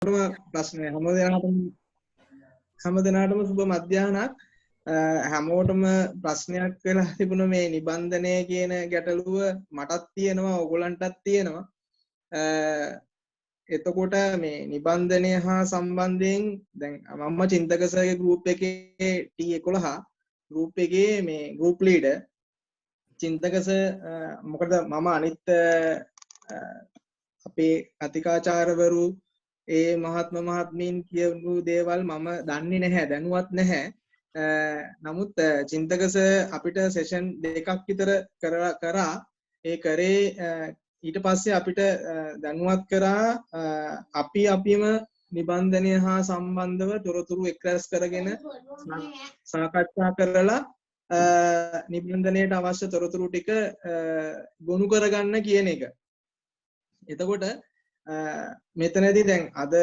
ප්‍රශ්නය හැම දිනාටම සුබ මධ්‍යහ්නක් හැමෝටම ප්‍රශ්නයක් වෙලා තිබුණ මේ නිබන්ධනය කියන ගැටලුව මටත් තියෙනවා ඕගොල්ලන්ටත් තියෙනවා එතකොට මේ නිබන්ධනය හා සම්බන්ධයෙන් දැන් මම චින්තකසගේ ගෲප් එකේ T11 ගෲප් එකේ මේ ගෲප් ලීඩර් චින්තකස මොකද මම අනිත් අපේ අතිකාචාර්යවරු ඒ මහත්ම මහත්මීන් කියපු දේවල් මම දන්නේ නැහැ දැනුවත් නැහැ නමුත් චින්තකස අපිට සෙෂන් දෙකක් විතර කරා ඒ කරේ ඊට පස්සේ අපිට දැනුවත් කරා අපි අපිම නිබන්ධනය හා සම්බන්ධව තොරතුරු එක්රැස් කරගෙන සාකච්ඡා කරලා නිබන්ධනයට අවශ්‍ය තොරතුරු ටික ගොනු කරගන්න කියන එක. එතකොට මෙතනදී දැන් අද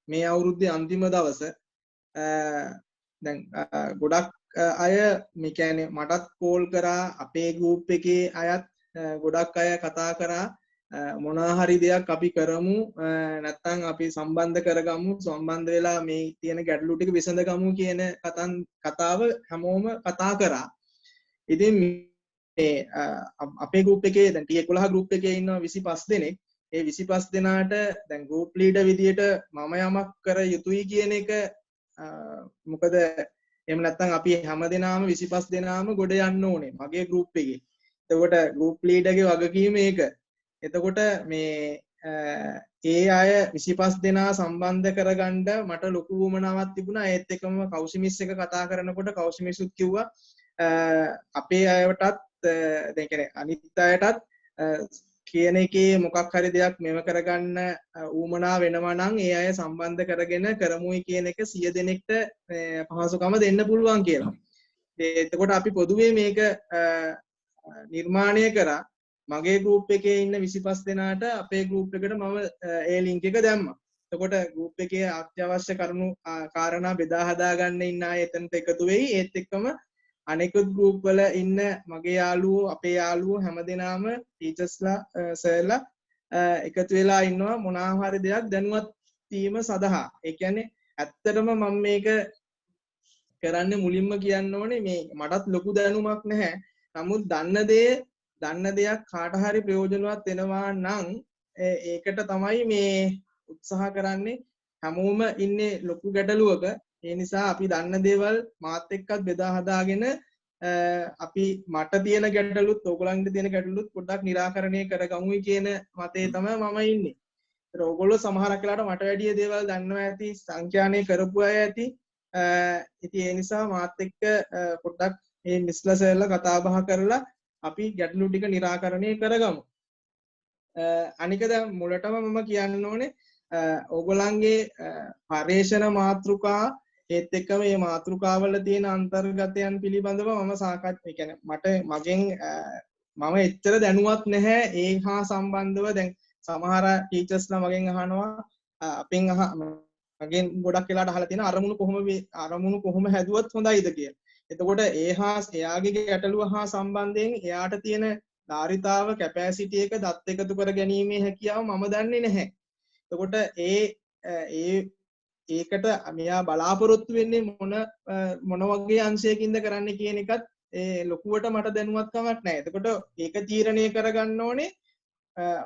මේ අවුරුද්දේ අන්තිම දවස දැන් ගොඩක් අය මේ කියන්නේ මටත් කෝල් කරා අපේ ගෲප් එකේ අයත් ගොඩක් අය කතා කරා මොනවා හරි දෙයක් අපි කරමු නැත්නම් අපි සම්බන්ධ කරගමු සම්බන්ධ වෙලා මේ තියෙන ගැටලු ටික විසඳගමු කියන කතාව හැමෝම කතා කරා. ඉතින් මේ අපේ ගෲප් එකේ දැන් T11 ගෲප් එකේ ඉන්නවා 25 දෙනෙක්. ඒ 25 දෙනාට දැන් ගෲප් ලීඩර් විදියට මම යමක් කර යුතුයි කියන එක මොකද එහෙම නැත්නම් අපි හැමදෙනාම 25 දෙනාම ගොඩ යන්න ඕනේ මගේ ගෲප් එකේ. එතකොට ගෲප් ලීඩර්ගේ වගකීම ඒක. එතකොට මේ ඒ අය 25 දෙනා සම්බන්ධ කරගන්න මට ලොකු වමනාවක් තිබුණා. ඒත් එක්කම කෞෂිමිස් එක කතා කරනකොට කෞෂිමිස්ුත් කිව්වා අපේ අයටත් දැන් කියන්නේ අනිත් අයටත් කියන එකේ මොකක් හරි දෙයක් මෙව කරගන්න ඌමනා වෙනවා නම් ඒ අය සම්බන්ධ කරගෙන කරමුයි කියන එක 100 දෙනෙක්ට පහසුකම දෙන්න පුළුවන් කියලා. එතකොට අපි පොදුවේ මේක නිර්මාණය කරා මගේ ගෲප් එකේ ඉන්න 25 දෙනාට අපේ ගෲප් එකට මම ඒ ලින්ක් එක දැම්මා. එතකොට ගෲප් එකේ අත්‍යවශ්‍ය කරුණු කාරණා බෙදා හදා ගන්න ඉන්න අය එතනට එකතු වෙයි. ඒත් එක්කම අනෙකුත් ගෲප් වල ඉන්න මගේ යාළුවෝ අපේ යාළුවෝ හැමදෙනාම ටීචර්ස්ලා සර්ලා එකතු වෙලා ඉන්නවා මොනවා හරි දෙයක් දැනුවත් වීම සඳහා. ඒ කියන්නේ ඇත්තටම මම මේක කරන්නේ මුලින්ම කියන්න ඕනේ මේ මටත් ලොකු දැනුමක් නැහැ. නමුත් දන්න දෙයක් කාට හරි ප්‍රයෝජනවත් වෙනවා නම් ඒකට තමයි මේ උත්සාහ කරන්නේ. හැමෝම ඉන්නේ ලොකු ගැටලුවක. ඒ නිසා අපි දන්න දේවල් මාත් එක්කත් බෙදා හදාගෙන අපි මට තියෙන ගැටලුත් ඕගොල්ලන්ට තියෙන ගැටලුත් පොඩ්ඩක් निराකරණය කරගමුයි කියන මතේ තමයි මම ඉන්නේ. ඒතර ඕගොල්ලෝ සමහරක් වෙලාවට මට වැඩිය දේවල් දන්නවා ඇති සංඛ්‍යානය කරපු අය ඇති. ඉතින් ඒ නිසා මාත් එක්ක පොඩ්ඩක් මේ මිස්ලසෙල්ලා කතා බහ කරලා අපි ගැටලු ටික निराකරණය කරගමු. අනික දැන් මුලටම මම කියන්න ඕනේ ඕගොල්ලන්ගේ පරේෂණ මාතෘකා ඒත් එක්කම මේ මාතෘකාවල තියෙන අන්තර්ගතයන් පිළිබඳව මම සාකච්ඡා කියන්නේ මගෙන් මම එච්චර දැනුවත් නැහැ ඒ හා සම්බන්ධව දැන් සමහර ටීචර්ස්ලා මගෙන් අහනවා අපෙන් මගෙන් ගොඩක් වෙලාට අහලා තියෙන අරමුණු කොහොම හැදුවත් හොඳයිද කියලා. එතකොට එයාගේ ගැටලුව හා සම්බන්ධයෙන් එයාට තියෙන ධාරිතාව කැපැසිටි එක දත් එකතු කර ගැනීමේ හැකියාව මම දන්නේ නැහැ. එතකොට ඒකට මෙයා බලාපොරොත්තු වෙන්නේ මොන වගේ අංශයකින්ද කරන්න කියන එකත් ලොකුවට මට දැනුවත්කමක් නැහැ. එතකොට ඒක තීරණය කරගන්න ඕනේ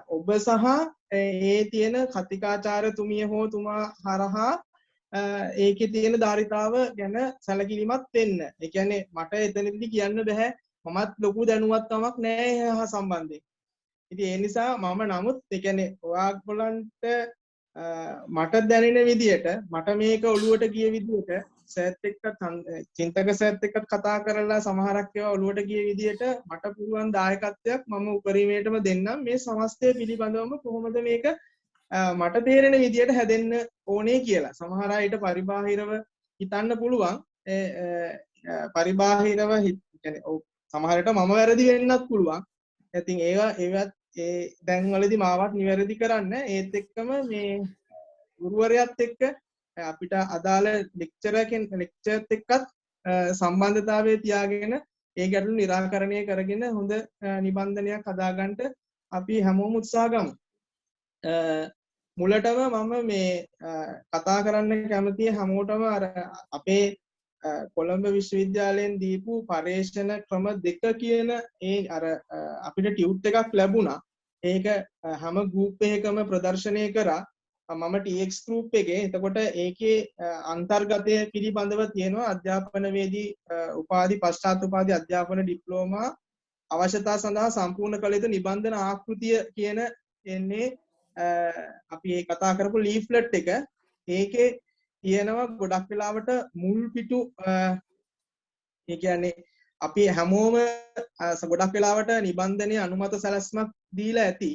ඔබ සහ ඒ තියෙන කතිකාචාර්යතුමිය හෝ තුමා හරහා ඒකේ තියෙන ධාරිතාව ගැන සැලකිලිමත් වෙන්න. ඒ කියන්නේ මට එතනදී කියන්න බෑ මමත් ලොකු දැනුවත්කමක් නැහැ ඒ සම්බන්ධයෙන්. ඉතින් ඒ නිසා මම නමුත් ඒ කියන්නේ ඔයාගොල්ලන්ට මට දැනෙන විදියට මට මේක ඔළුවට ගිය විදියට සර්ත් එක්ක චින්තක සර්ත් එක්ක කතා කරලා සමහරක් ඒවා ඔළුවට ගිය විදියට මට පුළුවන් දායකත්වයක් මම උපරිමයටම දෙන්නම් මේ සමස්තය පිළිබඳවම කොහොමද මේක මට තේරෙන විදියට හැදෙන්න ඕනේ කියලා. සමහර අයට පරිබාහිරව හිතන්න පුළුවන් පරිබාහිරව කියන්නේ සමහරට මම වැරදි වෙන්නත් පුළුවන්. ඉතින් ඒවත් ඒ දැන්වලදී මාවත් නිවැරදි කරන්න ඒත් එක්කම මේ ගුරුවරයාත් එක්ක අපිට අදාළ ලෙක්චරර්ත් එක්කත් සම්බන්ධතාවය තියාගෙන ඒ ගැටලු निराකරණය කරගෙන හොඳ නිබන්ධනයක් හදාගන්න අපි හැමෝම උත්සාහ ගමු. මුලටම මම මේ කතා කරන්න කැමතියි හැමෝටම අර අපේ කොළඹ විශ්වවිද්‍යාලයෙන් දීපු පර්යේෂණ ක්‍රම දෙක කියන ඒ අර අපිට ටියුට් එකක් ලැබුණා. ඒක හැම ගෲප් එකකම ප්‍රදර්ශනය කරා. මම TX group එකේ. එතකොට ඒකේ අන්තර්ගතය පිළිබඳව තියෙනවා අධ්‍යාපනවේදී උපාධි පශ්චාත් උපාධි අධ්‍යාපන ඩිප්ලෝමා අවශ්‍යතා සඳහා සම්පූර්ණ කළ යුතු නිබන්ධන ආකෘතිය කියන එන්නේ අපි මේ කතා කරපු ලීෆ්ලට් එක. ඒකේ තියෙනවා ගොඩක් වෙලාවට මුල් පිටු ඒ කියන්නේ අපි හැමෝම ගොඩක් වෙලාවට නිබන්ධනයේ අනුමත සැලැස්මක් දීලා ඇති.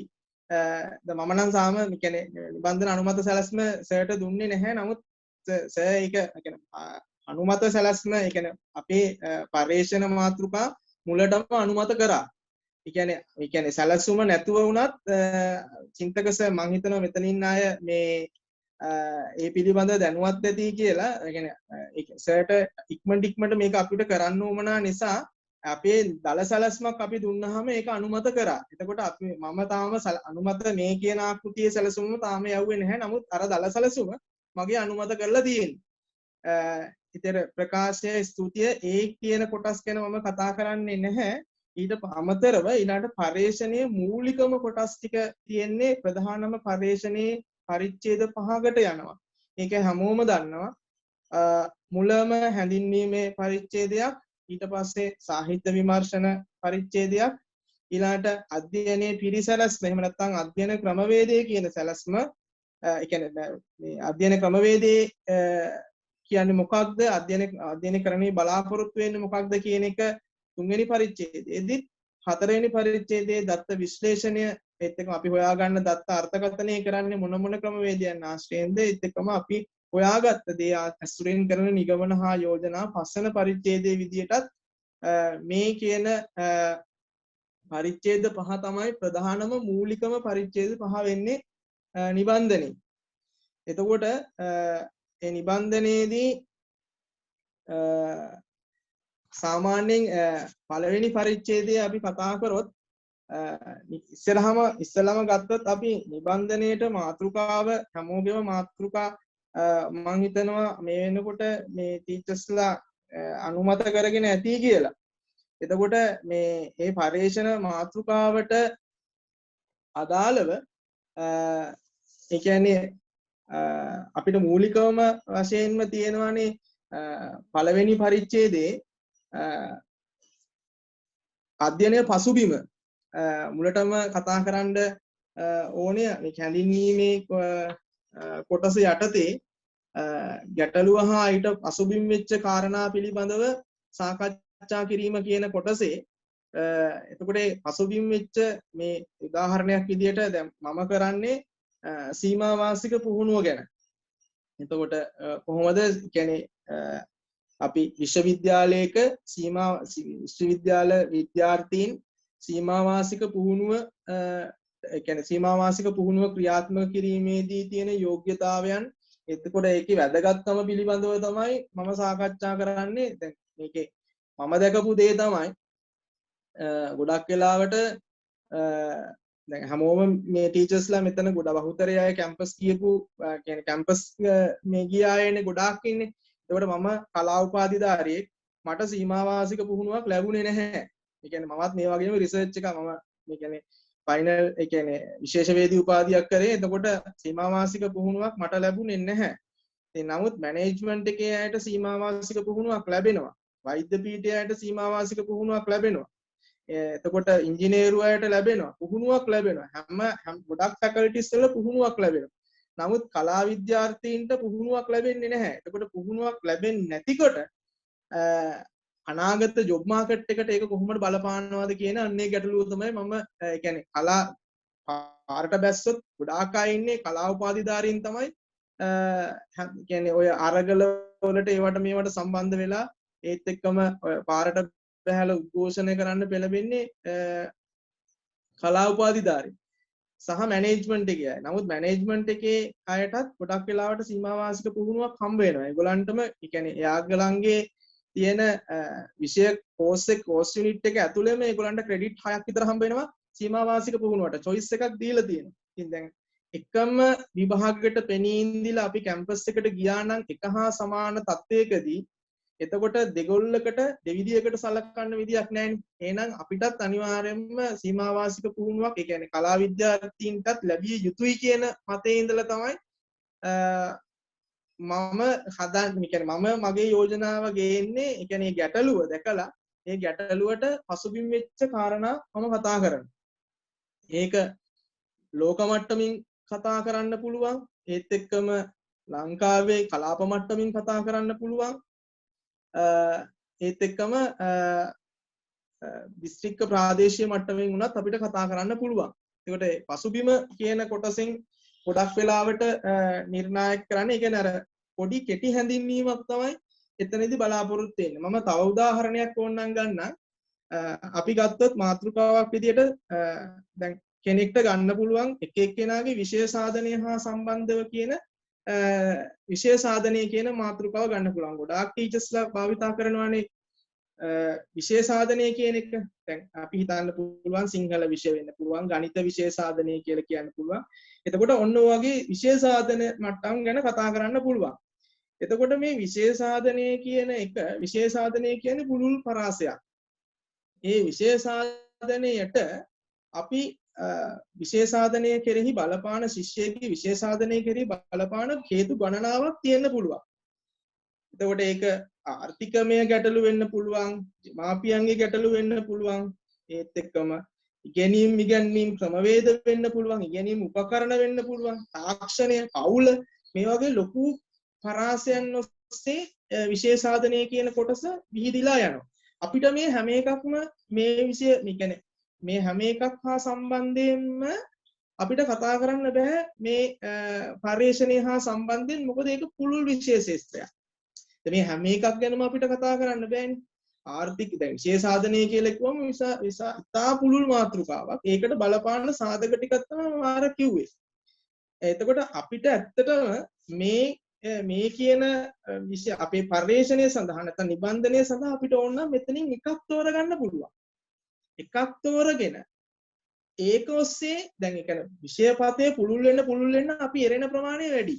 මම නම් සාම කියන්නේ නිබන්ධන අනුමත සැලැස්ම සර්ට දුන්නේ නැහැ. නමුත් සර් ඒක කියන්නේ අනුමත සැලැස්ම ඒ කියන්නේ අපේ පර්යේෂණ මාතෘකා මුලටම අනුමත කරා. ඒ කියන්නේ සැලැස්ම නැතුව වුණත් චින්තක සර් මම හිතනවා මෙතන ඉන්න අය මේ ඒ පිළිබඳව දැනුවත් ඇති කියලා. ඒ කියන්නේ සර්ට ඉක්මනට මේක අපිට කරන්න උවමනා නිසා අපේ දල සැලැස්මක් අපි දුන්නාම ඒක අනුමත කරා. එතකොට අපි මම තාම අනුමත මේ කියන ආකෘතියේ සැලසුම තාම යවුවේ නැහැ. නමුත් අර දල සැලසුම මගේ අනුමත කරලා තියෙන්නේ. ඊතර ප්‍රකාශයේ ස්තුතිය ඒ කියන කොටස් ගැන මම කතා කරන්නේ නැහැ. ඊට අමතරව ඊළඟට පර්යේෂණයේ මූලිකම කොටස් ටික තියෙන්නේ ප්‍රධානම පර්යේෂණයේ පරිච්ඡේද 5කට යනවා. ඒක හැමෝම දන්නවා. මුලම හැඳින්වීමේ පරිච්ඡේදයක්, ඊට පස්සේ සාහිත්‍ය විමර්ශන පරිච්ඡේදයක්, ඊළඟට අධ්‍යයනයේ පිරිසැලැස්ම එහෙම නැත්නම් අධ්‍යයන ක්‍රමවේදය කියන සැලැස්ම. ඒ කියන්නේ මේ අධ්‍යයන ක්‍රමවේදයේ කියන්නේ මොකක්ද, අධ්‍යයන කරන්නේ බලාපොරොත්තු වෙන්නේ මොකක්ද කියන එක තුන්වෙනි පරිච්ඡේදයේදී. හතරවෙනි පරිච්ඡේදයේ දත්ත විශ්ලේෂණය ඒත් එක්කම අපි හොයාගන්න දත්ත අර්ථකථනය කරන්නේ මොන ක්‍රමවේදයන් ආශ්‍රයෙන්ද ඒත් එක්කම අපි හොයාගත්ත දේ ඇසුරින් කරන නිගමන හා යෝජනා පස්වන පරිච්ඡේදයේ විදියටත් මේ කියන පරිච්ඡේද පහ තමයි ප්‍රධානම මූලිකම පරිච්ඡේද පහ වෙන්නේ නිබන්ධනේ. එතකොට ඒ නිබන්ධනයේදී සාමාන්‍යයෙන් පළවෙනි පරිච්ඡේදයේ අපි කතා කරොත් ඉස්සලම ගත්තොත් අපි නිබන්ධනයේට මාතෘකාව හැමෝගෙම මාතෘකා මම හිතනවා මේ වෙනකොට මේ ටීචර්ස්ලා අනුමත කරගෙන ඇති කියලා. එතකොට මේ පර්යේෂණ මාතෘකාවට අදාළව ඒ කියන්නේ අපිට මූලිකවම වශයෙන්ම තියෙනවානේ පළවෙනි පරිච්ඡේදයේ අධ්‍යයනයේ පසුබිම මුලටම කතා කරන්න ඕනේ. මේ හැඳින්වීමේ කොටස යටතේ ගැටලුව හා ඊට පසුබිම් වෙච්ච කාරණා පිළිබඳව සාකච්ඡා කිරීම කියන කොටසේ එතකොට පසුබිම් වෙච්ච මේ උදාහරණයක් විදිහට දැන් මම කරන්නේ සීමා වාසික පුහුණුව ගැන. එතකොට කොහොමද කියන්නේ අපි විශ්වවිද්‍යාලයක විශ්වවිද්‍යාල විද්‍යාර්ථීන් සීමා වාසික පුහුණුව කියන්නේ සීමා වාසික පුහුණුව ක්‍රියාත්මක කිරීමේදී තියෙන යෝග්‍යතාවයන් එතකොට ඒකේ වැදගත්කම පිළිබඳව තමයි මම සාකච්ඡා කරන්නේ. දැන් මේකේ මම දැකපු දේ තමයි ගොඩක් වෙලාවට දැන් හැමෝම මේ ටීචර්ස්ලා මෙතන ගොඩ බහුතරය අය කැම්පස් කියපු කියන්නේ කැම්පස් මේ ගිය අයනේ ගොඩාක් ඉන්නේ. ඒකට මම කලා උපාධිධාරියෙක් මට සීමා වාසික පුහුණුවක් ලැබුණේ නැහැ. ඒ කියන්නේ මමත් මේ වගේම රිසර්ච් එක මම මේ කියන්නේ ෆයිනල් ඒ කියන්නේ විශේෂවේදී උපාධියක් කරේ. එතකොට සීමා වාසික පුහුණුවක් මට ලැබුණේ නැහැ. ඉතින් නමුත් මැනේජ්මන්ට් එකේ අයට සීමා වාසික පුහුණුවක් ලැබෙනවා. වෛද්‍ය පීඨයේ අයට සීමා වාසික පුහුණුවක් ලැබෙනවා. එතකොට ඉංජිනේරු අයට ලැබෙනවා. පුහුණුවක් ලැබෙනවා. හැම ගොඩක් ෆැකල්ටිස් වල පුහුණුවක් ලැබෙනවා. නමුත් කලා විද්‍යාර්ථීන්ට පුහුණුවක් ලැබෙන්නේ නැහැ. එතකොට පුහුණුවක් ලැබෙන්නේ නැතිකොට අනාගත ජොබ් මාකට් එකට ඒක කොහොමද බලපානවද කියන අන්නේ ගැටලුව තමයි මම කියන්නේ කලා පාරට බැස්සොත් ගොඩාක් අය ඉන්නේ කලා උපාධිධාරීන් තමයි කියන්නේ ඔය අරගල වලට ඒවට මේවට සම්බන්ධ වෙලා ඒත් එක්කම පාරට බහැලා උද්ඝෝෂණය කරන්න පෙළඹෙන්නේ කලා උපාධිධාරීන් සහ මැනේජ්මන්ට් එකේ අය. නමුත් මැනේජ්මන්ට් එකේ අයටත් ගොඩක් වෙලාවට සීමා වාසික පුහුණුවක් හම්බ වෙනවා. ඒගොල්ලන්ටම ඒ කියන්නේ එයාගලන්ගේ තියෙන විෂය කෝස් යුනිට් එක ඇතුළේම ඒගොල්ලන්ට ක්‍රෙඩිට් 6ක් විතර හම්බ වෙනවා සීමා වාසික පුහුණුවට. choice එකක් දීලා තියෙනවා. ඉතින් දැන් එකම විභාගයකට පෙනී ඉඳිලා අපි කැම්පස් එකට ගියා නම් එක හා සමාන තත්වයකදී එතකොට දෙගොල්ලකට දෙවිදියකට සලකන්න විදියක් නැහැනේ. එහෙනම් අපිටත් අනිවාර්යයෙන්ම සීමා වාසික පුහුණුවක්, ඒ කියන්නේ කලා විද්‍යාර්ථීන්ටත් ලැබිය යුතුයි කියන මතේ ඉඳලා තමයි මම හදන්නේ. කියන්නේ මම මගේ යෝජනාව ගේන්නේ, ඒ කියන්නේ ගැටලුව දැකලා ඒ ගැටලුවට පසුබිම් වෙච්ච කාරණා මම කතා කරනවා. ඒක ලෝක මට්ටමින් කතා කරන්න පුළුවන්. ඒත් එක්කම ලංකාවේ කලාප මට්ටමින් කතා කරන්න පුළුවන්. ඒත් එක්කම දිස්ත්‍රික්ක ප්‍රාදේශීය මට්ටමින් වුණත් අපිට කතා කරන්න පුළුවන්. ඒකට පසුබිම කියන කොටසෙන් ගොඩක් වෙලාවට නිර්ණායක කරන්නේ, ඒ කියන්නේ අර පොඩි කෙටි හැඳින්වීමක් තමයි එතනදී බලාපොරොත්තු වෙන්නේ. මම තව උදාහරණයක් ඕනනම් ගන්නම්. අපි ගත්තොත් මාතෘකාවක් විදියට දැන් කෙනෙක්ට ගන්න පුළුවන් එක එක්කෙනාගේ විෂය සාධනය හා සම්බන්ධව කියන විෂය සාධනය කියන මාතෘකාව ගන්න පුළුවන්. ගොඩාක් ටීචර්ස්ලා භාවිතා කරනවානේ විෂය සාධනය කියන එක. දැන් අපි හිතන්න පුළුවන් සිංහල විෂය වෙන්න පුළුවන්, ගණිත විෂය සාධනය කියලා කියන්න පුළුවන්. එතකොට ඔන්න ඔයගේ විෂය සාධන මට්ටම් ගැන කතා කරන්න පුළුවන්. එතකොට මේ විෂය සාධනය කියන එක, විෂය සාධනය කියන්නේ පුළුල් පරාසයක්. ඒ විෂය සාධනයට අපි විෂය සාධනය කෙරෙහි බලපාන ශිෂ්‍යයෙකුගේ විෂය සාධනය කෙරෙහි බලපාන හේතු ගණනාවක් තියෙන්න පුළුවන්. එතකොට ඒක ආර්ථිකමය ගැටලු වෙන්න පුළුවන්, මාපියන්ගේ ගැටලු වෙන්න පුළුවන්, ඒත් එක්කම ඉගෙනීම් ඉගැන්වීම් ක්‍රමවේද වෙන්න පුළුවන්, ඉගෙනීම් උපකරණ වෙන්න පුළුවන්, තාක්ෂණය, පවුල, මේ වගේ ලොකු පරාසයන් ඔස්සේ විෂය සාධනය කියන කොටස විහිදිලා යනවා. අපිට මේ හැම එකක්ම මේ විෂය, මේ කියන්නේ මේ හැම එකක් හා සම්බන්ධයෙන්ම අපිට කතා කරන්න බෑ මේ පරිශ්‍රණය හා සම්බන්ධයෙන්. මොකද ඒක පුළුල් විෂය ශාස්ත්‍රයක්. මේ හැම එකක් ගැනම අපිට කතා කරන්න බෑනේ. ආර්ථික දැන් විශේෂ සාධනය කියලා කිව්වම ඉතා පුළුල් මාතෘකාවක්. ඒකට බලපාන සාධක ටිකක් තමයි මම ආර කිව්වේ. එතකොට අපිට ඇත්තටම මේ කියන විෂය අපේ පරිශ්‍රණය සඳහා නැත්නම් නිබන්ධනය සඳහා අපිට ඕන නම් මෙතනින් එකක් තෝරගන්න පුළුවන්. එකක් තෝරගෙන ඒක ඔස්සේ දැන් ඒ කියන්නේ විෂය පතේ පුළුල් වෙන්න අපි එරෙන ප්‍රමාණය වැඩි.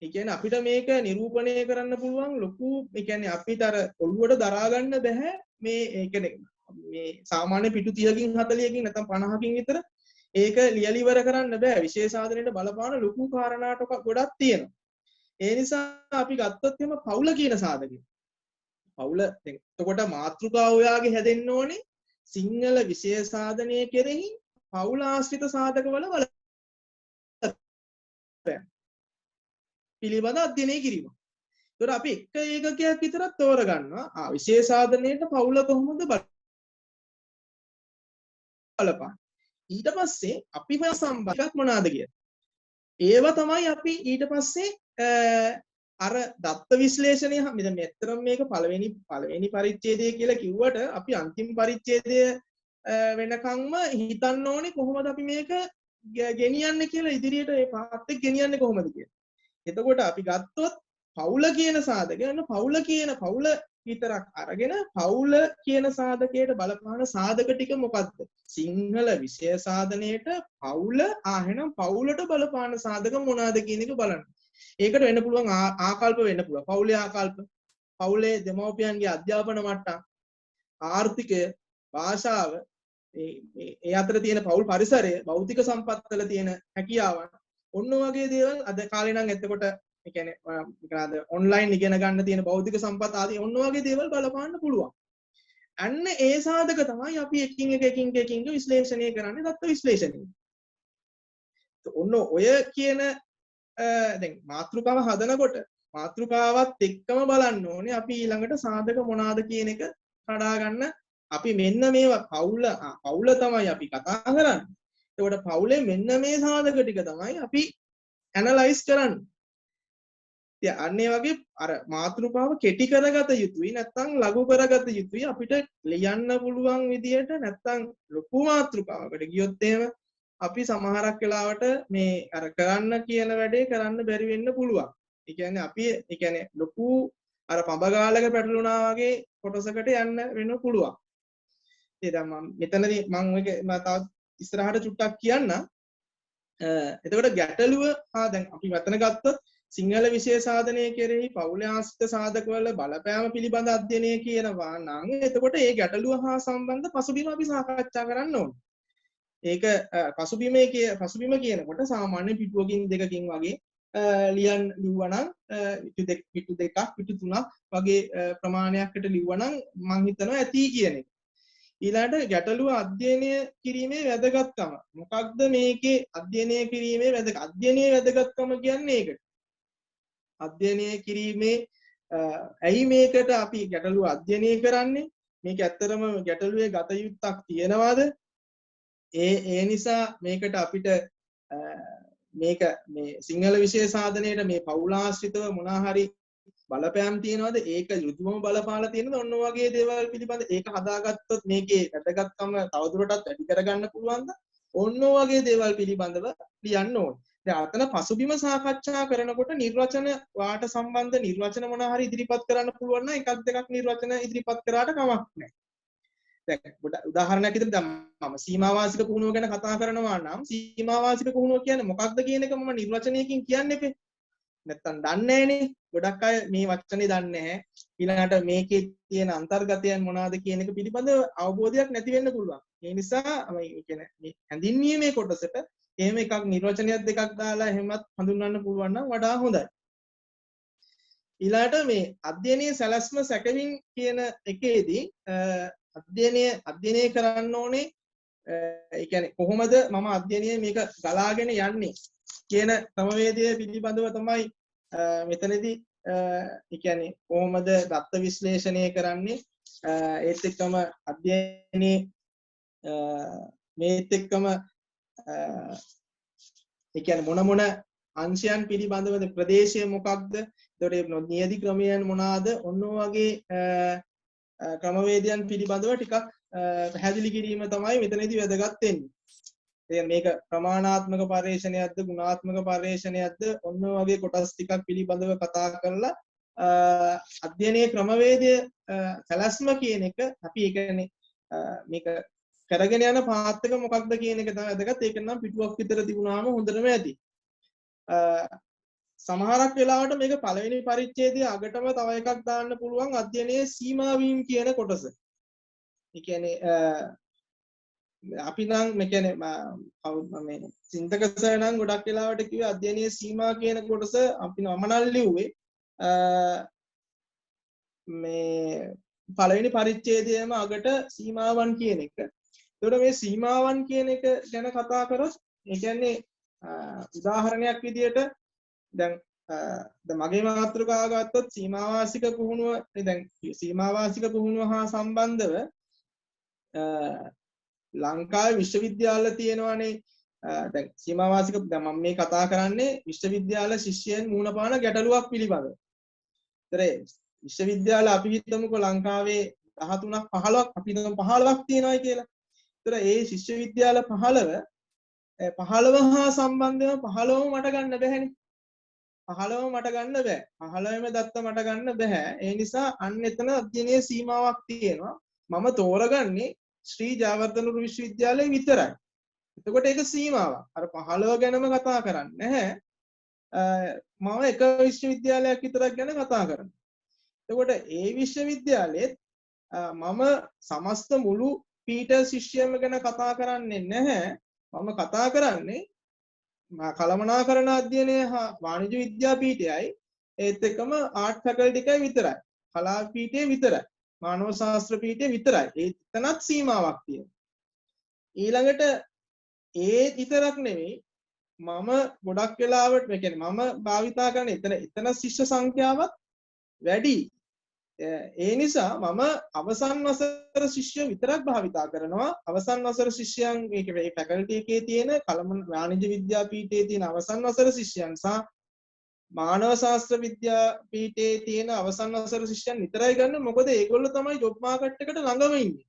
ඒ කියන්නේ අපිට මේක නිරූපණය කරන්න පුළුවන් ලොකු, ඒ කියන්නේ අපිට අර ඔළුවට දරා ගන්න බෑ මේ, ඒ කියන්නේ මේ සාමාන්‍ය පිටු 30කින් 40කින් නැත්නම් 50කින් විතර ඒක ලියලා ඉවර කරන්න බෑ. විශේෂ සාධනෙට බලපාන ලොකු කාරණා ගොඩක් තියෙනවා. ඒ නිසා අපි ගත්තොත් එහෙම පවුල කියන සාධකය. පවුල දැන් එතකොට මාතෘකාව ඔයාගේ හැදෙන්න ඕනේ සිංහල විශේෂ සාධනය කෙරෙහි පවුල ආශ්‍රිත සාධකවල පිළිබඳ අධ්‍යයනය කිරීම. ඒතර අපි එක ඒකකයක් විතරක් තෝරගන්නවා. විශේෂ සාධනයට පවුල කොහොමද බලපාන්නේ. ඊට පස්සේ අපි හොයන සම්බන්ධයක් මොනවාද කියලා. ඒව තමයි අපි ඊට පස්සේ අර දත්ත විශ්ලේෂණය මෙතරම් මේක පළවෙනි පරිච්ඡේදය කියලා කිව්වට අපි අන්තිම පරිච්ඡේදය වෙනකම්ම හිතන්න ඕනේ කොහොමද අපි මේක ගෙනියන්නේ කියලා, ඉදිරියට මේ පාත් එක්ක ගෙනියන්නේ කොහොමද කියලා. එතකොට අපි ගත්තොත් පවුල කියන සාධකය, පවුල විතරක් අරගෙන පවුල කියන සාධකයට බලපාන සාධක ටික මොකක්ද? සිංහල විෂය සාධනයට පවුල එහෙනම් පවුලට බලපාන සාධක මොනවාද කියන එක බලන්න. ඒකට වෙන්න පුළුවන් ආකල්ප වෙන්න පුළුවන්. පවුලේ ආකල්ප, පවුලේ දෙමව්පියන්ගේ අධ්‍යාපන මට්ටම්, ආර්ථිකය, භාෂාව, ඒ අතර තියෙන පවුල් පරිසරය, භෞතික සම්පත්වල තියෙන හැකියාවන්, ඔන්න වගේ දේවල් අද කාලේ නම් එතකොට ඒ කියන්නේ මොකද ඔන්ලයින් ඉගෙන ගන්න තියෙන භෞතික සම්පත් ආදී ඔන්න වගේ දේවල් බලපාන්න පුළුවන්. අන්න ඒ සාධක තමයි අපි එකින් එක විශ්ලේෂණය කරන්නේ දත්ත විශ්ලේෂණය. ඔන්න ඔය කියන දැන් මාතෘකාව හදනකොට මාතෘකාවත් එක්කම බලන්න ඕනේ අපි ඊළඟට සාධක මොනවාද කියන එක කඩා ගන්න. අපි මෙන්න මේවා පවුල තමයි අපි කතා කරන්නේ. එතකොට පවුලේ මෙන්න මේ සාධක ටික තමයි අපි ඇනලයිස් කරන්නේ. ඉතින් අන්න ඒ වගේ අර මාතෘකාව කෙටි කරගත යුතුයි නැත්නම් ලඝු කරගත යුතුයි. අපිට ලියන්න පුළුවන් විදියට නැත්නම් ලොකු මාතෘකාවකට ගියොත් එහෙම අපි සමහරක් වෙලාවට මේ අර කරන්න කියන වැඩේ කරන්න බැරි වෙන්න පුළුවන්. ඒ කියන්නේ අපි ඒ කියන්නේ ලොකු අර පඹගාලක පැටලුණා වගේ කොටසකට යන්න වෙන්න පුළුවන්. ඒ දැන් මම මෙතනදී මම ඔයක තව ඉස්සරහට චුට්ටක් කියන්නම්. එතකොට ගැටලුව දැන් අපි වතන ගත්තොත් සිංහල විෂය සාධනය කෙරෙහි පෞල ආශ්‍රිත සාධකවල බලපෑම පිළිබඳ අධ්‍යයනය කියනවා නම් එතකොට ඒ ගැටලුව හා සම්බන්ධ පසුබිම අපි සාකච්ඡා කරන්න ඕනේ. ඒක පසුබිම කියනකොට සාමාන්‍ය පිටුවකින් දෙකකින් වගේ ලියුවනම් පිටු දෙකක් පිටු තුනක් වගේ ප්‍රමාණයකට ලියුවනම් මම හිතනවා ඇති කියන එක. ඊළඟට ගැටලුව අධ්‍යයනය කිරීමේ වැදගත්කම. මොකක්ද මේකේ අධ්‍යයනය කිරීමේ අධ්‍යයනයේ වැදගත්කම කියන්නේ ඒකට. අධ්‍යයනය කිරීමේ ඇයි මේකට අපි ගැටලුව අධ්‍යයනය කරන්නේ? මේක ඇත්තටම ගැටලුවේ ගත යුත්තක් තියනවාද? ඒ නිසා මේකට අපිට මේක මේ සිංහල විෂය සාධනයේට මේ පෞලාශ්‍රිතව මොනවා හරි බලපෑම් තියෙනවද? ඒක ඍජුවම බලපාලා තියෙනවද? ඔන්න වගේ දේවල් පිළිබඳ ඒක හදාගත්තොත් මේකේ වැදගත්කම තවදුරටත් වැඩි කරගන්න පුළුවන්ද? ඔන්න වගේ දේවල් පිළිබඳව ලියන්න ඕනේ. දැන් අතන පසුබිම සාකච්ඡා කරනකොට නිර්වචන වාට සම්බන්ධ නිර්වචන මොනවා හරි ඉදිරිපත් කරන්න පුළුවන් නම් එකක් දෙකක් නිර්වචන ඉදිරිපත් කරාට කමක් නැහැ. දැන් උදාහරණයක් විදිහට දැන් මම සීමාවාසික පුහුණුව ගැන කතා කරනවා නම් සීමාවාසික පුහුණුව කියන්නේ මොකක්ද කියන එක මම නිර්වචනයකින් කියන්න එපේ. නැත්තම් දන්නේ නැහනේ. ගොඩක් අය මේ වචනේ දන්නේ නැහැ. ඊළඟට මේකේ තියෙන අන්තර්ගතයන් මොනවාද කියන එක පිළිබඳව අවබෝධයක් නැති වෙන්න පුළුවන්. ඒ නිසා මේ කියන්නේ මේ හැඳින්වීමේ කොටසට එහෙම එකක් නිර්වචනයක් දෙකක් දාලා එහෙමත් හඳුන්වන්න පුළුවන් නම් වඩා හොඳයි. ඊළඟට මේ අධ්‍යයනයේ සැලැස්ම සැකවින් කියන එකේදී අධ්‍යයනය කරන්න ඕනේ ඒ කියන්නේ කොහොමද මම අධ්‍යයනය මේක ගලාගෙන යන්නේ කියන ක්‍රමවේදය පිළිබඳව තමයි මෙතනදී ඒ කියන්නේ කොහොමද දත්ත විශ්ලේෂණය කරන්නේ ඒත් එක්කම අධ්‍යයනයේ මේත් එක්කම ඒ කියන්නේ මොන අංශයන් පිළිබඳවද ප්‍රදේශය මොකක්ද එතකොට නියදි ක්‍රමයන් මොනවාද ඔන්න වගේ ක්‍රමවේදයන් පිළිබඳව ටිකක් පැහැදිලි කිරීම තමයි මෙතනදී වැදගත් වෙන්නේ. ඒ මේක ප්‍රමාණාත්මක පරිශ්‍රණයක්ද ගුණාත්මක පරිශ්‍රණයක්ද ඔන්න වගේ කොටස් ටිකක් පිළිබඳව කතා කරලා අධ්‍යයනයේ ක්‍රමවේදය සැලැස්ම කියන එක අපි ඒ කියන්නේ මේක කරගෙන යන පාත් එක මොකක්ද කියන එක තමයි වැදගත්. ඒක නම් පිටුවක් විතර තිබුණාම හොඳටම ඇති. සමහරක් වෙලාවට මේක පළවෙනි පරිච්ඡේදයේ අගටම තව එකක් දාන්න පුළුවන් අධ්‍යයනයේ සීමා වීම කියන කොටස. ඒ කියන්නේ අපි නම් මේ කියන්නේ මේ චින්තක සර් නම් ගොඩක් වෙලාවට කිව්වේ අධ්‍යයනයේ සීමා කියන කොටස අපි නම නම් ලිව්වේ මේ පළවෙනි පරිච්ඡේදයේම අගට සීමාවන් කියන එක. ඒකට මේ සීමාවන් කියන එක ගැන කතා කරොත් ඒ කියන්නේ උදාහරණයක් විදියට දැන් මගේ මාතෘකාව ගත්තොත් සීමාවාසික පුහුණුව දැන් සීමාවාසික පුහුණුව හා සම්බන්ධව ලංකාවේ විශ්වවිද්‍යාල තියෙනවානේ දැන් සීමාවාසික දැන් මම මේ කතා කරන්නේ විශ්වවිද්‍යාල ශිෂ්‍යයන් මුහුණ පාන ගැටලුවක් පිළිබඳව. විශ්වවිද්‍යාල අපි හිතමුකෝ ලංකාවේ 13ක් 15ක් අපි හිතමු 15ක් තියෙනවායි කියලා. ඒතර ඒ ශිෂ්‍ය විද්‍යාල 15 හා සම්බන්ධව 15ම මට ගන්න බැහැනේ. 15ම මට ගන්න බෑ. 15ම දත්ත මට ගන්න බෑ. ඒ නිසා අන්න එතන අධ්‍යයනයේ සීමාවක් තියෙනවා. මම තෝරගන්නේ ශ්‍රී ජයවර්ධනපුර විශ්වවිද්‍යාලය විතරයි. එතකොට ඒක සීමාවක්. අර 15 ගැනම කතා කරන්නේ නැහැ. මම එක විශ්වවිද්‍යාලයක් විතරක් ගැන කතා කරනවා. එතකොට ඒ විශ්වවිද්‍යාලෙත් මම සමස්ත මුළු පීඨ ශිෂ්‍යයන්ම ගැන කතා කරන්නේ නැහැ. මම කතා කරන්නේ කළමනාකරණ අධ්‍යයනය හා වාණිජ්‍ය විද්‍යාපීඨයයි ඒත් එක්කම ආර්ට් ෆැකල්ටි එකයි විතරයි. කලා පීඨය විතරයි. මානව ශාස්ත්‍ර පීඨය විතරයි. එතනත් සීමාවක් තියෙනවා. ඊළඟට ඒ විතරක් නෙවෙයි මම ගොඩක් වෙලාවට මේ කියන්නේ මම භාවිතා කරන එතන ශිෂ්‍ය සංඛ්‍යාවත් වැඩි. ඒ නිසා මම අවසන් වසර ශිෂ්‍ය විතරක් භාවිතා කරනවා. අවසන් වසර ශිෂ්‍යයන් මේ ෆැකල්ටි එකේ තියෙන වාණිජ්‍ය විද්‍යාපීඨයේ තියෙන අවසන් වසර ශිෂ්‍යයන් සහ මානව ශාස්ත්‍ර විද්‍යාපීඨයේ තියෙන අවසන් වසර ශිෂ්‍යයන් විතරයි ගන්න. මොකද ඒගොල්ලෝ තමයි ජොබ් මාකට් එකට ළඟම ඉන්නේ.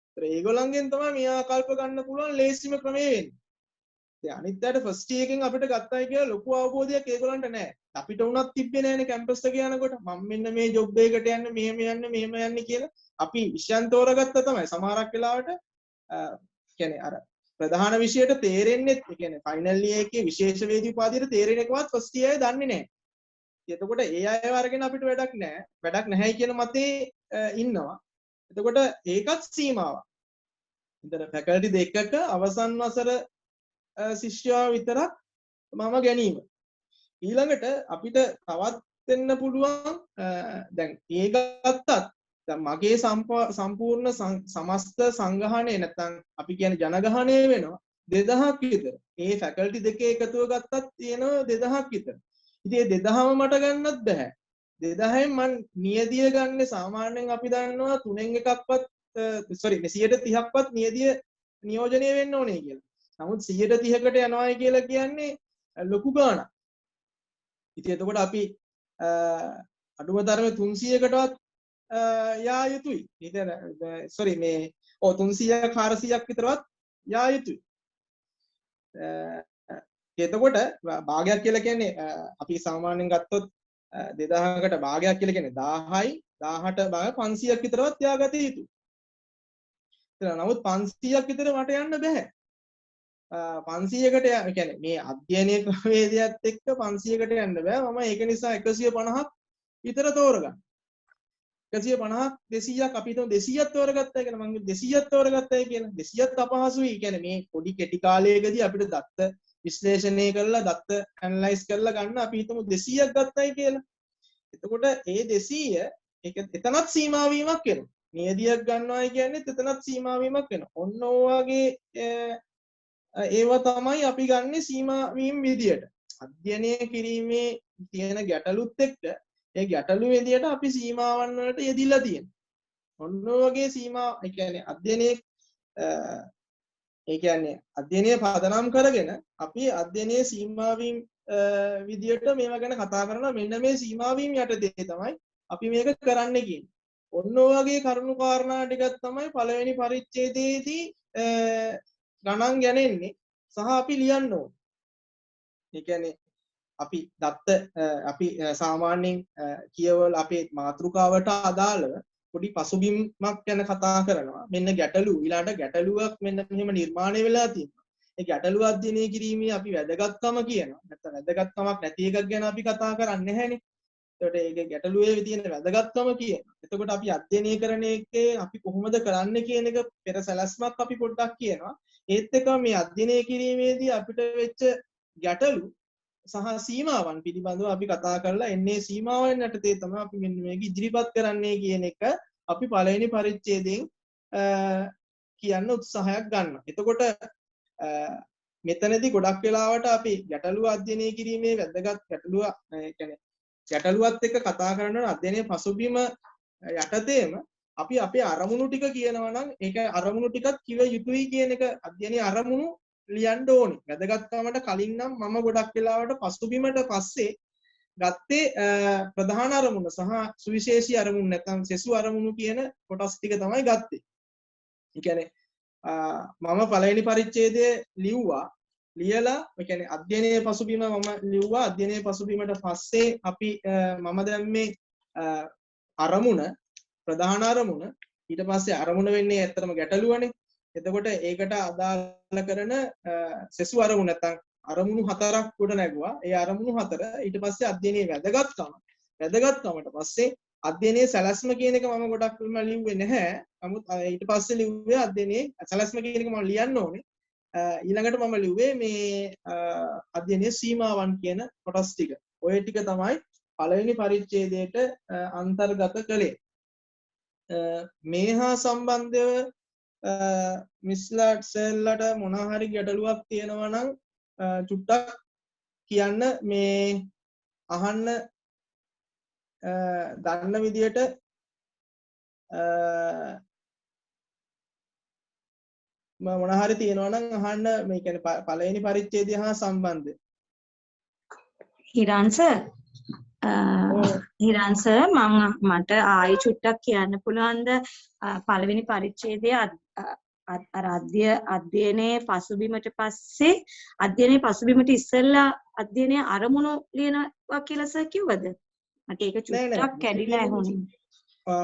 ඒතර ඒගොල්ලන්ගෙන් තමයි මේ ආකල්ප ගන්න පුළුවන් ලේසිම ක්‍රමය වෙන්නේ. දැන් අනිත් අයට ෆස්ට් එකෙන් අපිට ගත්තයි කියලා ලොකු අවබෝධයක් ඒගොල්ලන්ට නැහැ. අපිට උනත් තිබ්බේ නැහැනේ කැම්පස් එක යනකොට මම මෙන්න මේ ජොබ් එකකට යන්න මෙහෙම යන්න කියලා අපි විෂයන් තෝරගත්තා තමයි. සමහරක් වෙලාවට කියන්නේ අර ප්‍රධාන විෂයට තේරෙන්නේ ඒ කියන්නේ ෆයිනල් ඉයර් එකේ විශේෂ වේදී උපාධියට තේරෙන එකවත් ෆස්ට් ඉයර් අය දන්නේ නැහැ. එතකොට ඒ අයව අරගෙන අපිට වැඩක් නැහැ කියන මතේ ඉන්නවා. එතකොට ඒකත් සීමාවක්. ඉතින් ෆැකල්ටි දෙකක අවසන් වසර ශිෂ්‍යයා විතරක් මම ගැනීම. ඊළඟට අපිට තවත් වෙන්න පුළුවන් දැන් ඒ ගත්තත් දැන් මගේ සම්පූර්ණ සමස්ත සංගහණය නැත්නම් අපි කියන්නේ ජනගහණය වෙනවා 2000ක් විතර. ඒ ෆැකල්ටි දෙකේ එකතුව ගත්තත් තියෙනවා 2000ක් විතර. ඉතින් ඒ 2000ම මට ගන්නත් බෑ. 2000න් මං නියදිය ගන්න සාමාන්‍යයෙන් අපි දන්නවා 3න් එකක්වත් 130ක්වත් නියදිය නියෝජනය වෙන්න ඕනේ කියලා. නමුත් 130කට යනවායි කියලා කියන්නේ ලොකු ගාණක්. ඉතින් එතකොට අපි අඩුම තරමේ 300කටවත් යා යුතුයි. ඉතින් මේ 300ක් 400ක් විතරවත් යා යුතුයි. එතකොට භාගයක් කියලා කියන්නේ අපි සාමාන්‍යයෙන් ගත්තොත් 2000කට භාගයක් කියලා කියන්නේ 1000යි 18 භාග 500ක් විතරවත් යාගත යුතුයි. නමුත් 500ක් විතර මට යන්න බෑ. 500කට කියන්නේ මේ අධ්‍යයනය ක්‍රමවේදයත් එක්ක 500කට යන්න බෑ. මම ඒක නිසා 150ක් විතර තෝරගන්න. 150ක් 200ක් අපි හිතමු 200ක් තෝරගත්තා කියලා. මම 200ක් තෝරගත්තා කියලා. 200ත් අපහසුයි. කියන්නේ මේ පොඩි කෙටි කාලයකදී අපිට දත්ත විශ්ලේෂණය කරලා දත්ත ඇනලයිස් කරලා ගන්න අපි හිතමු 200ක් ගත්තයි කියලා. එතකොට ඒ 200 ඒක එතනත් සීමා වීමක් වෙනවා. නියදියක් ගන්නවායි කියන්නේ එතනත් සීමා වීමක් වෙනවා. ඔන්න ඔයගේ ඒවා තමයි අපි ගන්නෙ සීමා වීම විදියට. අධ්‍යයනය කිරීමේ තියෙන ගැටලුත් එක්ක ඒ ගැටලු විදියට අපි සීමාවන් වලට යෙදිලා තියෙනවා. ඔන්න ඔයගේ සීමා ඒ කියන්නේ අධ්‍යයනය පදනම් කරගෙන අපි අධ්‍යයනයේ සීමා වීම විදියට මේවා ගැන කතා කරනවා. මෙන්න මේ සීමා වීම යටතේ තමයි අපි මේක කරන්න කියන්නේ. ඔන්න ඔයගේ කරුණු කාරණා ටිකක් තමයි පළවෙනි පරිච්ඡේදයේදී ගණන් ගන්නේ සහ අපි ලියන්න ඕනේ. ඒ කියන්නේ අපි අපි සාමාන්‍යයෙන් කියවල අපේ මාතෘකාවට අදාළව පොඩි පසුබිමක් ගැන කතා කරනවා. මෙන්න ගැටලු ඊළඟට ගැටලුවක් මෙන්න මෙහෙම නිර්මාණය වෙලා තියෙනවා. ඒ ගැටලුව අධ්‍යයනය කිරීමේ අපි වැදගත්කම කියනවා. නැත්නම් වැදගත්කමක් නැති එකක් ගැන අපි කතා කරන්නේ නැහැනේ. එතකොට ඒක ගැටලුවේ තියෙන වැදගත්කම කියනවා. එතකොට අපි අධ්‍යයනය කරන එකේ අපි කොහොමද කරන්නේ කියන එක පෙර සැලැස්මක් අපි පොඩ්ඩක් කියනවා. ඒත් එක්ක මේ අධ්‍යයනය කිරීමේදී අපිට වෙච්ච ගැටලු සහ සීමාවන් පිළිබඳව අපි කතා කරලා එන්නේ සීමාවන් යටතේ තමයි අපි මෙන්න මේක ඉදිරිපත් කරන්නේ කියන එක අපි පළවෙනි පරිච්ඡේදයෙන් කියන්න උත්සාහයක් ගන්නවා. එතකොට මෙතනදී ගොඩක් වෙලාවට අපි ගැටලුව අධ්‍යයනය කිරීමේ වැදගත් ගැටලුව කියන්නේ ගැටලුවත් එක්ක කතා කරනවා අධ්‍යයනයේ පසුබිම යටතේම අපි අපේ අරමුණු ටික කියනවා නම් ඒක අරමුණු ටිකත් කිව යුතුයි කියන එක අධ්‍යයනයේ අරමුණු ලියන්න ඕනේ. වැදගත්කමට කලින් නම් මම ගොඩක් වෙලාවට පසුබිමට පස්සේ ගත්තේ ප්‍රධාන අරමුණ සහ සුවිශේෂී අරමුණ නැත්නම් සෙසු අරමුණු කියන කොටස් ටික තමයි ගත්තේ. ඒ කියන්නේ මම පළවෙනි පරිච්ඡේදයේ ලිව්වා. ලියලා ඒ කියන්නේ අධ්‍යයනයේ පසුබිම මම ලිව්වා. අධ්‍යයනයේ පසුබිමට පස්සේ අපි මම දැන් මේ අරමුණ ප්‍රධාන අරමුණ ඊට පස්සේ අරමුණ වෙන්නේ ඇත්තටම ගැටලුවනේ. එතකොට ඒකට අදාළ කරන සෙසු අරමුණ නැත්නම් අරමුණු හතරක් ගොඩ නැගුවා. ඒ අරමුණු හතර ඊට පස්සේ අධ්‍යයනයේ වැදගත්කමට පස්සේ අධ්‍යයනයේ සැලැස්ම කියන එක මම ගොඩක් ලිව්වේ නැහැ. නමුත් ඊට පස්සේ ලිව්වේ අධ්‍යයනයේ සැලැස්ම කියන එක මම ලියන්න ඕනේ. ඊළඟට මම ලිව්වේ මේ අධ්‍යයනයේ සීමාවන් කියන කොටස් ටික. ඔය ටික තමයි පළවෙනි පරිච්ඡේදයට අන්තර්ගත කළේ. මේ හා සම්බන්ධව මිස්ලාට් සෙල්ලට මොන හරි ගැටලුවක් තියෙනවා නම් චුට්ටක් කියන්න මේ අහන්න දන්න විදියට මොන හරි තියෙනවා නම් අහන්න මේ කියන්නේ පළවෙනි පරිච්ඡේදය හා සම්බන්ධ. හිරන්ස මට ආයෙ චුට්ටක් කියන්න පුළුවන්ද පළවෙනි පරිච්ඡේදයේ අධ්‍යයනයේ පසුබිමට පස්සේ අධ්‍යයනයේ පසුබිමට ඉස්සෙල්ලා අධ්‍යයනයේ අරමුණු ලියනවා කියලා සර් කිව්වද? මට ඒක චුට්ටක් කැඩිලා ඇහුණේ.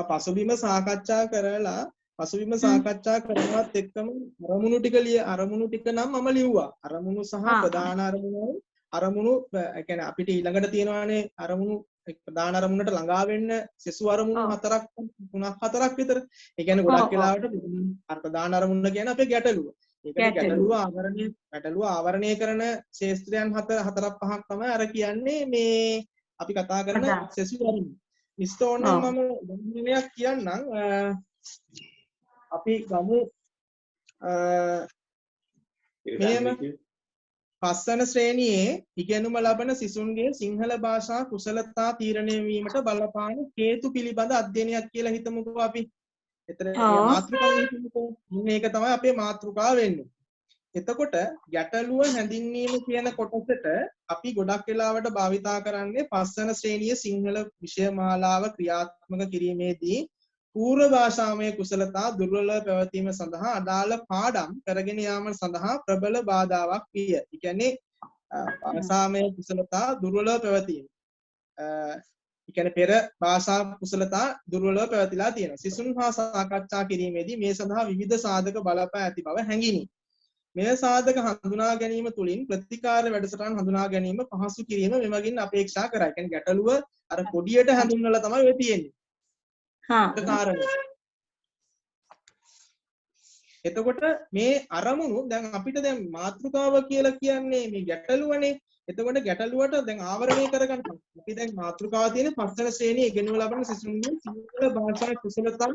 පසුබිම සාකච්ඡා කරලා පසුබිම සාකච්ඡා කරනවත් එක්කම අරමුණු ටික නම් මම ලිව්වා. අරමුණු සහ ප්‍රධාන අරමුණු ඒ කියන්නේ අපිට ඊළඟට තියෙනවානේ අරමුණු ප්‍රධාන අරමුණට ළඟා වෙන්න සෙසු අරමුණු 3-4ක් විතර. ඒ කියන්නේ ගොඩක් වෙලාවට ප්‍රධාන අරමුණ කියන්නේ අපේ ගැටලුව. ඒකට ගැටලුව ආවරණය කරන ශේස්ත්‍රයන් 4-5ක් තමයි අර කියන්නේ මේ අපි කතා කරන සෙසු අරමුණු. ඉස්තෝන්නම් මම උදාහරණයක් කියන්නම්. අපි ගමු මෙහෙම පස්වන ශ්‍රේණියේ ඉගෙනුම ලබන සිසුන්ගේ සිංහල භාෂා කුසලතා තීරණය වීමට බලපාන හේතු පිළිබඳ අධ්‍යයනයක් කියලා හිතමුකෝ අපි. එතන මාතෘකාව හිතමුකෝ. මේක තමයි අපේ මාතෘකාව වෙන්නේ. එතකොට ගැටලුව හැඳින්වීම කියන කොටසට අපි ගොඩක් වෙලාවට භාවිතා කරන්නේ පස්වන ශ්‍රේණියේ සිංහල විෂය මාලාව ක්‍රියාත්මක කිරීමේදී පූර්ව භාෂාමය කුසලතා දුර්වලව පැවතීම සඳහා අදාළ පාඩම් කරගෙන යාම සඳහා ප්‍රබල බාධාවක් විය. ඒ කියන්නේ භාෂාමය කුසලතා දුර්වලව පැවතීම. ඒ කියන්නේ පෙර භාෂා කුසලතා දුර්වලව පැවතිලා තියෙනවා. සිසුන් හා සාකච්ඡා කිරීමේදී මේ සඳහා විවිධ සාධක බලපෑ ඇති බව හැඟිනි. මේ සාධක හඳුනා ගැනීම තුළින් ප්‍රතිකාර වැඩසටහන් හඳුනා ගැනීම පහසු කිරීම මෙමගින් අපේක්ෂා කරයි. ඒ කියන්නේ ගැටලුව අර පොඩියට හඳුන්වලා තමයි ඔය තියෙන්නේ. එතකොට මේ අරමුණු දැන් අපිට දැන් මාතෘකාව කියලා කියන්නේ මේ ගැටලුවනේ. එතකොට ගැටලුවට දැන් ආවරණය කරගන්න අපි දැන් මාතෘකාව තියෙන පස්වන ශ්‍රේණියේ ඉගෙනීම ලබන සිසුන්ගේ සිංහල භාෂා කුසලතා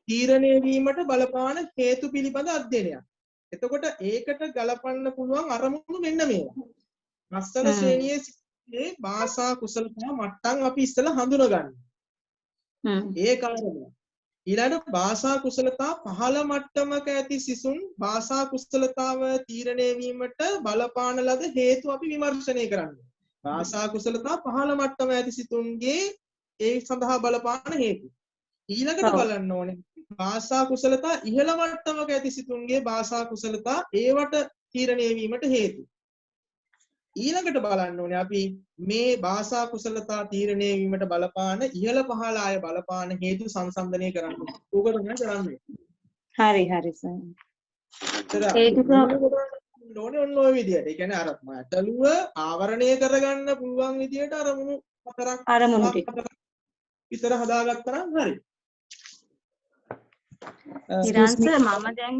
තීරණය වීමට බලපාන හේතු පිළිබඳ අධ්‍යයනයක්. එතකොට ඒකට ගලපන්න පුළුවන් අරමුණු මෙන්න මේවා. පස්වන ශ්‍රේණියේ භාෂා කුසලතා මට්ටම් අපි ඉස්සෙල්ලා හඳුනගන්න. ඒ කාරණය. ඊළඟ භාෂා කුසලතා පහළ මට්ටමක ඇති සිසුන් භාෂා කුසලතාව තීරණය වීමට බලපාන ලද හේතු අපි විමර්ශනය කරන්න. භාෂා කුසලතා පහළ මට්ටම ඇති සිසුන්ගේ ඒ සඳහා බලපාන හේතු. ඊළඟට බලන්න ඕනේ භාෂා කුසලතා ඉහළ මට්ටමක ඇති සිසුන්ගේ භාෂා කුසලතා ඒවට තීරණය වීමට හේතු. ඊළඟට බලන්න ඕනේ අපි මේ භාෂා කුසලතා තීරණය වීමට බලපාන ඉහළ පහළ ආය බලපාන හේතු සංසන්දනය කරන්න. ඕක තමයි කරන්නේ. හරි සර්. ඒක ඕනේ ඔන්න ඔය විදියට. ඒ කියන්නේ අර ගැටලුව ආවරණය කරගන්න පුළුවන් විදියට අරමුණු 4ක් විතර හදාගත්තා නම් හරි. ඉරන්ස මම දැන්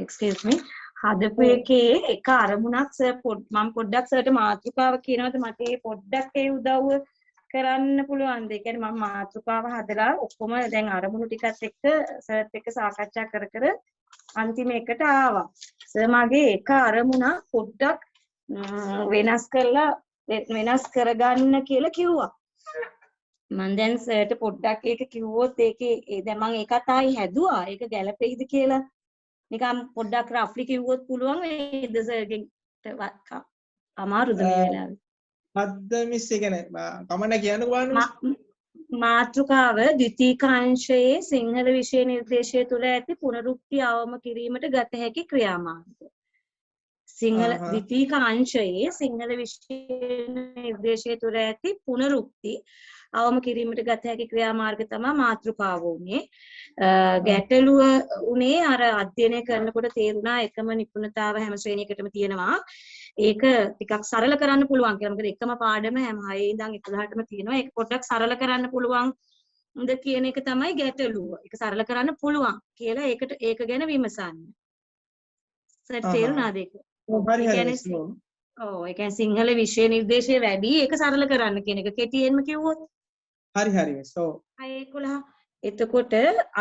excuse me හදපු එකේ එක අරමුණක් සර් මම පොඩ්ඩක් සර්ට මාතෘකාව කියනවාද මට ඒ පොඩ්ඩක් ඒ උදව්ව කරන්න පුළුවන්ද? ඒ කියන්නේ මම මාතෘකාව හදලා ඔක්කොම දැන් අරමුණු ටිකත් එක්ක සර්ත් එක්ක සාකච්ඡා කර කර අන්තිම එකට ආවා. සර් මගේ එක අරමුණක් පොඩ්ඩක් වෙනස් කරගන්න කියලා කිව්වා. මම දැන් සර්ට පොඩ්ඩක් ඒක කිව්වොත් ඒකේ දැන් මම ඒකත් ආයි හැදුවා. ඒක ගැළපෙයිද කියලා නිකම් පොඩ්ඩක් රෆ්ලි කිව්වොත් පුළුවන් වේද සර්ගෙන්? අමාරුද මේ වෙලාවේ? හද්ද මිස් ඒ කියන්නේ කමන්න කියන්න බලන්න. මාතෘකාව ද්විතීකාංශයේ සිංහල විෂය නිර්දේශය තුළ ඇති පුනරුක්ති අවම කිරීමට ගත හැකි ක්‍රියාමාර්ග. සිංහල ද්විතීකාංශයේ සිංහල විෂය නිර්දේශය තුළ ඇති පුනරුක්ති අවම කිරීමට ගත හැකි ක්‍රියාමාර්ග තමයි මාතෘකාව උනේ. ගැටලුව උනේ අර අධ්‍යයනය කරනකොට තේරුණා එකම නිපුණතාව හැම ශ්‍රේණියකටම තියෙනවා. ඒක ටිකක් සරල කරන්න පුළුවන් කියලා. මොකද එකම පාඩම හැම 6 ඉඳන් 11ටම තියෙනවා. ඒක පොඩ්ඩක් සරල කරන්න පුළුවන් ද කියන එක තමයි ගැටලුව. ඒක සරල කරන්න පුළුවන් කියලා ඒක ගැන විමසන්න. සර් තේරුණාද ඒක? හරි හරි. ඒ කියන්නේ සිංහල විෂය නිර්දේශය වැඩි ඒක සරල කරන්න කියන එක කෙටියෙන්ම කිව්වොත්. හරි හරි මිස්. ඔව්. 11. එතකොට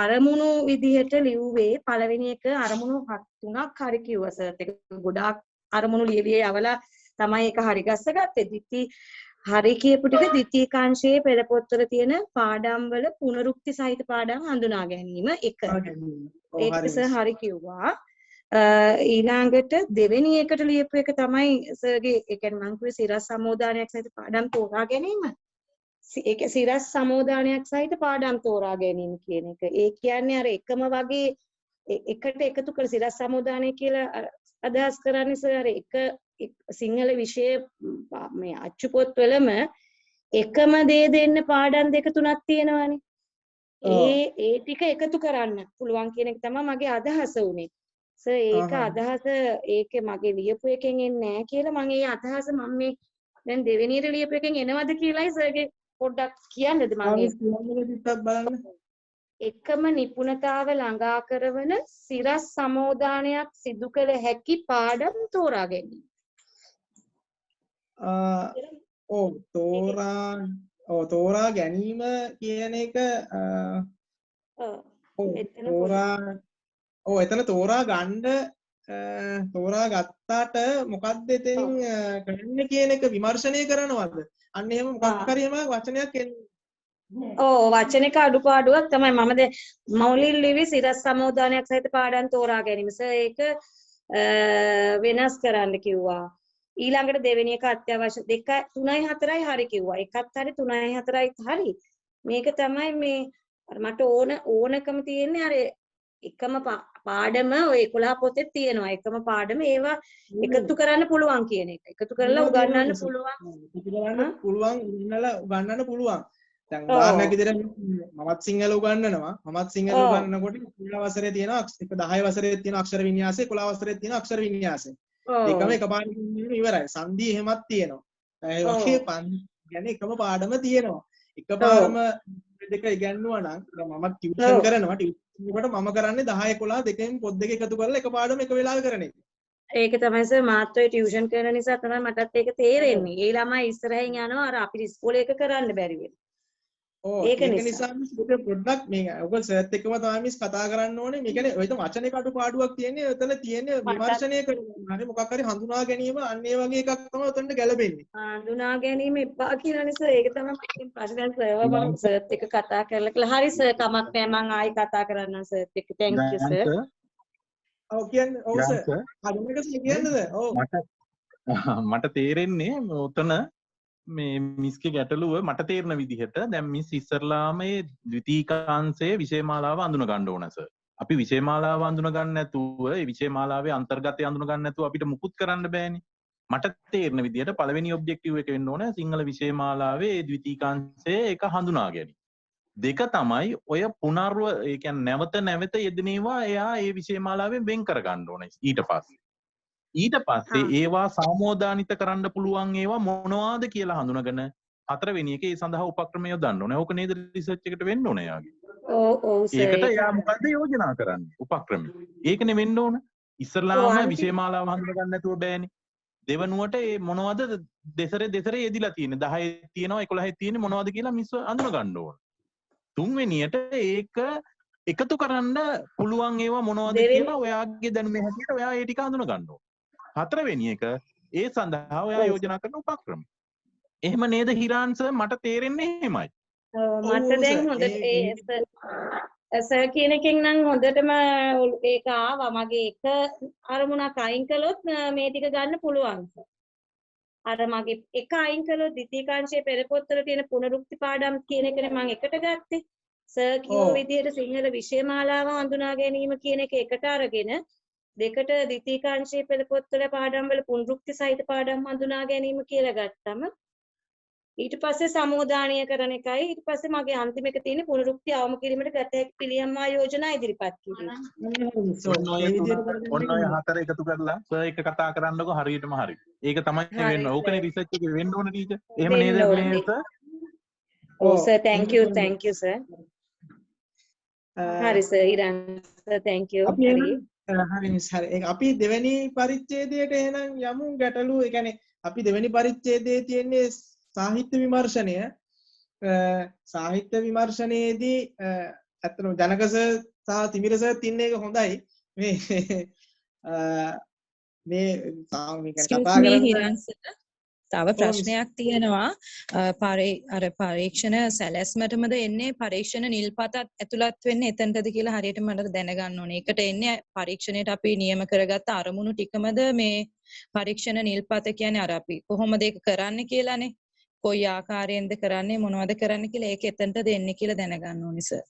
අරමුණු විදිහට ලිව්වේ පළවෙනි එක අරමුණු 3ක් හරි කිව්වා සර්. ඒක ගොඩාක් අරමුණු ලියවියේ යවලා තමයි ඒක හරි ගස්සගත්තේ. හරි කියපු ටික ද්විතීකාංශයේ පෙළ පොත්වල තියෙන පාඩම් වල පුනරුක්ති සහිත පාඩම් හඳුනා ගැනීම එක. ඒක සර් හරි කිව්වා. ඊළඟට දෙවෙනි එකට ලියපු එක තමයි සර්ගේ ඒ කියන්නේ මම කිව්වේ සිරස් සමෝදානයක් සහිත පාඩම් තෝරා ගැනීම. ඒක සිරස් සමෝදානයක් සහිත පාඩම් තෝරා ගැනීම කියන එක. ඒ කියන්නේ අර එකම වගේ එකට එකතු කර සිරස් සමෝදානය කියලා අදහස් කරන්නේ සර් අර එක සිංහල විෂය මේ අච්චු පොත්වලම එකම දේ දෙන්න පාඩම් 2 3ක් තියෙනවානේ. ඒ ටික එකතු කරන්න පුළුවන් කියන එක තමයි මගේ අදහස උනේ. සර් ඒක අදහස ඒකේ මගේ ලියපු එකෙන් එන්නේ නැහැ කියලා මම ඒ අදහස මම මේ දැන් දෙවෙනියට ලියපු එකෙන් එනවද කියලායි සර්ගේ පොඩ්ඩක් කියන්නද මගේ එකම නිපුණතාව ළඟා කරවන සිරස් සමෝදානයක් සිදු කළ හැකි පාඩම් තෝරා ගැනීම. තෝරා ගැනීම කියන එක එතන තෝරා ගන්න තෝරා ගත්තාට මොකක්ද එතනින් කරන්න කියන එක විමර්ශනය කරනවද? අන්න එහෙම මොකක් හරි එහෙම වචනයක් එන්නේ. වචනික අඩුපාඩුවක් තමයි මම දැන් මෞලික ලිවි සිරස් සමෝදානයක් සහිත පාඩම් තෝරා ගැනීම. සර් ඒක වෙනස් කරන්න කිව්වා. ඊළඟට දෙවෙනි එක අත්‍යවශ්‍ය 2 3යි 4යි හරි කිව්වා. එකත් හරි 3යි 4යි හරි. මේක තමයි මේ මට ඕනකම තියෙන්නේ අර එකම පාඩම ඔය 11 පොතේ තියෙනවා. එකම පාඩම ඒවා එකතු කරන්න පුළුවන් කියන එක. එකතු කරලා උගන්වන්න පුළුවන්. උගන්වන්න පුළුවන්. දැන් උදාහරණයක් විදිහට මමත් සිංහල උගන්වනවා. මමත් සිංහල උගන්වනකොට 11 වසරේ තියෙනවා 10 වසරේ තියෙන අක්ෂර වින්‍යාසය 11 වසරේ තියෙන අක්ෂර වින්‍යාසය. ඒකම එකපාරට ඉවරයි. සංධි එහෙමත් තියෙනවා. ඒ වගේ කියන්නේ එකම පාඩම තියෙනවා. එකපාරම දෙක ඉගෙනුවා නම් මමත් ටියුෂන් කරනවා. ටියුෂන් මම කරන්නේ 10 11 දෙකෙන් පොත් දෙක එකතු කරලා එක පාඩම එක වෙලාවෙ කරන එක. ඒක තමයි සර් මාත් ඔය ටියුෂන් කරන නිසා තමයි මටත් ඒක තේරෙන්නේ. ඒ ළමයි ඉස්සරහින් යනවා අර අපිට ඉස්කෝලේ එක කරන්න බැරි වෙනවා. ඒක නිසා මිස් පොඩ්ඩක් මේ ඔබ සර්ත් එක්කම තමයි මිස් කතා කරන්න ඕනේ. මේ කියන්නේ ඔය වචනේ කඩුපාඩුවක් තියෙන්නේ. එතන තියෙන්නේ විමර්ශනය කරනවා. හරි මොකක් හරි හඳුනා ගැනීම අන්න ඒ වගේ එකක් තමයි උතනට ගැලපෙන්නේ. හඳුනා ගැනීම එපා කියන නිසා ඒක තමයි මගේ ප්‍රශ්නයක් සර්ව මම සර්ත් එක්ක කතා කරලා කියලා. හරි සර් කමක් නැහැ මම ආයි කතා කරන්නම් සර්ත් එක්ක. thank you sir. ඔව් කියන්නේ ඔව් සර්. හරියට කියන්නද? ඔව්. මට තේරෙන්නේ උතන මේ මිස්ගේ ගැටලුව මට තේරෙන විදිහට දැන් මිස් ඉස්සරලාම මේ ද්විතීකාංශයේ විෂයමාලාව අඳුන ගන්න ඕන සර්. අපි විෂයමාලාව අඳුන ගන්න නැතුව ඒ විෂයමාලාවේ අන්තර්ගතය අඳුන ගන්න නැතුව අපිට මුකුත් කරන්න බෑනේ. මට තේරෙන විදිහට පළවෙනි ඔබ්ජෙක්ටිව් එක වෙන්න ඕන සිංහල විෂයමාලාවේ ඒ ද්විතීකාංශයේ එක හඳුනා ගැනීම. දෙක තමයි ඔය පුනර්ව ඒ කියන්නේ නැවත යෙදෙනවා එයා ඒ විෂයමාලාවෙන් වෙන් කර ගන්න ඕන ඊට පස්සේ ඒවා සාමෝදානිත කරන්න පුළුවන් ඒවා මොනවාද කියලා හඳුනගෙන හතරවෙනි එකේ ඒ සඳහා උපක්‍රම යොදන්න ඕනේ. ඕක නේද රිසර්ච් එකට වෙන්න ඕනේ යාගේ. ඔව් සර්. ඒකට එයා මොකද්ද යෝජනා කරන්නේ? උපක්‍රම. ඒකනේ වෙන්න ඕන. ඉස්සරලාම විෂයමාලාව හඳුන ගන්න නැතුව බෑනේ. දෙවනුවට ඒ මොනවද දෙසරේ යෙදිලා තියෙන්නේ 10 තියෙනවා 11 තියෙන්නේ මොනවද කියලා මිස් අඳුන ගන්න ඕන. තුන්වෙනියට ඒක එකතු කරන්න පුළුවන් ඒවා මොනවද කියලා ඔයාගේ දැනුමේ හැටියට ඔයා ඒ ටික හඳුන ගන්න ඕන. හතරවෙනි එක ඒ සඳහා ඔයා යෝජනා කරන උපක්‍රම. එහෙම නේද හිරාන් සර් මට තේරෙන්නේ එහෙමයි. මට දැන් හොඳට සර් කියන එකෙන් නම් හොඳටම ඒක ආවා. මගේ එක අරමුණක් අයින් කළොත් මේ ටික ගන්න පුළුවන්. අර මගේ එක අයින් කළොත් ද්විතීකාංශයේ පෙරපොත්වල තියෙන පුනරුක්ති පාඩම් කියන එකනේ මම එකට ගත්තේ. සර් කියෝ විදිහට සිංහල විෂයමාලාව හඳුනා ගැනීම කියන එක එකට අරගෙන දෙකට ද්විතීකාංශයේ පෙළපොත්වල පාඩම් වල පුනරුක්ති සහිත පාඩම් හඳුනා ගැනීම කියලා ගත්තම ඊට පස්සේ සමෝදානීය කරන එකයි ඊට පස්සේ මගේ අන්තිම එක තියෙන්නේ පුනරුක්ති අවම කිරීමට ගත හැකි පිළියම් ආයෝජනා ඉදිරිපත් කිරීම. ඔන්න ඔය හතර එකතු කරලා සර් එක කතා කරන්නකො හරියටම හරි. ඒක තමයි වෙන්නේ. ඕකනේ රිසර්ච් එකේ වෙන්න ඕන ටීචර්. එහෙම නේද මේ සර්? ඔව් සර් thank you සර්. හරි සර් ඉරන් සර් thank you. හරි මිස් හරි. අපි දෙවෙනි පරිච්ඡේදයට එහෙනම් යමු ගැටලුව. ඒ කියන්නේ අපි දෙවෙනි පරිච්ඡේදයේ තියෙන්නේ සාහිත්‍ය විමර්ශනය. සාහිත්‍ය විමර්ශනයේදී ඇත්තටම ජනක සර් සහ තිමිර සර් තින්න එක හොඳයි. මේ කතා කරන්නේ තව ප්‍රශ්නයක් තියෙනවා. අර පරීක්ෂණ සැලැස්මටමද එන්නේ පරීක්ෂණ නිල්පතත් ඇතුළත් වෙන්නේ එතනටද කියලා හරියට මට දැනගන්න ඕනේ. ඒකට එන්නේ පරීක්ෂණයට අපි නියම කරගත්ත අරමුණු ටිකමද මේ පරීක්ෂණ නිල්පත කියන්නේ අර අපි කොහොමද ඒක කරන්නේ කියලානේ. කොයි ආකාරයෙන්ද කරන්නේ මොනවද කරන්නේ කියලා ඒක එතනටද එන්නේ කියලා දැනගන්න ඕනේ සර්.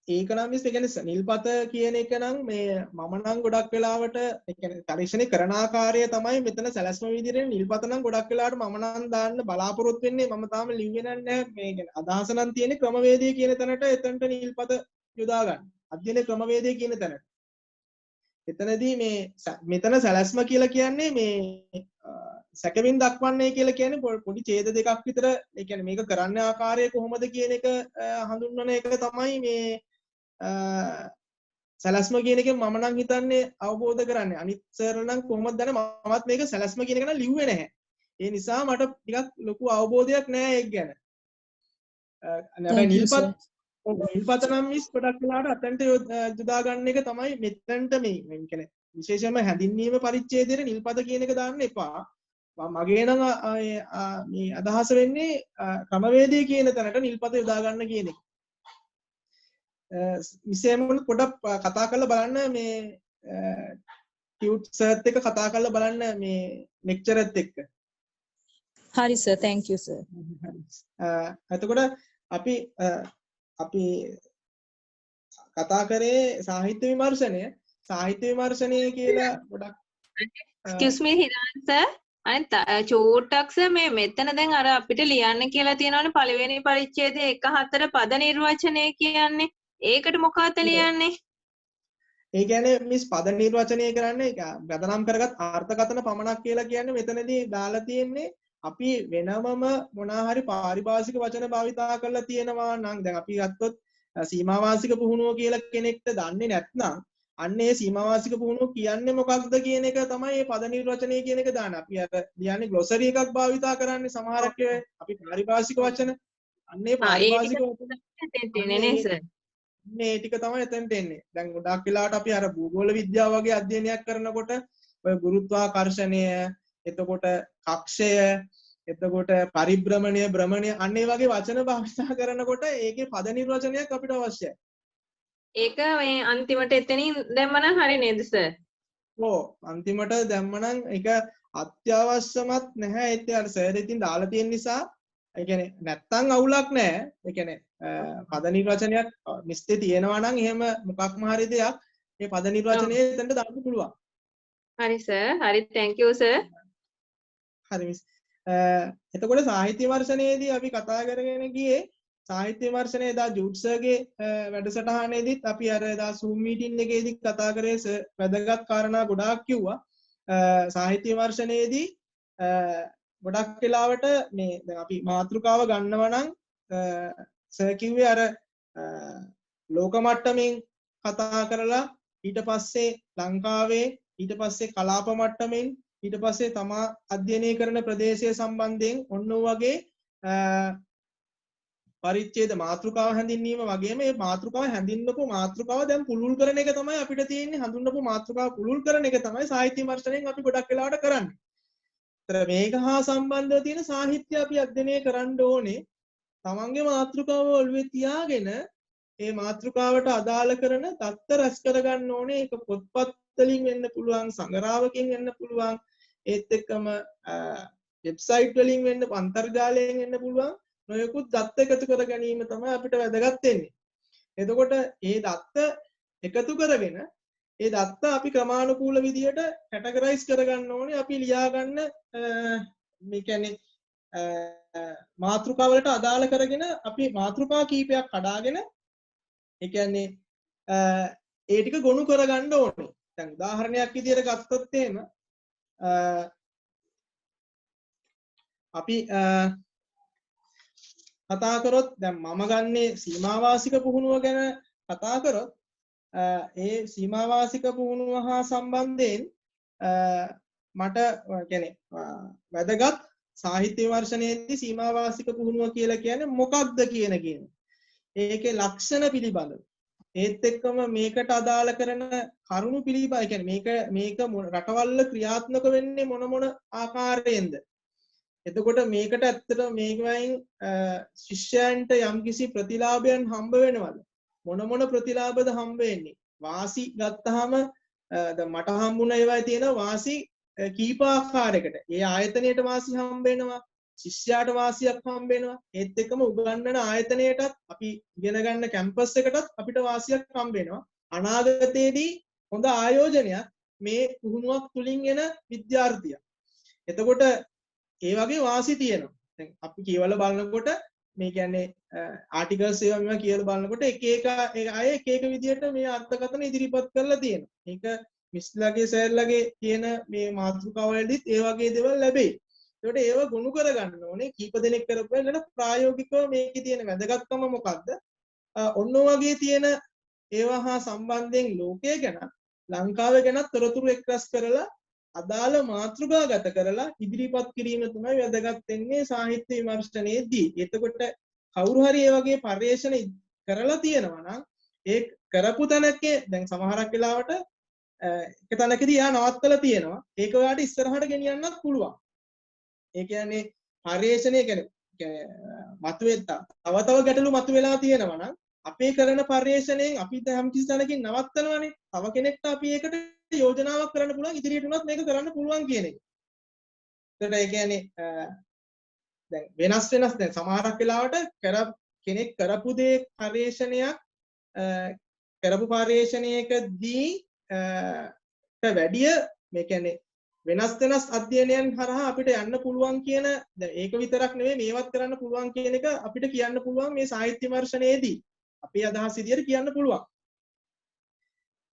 ඒක නම් මිස් ඒ කියන්නේ නිල්පත කියන එක නම් මේ මම නම් ගොඩක් වෙලාවට ඒ කියන්නේ පරීක්ෂණය කරන ආකාරය තමයි මෙතන සැලැස්ම විදිහට නිල්පත නම් ගොඩක් වෙලාවට මම නම් දාන්න බලාපොරොත්තු වෙන්නේ මම තාම ලිව්වේ නැහැ මේ කියන්නේ අදහස නම් තියෙන්නේ ක්‍රමවේදය කියන තැනට එතනට නිල්පත යොදා ගන්න. අධ්‍යයන ක්‍රමවේදය කියන තැනට. එතනදී මේ මෙතන සැලැස්ම කියලා කියන්නේ මේ සැකවින් දක්වන්නේ කියලා කියන්නේ පොඩි ඡේද දෙකක් විතර ඒ කියන්නේ මේක කරන්න ආකාරය කොහොමද කියන එක හඳුන්වන එක තමයි මේ සැලැස්ම කියන එකෙන් මම නම් හිතන්නේ අවබෝධ කරන්නේ. අනිත් සර්ලා නම් කොහොමද දන්නේ මමත් මේක සැලැස්ම කියන එක නම් ලිව්වේ නැහැ. ඒ නිසා මට ටිකක් ලොකු අවබෝධයක් නැහැ ඒක ගැන. නැබැයි නිල්පත නම් මිස් ගොඩක් වෙලාවට අතන්ට යොදා ගන්න එක තමයි මෙතනට මේ කියන්නේ විශේෂයෙන්ම හැඳින්වීම පරිච්ඡේදයේ නිල්පත කියන එක දාන්න එපා. මගේ නම් මේ අදහස වෙන්නේ ක්‍රමවේදය කියන තැනට නිල්පත යොදා ගන්න කියන එක. විශේෂයෙන්ම පොඩක් කතා කරලා බලන්න මේ ටියුට් සර්ත් එක්ක කතා කරලා බලන්න මේ ලෙක්චරර්ත් එක්ක. හරි සර් thank you sir. එතකොට අපි කතා කරේ සාහිත්‍ය විමර්ශනය කියලා ගොඩක් excuse me හිරාන් සර් අනිත් චූට්ටක් සර් මේ මෙතන දැන් අර අපිට ලියන්න කියලා තියෙනවනේ පළවෙනි පරිච්ඡේදයේ 1-4 පද නිර්වචනය කියන්නේ ඒකට මොකක්ද ලියන්නේ? ඒ කියන්නේ මිස් පද නිර්වචනය කරන්නේ ගතනම් කරගත් අර්ථකථන පමණක් කියලා කියන්නේ මෙතනදී දාලා තියෙන්නේ අපි වෙනමම මොනවා හරි පාරිභාෂික වචන භාවිතා කරලා තියෙනවා නම් දැන් අපි ගත්තොත් සීමාවාසික පුහුණුව කියලා කෙනෙක්ට දන්නේ නැත්නම් අන්න ඒ සීමාවාසික පුහුණුව කියන්නේ මොකක්ද කියන එක තමයි මේ පද නිර්වචනය කියන එක දාන්න. අපි අර ලියන්නේ ග්ලොසරි එකක් භාවිතා කරන්නේ සමහරක් අපි පාරිභාෂික වචන අන්න ඒ පාරිභාෂික වචන මේ ටික තමයි එතනට එන්නේ. දැන් ගොඩක් වෙලාවට අපි අර භූගෝල විද්‍යාව වගේ අධ්‍යයනයක් කරනකොට ඔය ගුරුත්වාකර්ෂණය එතකොට කක්ෂය එතකොට පරිභ්‍රමණය භ්‍රමණය අන්න ඒ වගේ වචන භාවිතා කරනකොට ඒකේ පද නිර්වචනයක් අපිට අවශ්‍යයි. ඒක මේ අන්තිමට එතනින් දැම්මනම් හරි නේද සර්? ඔව් අන්තිමට දැම්මනම් ඒක අත්‍යවශ්‍යමත් නැහැ. ඒත් අර සර් ඉතින් දාලා තියෙන නිසා ඒ කියන්නේ නැත්තම් අවුලක් නැහැ. ඒ කියන්නේ පද නිර්වචනයක් මිස්තේ තියෙනවා නම් එහෙම මොකක්ම හරි දෙයක් මේ පද නිර්වචනයේ එතනට දාන්න පුළුවන්. හරි සර්. හරි thank you sir. හරි මිස්. එතකොට සාහිත්‍ය විමර්ශනයේදී අපි කතා කරගෙන ගියේ සාහිත්‍ය විමර්ශනය එදා ජූඩ් සර්ගේ වැඩසටහනේදීත් අපි අර එදා Zoom meeting එකේදී කතා කරේ වැදගත් කාරණා ගොඩාක් කිව්වා. සාහිත්‍ය විමර්ශනයේදී ගොඩක් වෙලාවට මේ දැන් අපි මාතෘකාව ගන්නවා නම් සර් කිව්වේ අර ලෝක මට්ටමින් කතා කරලා ඊට පස්සේ ලංකාවේ ඊට පස්සේ කලාප මට්ටමින් ඊට පස්සේ තමා අධ්‍යයනය කරන ප්‍රදේශය සම්බන්ධයෙන් ඔන්න වගේ පරිච්ඡේද මාතෘකාව හැඳින්වීම වගේම මේ මාතෘකාව හැඳින්වපු මාතෘකාව දැන් පුළුල් කරන එක තමයි අපිට තියෙන්නේ. හඳුන්වපු මාතෘකාව පුළුල් කරන එක තමයි සාහිත්‍ය විමර්ශනයෙන් අපි ගොඩක් වෙලාවට කරන්නේ. ඒතර මේක හා සම්බන්ධව තියෙන සාහිත්‍ය අපි අධ්‍යයනය කරන්න ඕනේ. තමන්ගේ මාතෘකාව ඔළුවේ තියාගෙන ඒ මාතෘකාවට අදාළ කරන தත්ත රැස් කරගන්න ඕනේ. ඒක පොත්පත් වලින් වෙන්න පුළුවන්, සංගරාවකින් වෙන්න පුළුවන්, ඒත් එක්කම වෙබ්සයිට් වලින් වෙන්න, අන්තර්ජාලයෙන් වෙන්න පුළුවන්. නොයෙකුත් දත්ත එකතු කර ගැනීම තමයි අපිට වැදගත් වෙන්නේ. එතකොට මේ දත්ත එකතු කරගෙන ඒ දත්ත අපි ක්‍රමානුකූල විදියට කැටගරයිස් කරගන්න ඕනේ. අපි ලියාගන්න මේ කියන්නේ මාතෘකාවලට අදාළ කරගෙන අපි මාතෘකා කීපයක් කඩාගෙන ඒ කියන්නේ ඒ ටික ගොනු කරගන්න ඕනේ. දැන් උදාහරණයක් විදියට ගත්තොත් එහෙම අපි කතා කරොත් දැන් මම ගන්නේ සීමාවාසික පුහුණුව ගැන කතා කරොත් ඒ සීමාවාසික පුහුණුව හා සම්බන්ධයෙන් මට කියන්නේ වැදගත් සාහිත්‍ය විමර්ශනයේදී සීමාවාසික පුහුණුව කියලා කියන්නේ මොකක්ද කියන ඒකේ ලක්ෂණ පිළිබඳව ඒත් එක්කම මේකට අදාළ කරන කරුණු පිළිබඳව කියන්නේ මේක රටවල් ක්‍රියාත්මක වෙන්නේ මොන ආකාරයෙන්ද එතකොට මේකට ඇත්තට මේකෙන් ශිෂ්‍යයන්ට යම්කිසි ප්‍රතිලාභයන් හම්බ වෙනවද මොන ප්‍රතිලාභද හම්බ වෙන්නේ වාසි ගත්තාම දැන් මට හම්බුන ඒවායි තියෙන වාසි කීප ආකාරයකට ඒ ආයතනයේට වාසි හම්බ වෙනවා ශිෂ්‍යයාට වාසියක් හම්බ වෙනවා. ඒත් එක්කම උගන්වන ආයතනයටත් අපි ඉගෙන ගන්න කැම්පස් එකටත් අපිට වාසියක් හම්බ වෙනවා. අනාගතයේදී හොඳ ආයෝජනයක් මේ පුහුණුවක් තුලින් එන විද්‍යාර්ථියා. එතකොට ඒ වගේ වාසි තියෙනවා. දැන් අපි කියවල බලනකොට මේ කියන්නේ ආටිකල්ස් ඒවා මේවා කියලා බලනකොට එක අය එක විදිහට මේ අර්ථකථන ඉදිරිපත් කරලා තියෙනවා. මේක මිස්ලාගේ සර්ලාගේ තියෙන මේ මාතෘකාවලදීත් ඒ වගේ දේවල් ලැබෙයි. ඒකට ඒව ගොනු කරගන්න ඕනේ. කීප දෙනෙක් කරපුවාගෙන ප්‍රායෝගිකව මේකේ තියෙන වැදගත්කම මොකක්ද? ඔන්න වගේ තියෙන ඒවා හා සම්බන්ධයෙන් ලෝකය ගැන ලංකාව ගැන තොරතුරු එක්රස් කරලා අදාළ මාතෘකාගත කරලා ඉදිරිපත් කිරීම තමයි වැදගත් වෙන්නේ සාහිත්‍ය විමර්ශනයේදී. එතකොට කවුරු හරි ඒ වගේ පරිශ්‍රණ කරලා තියෙනවා නම් ඒ කරපු තැනකේ දැන් සමහරක් වෙලාවට එක තැනකදී යා නවත්තලා තියෙනවා. ඒක ඔයාලට ඉස්සරහට ගෙනියන්නත් පුළුවන්. ඒ කියන්නේ පරිශ්‍රණය කියන්නේ මතුවෙ තව ගැටලු මතුවලා තියෙනවා නම් අපේ කරන පරිශ්‍රණයෙන් අපි හැම කිසි තැනකින් නවත්තනවානේ. තව කෙනෙක්ට අපි ඒකට යෝජනාවක් කරන්න පුළුවන් ඉදිරියට උනත් මේක කරන්න පුළුවන් කියන එක. ඒකට ඒ කියන්නේ දැන් වෙනස් දැන් සමහරක් වෙලාවට කෙනෙක් කරපු දේ පරිශ්‍රණයක් කරපු පරිශ්‍රණයකදී වැඩිය මේ කියන්නේ වෙනස් අධ්‍යයනයන් හරහා අපිට යන්න පුළුවන් කියන දැන් ඒක විතරක් නෙවෙයි මේවත් කරන්න පුළුවන් කියන එක අපිට කියන්න පුළුවන් මේ සාහිත්‍ය විමර්ශනයේදී. අපේ අදහස් විදියට කියන්න පුළුවන්.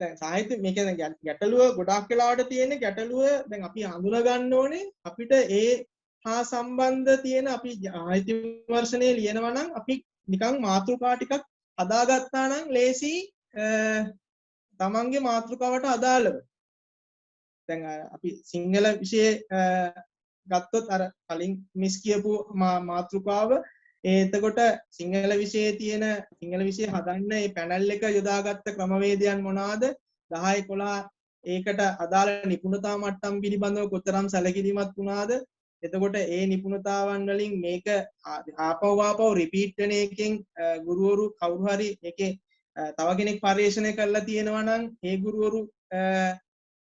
දැන් සාහිත්‍ය මේක දැන් ගැටලුව ගොඩාක් වෙලාවට තියෙන ගැටලුව දැන් අපි හඳුනා ගන්න ඕනේ අපිට ඒ හා සම්බන්ධ තියෙන අපි සාහිත්‍ය විමර්ශනයේ ලියනවා නම් අපි නිකන් මාතෘකා ටිකක් හදාගත්තා නම් ලේසි තමන්ගේ මාතෘකාවට අදාළව. දැන් අපි සිංහල විෂය ගත්තොත් අර කලින් මිස් කියපු මාතෘකාව එතකොට සිංහල විෂයේ තියෙන සිංහල විෂය හදන්න මේ පැනල් එක යොදාගත්ත ක්‍රමවේදයන් මොනවාද 10 11 ඒකට අදාළ නිපුණතා මට්ටම් පිළිබඳව කොතරම් සැලකිලිමත් වුණාද එතකොට ඒ නිපුණතාවන් වලින් මේක ආපහු රිපීට් වෙන එකෙන් ගුරුවරු කවුරු හරි එකේ තව කෙනෙක් පරිශීලනය කරලා තියෙනවා නම් ඒ ගුරුවරු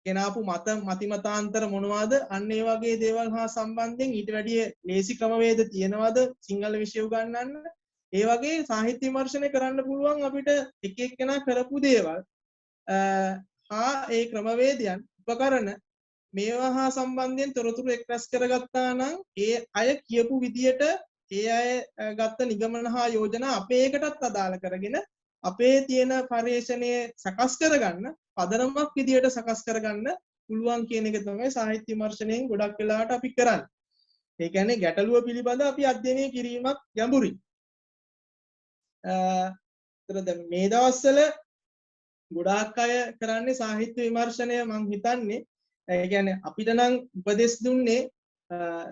කෙනාපු මතිමතාන්තර මොනවාද අන්න ඒ වගේ දේවල් හා සම්බන්ධයෙන් ඊට වැඩිය ලේසි ක්‍රමවේද තියෙනවද සිංහල විෂය උගන්වන්න ඒ වගේ සාහිත්‍ය විමර්ශනය කරන්න පුළුවන් අපිට එක එක්කෙනා කරපු දේවල් හා ඒ ක්‍රමවේදයන් උපකරණ මේවා හා සම්බන්ධයෙන් තොරතුරු එක්රැස් කරගත්තා නම් ඒ අය කියපු විදියට ඒ අය ගත්ත නිගමන හා යෝජනා අපේ එකටත් අදාළ කරගෙන අපේ තියෙන පරිශ්‍රණය සකස් කරගන්න පදනමක් විදියට සකස් කරගන්න පුළුවන් කියන එක තමයි සාහිත්‍ය විමර්ශනයෙන් ගොඩක් වෙලාවට අපි කරන්නේ. ඒ කියන්නේ ගැටලුව පිළිබඳ අපි අධ්‍යයනය කිරීමක් ගැඹුරින්. දැන් මේ දවස්වල ගොඩාක් අය කරන්නේ සාහිත්‍ය විමර්ශනය මම හිතන්නේ ඒ කියන්නේ අපිට නම් උපදෙස් දුන්නේ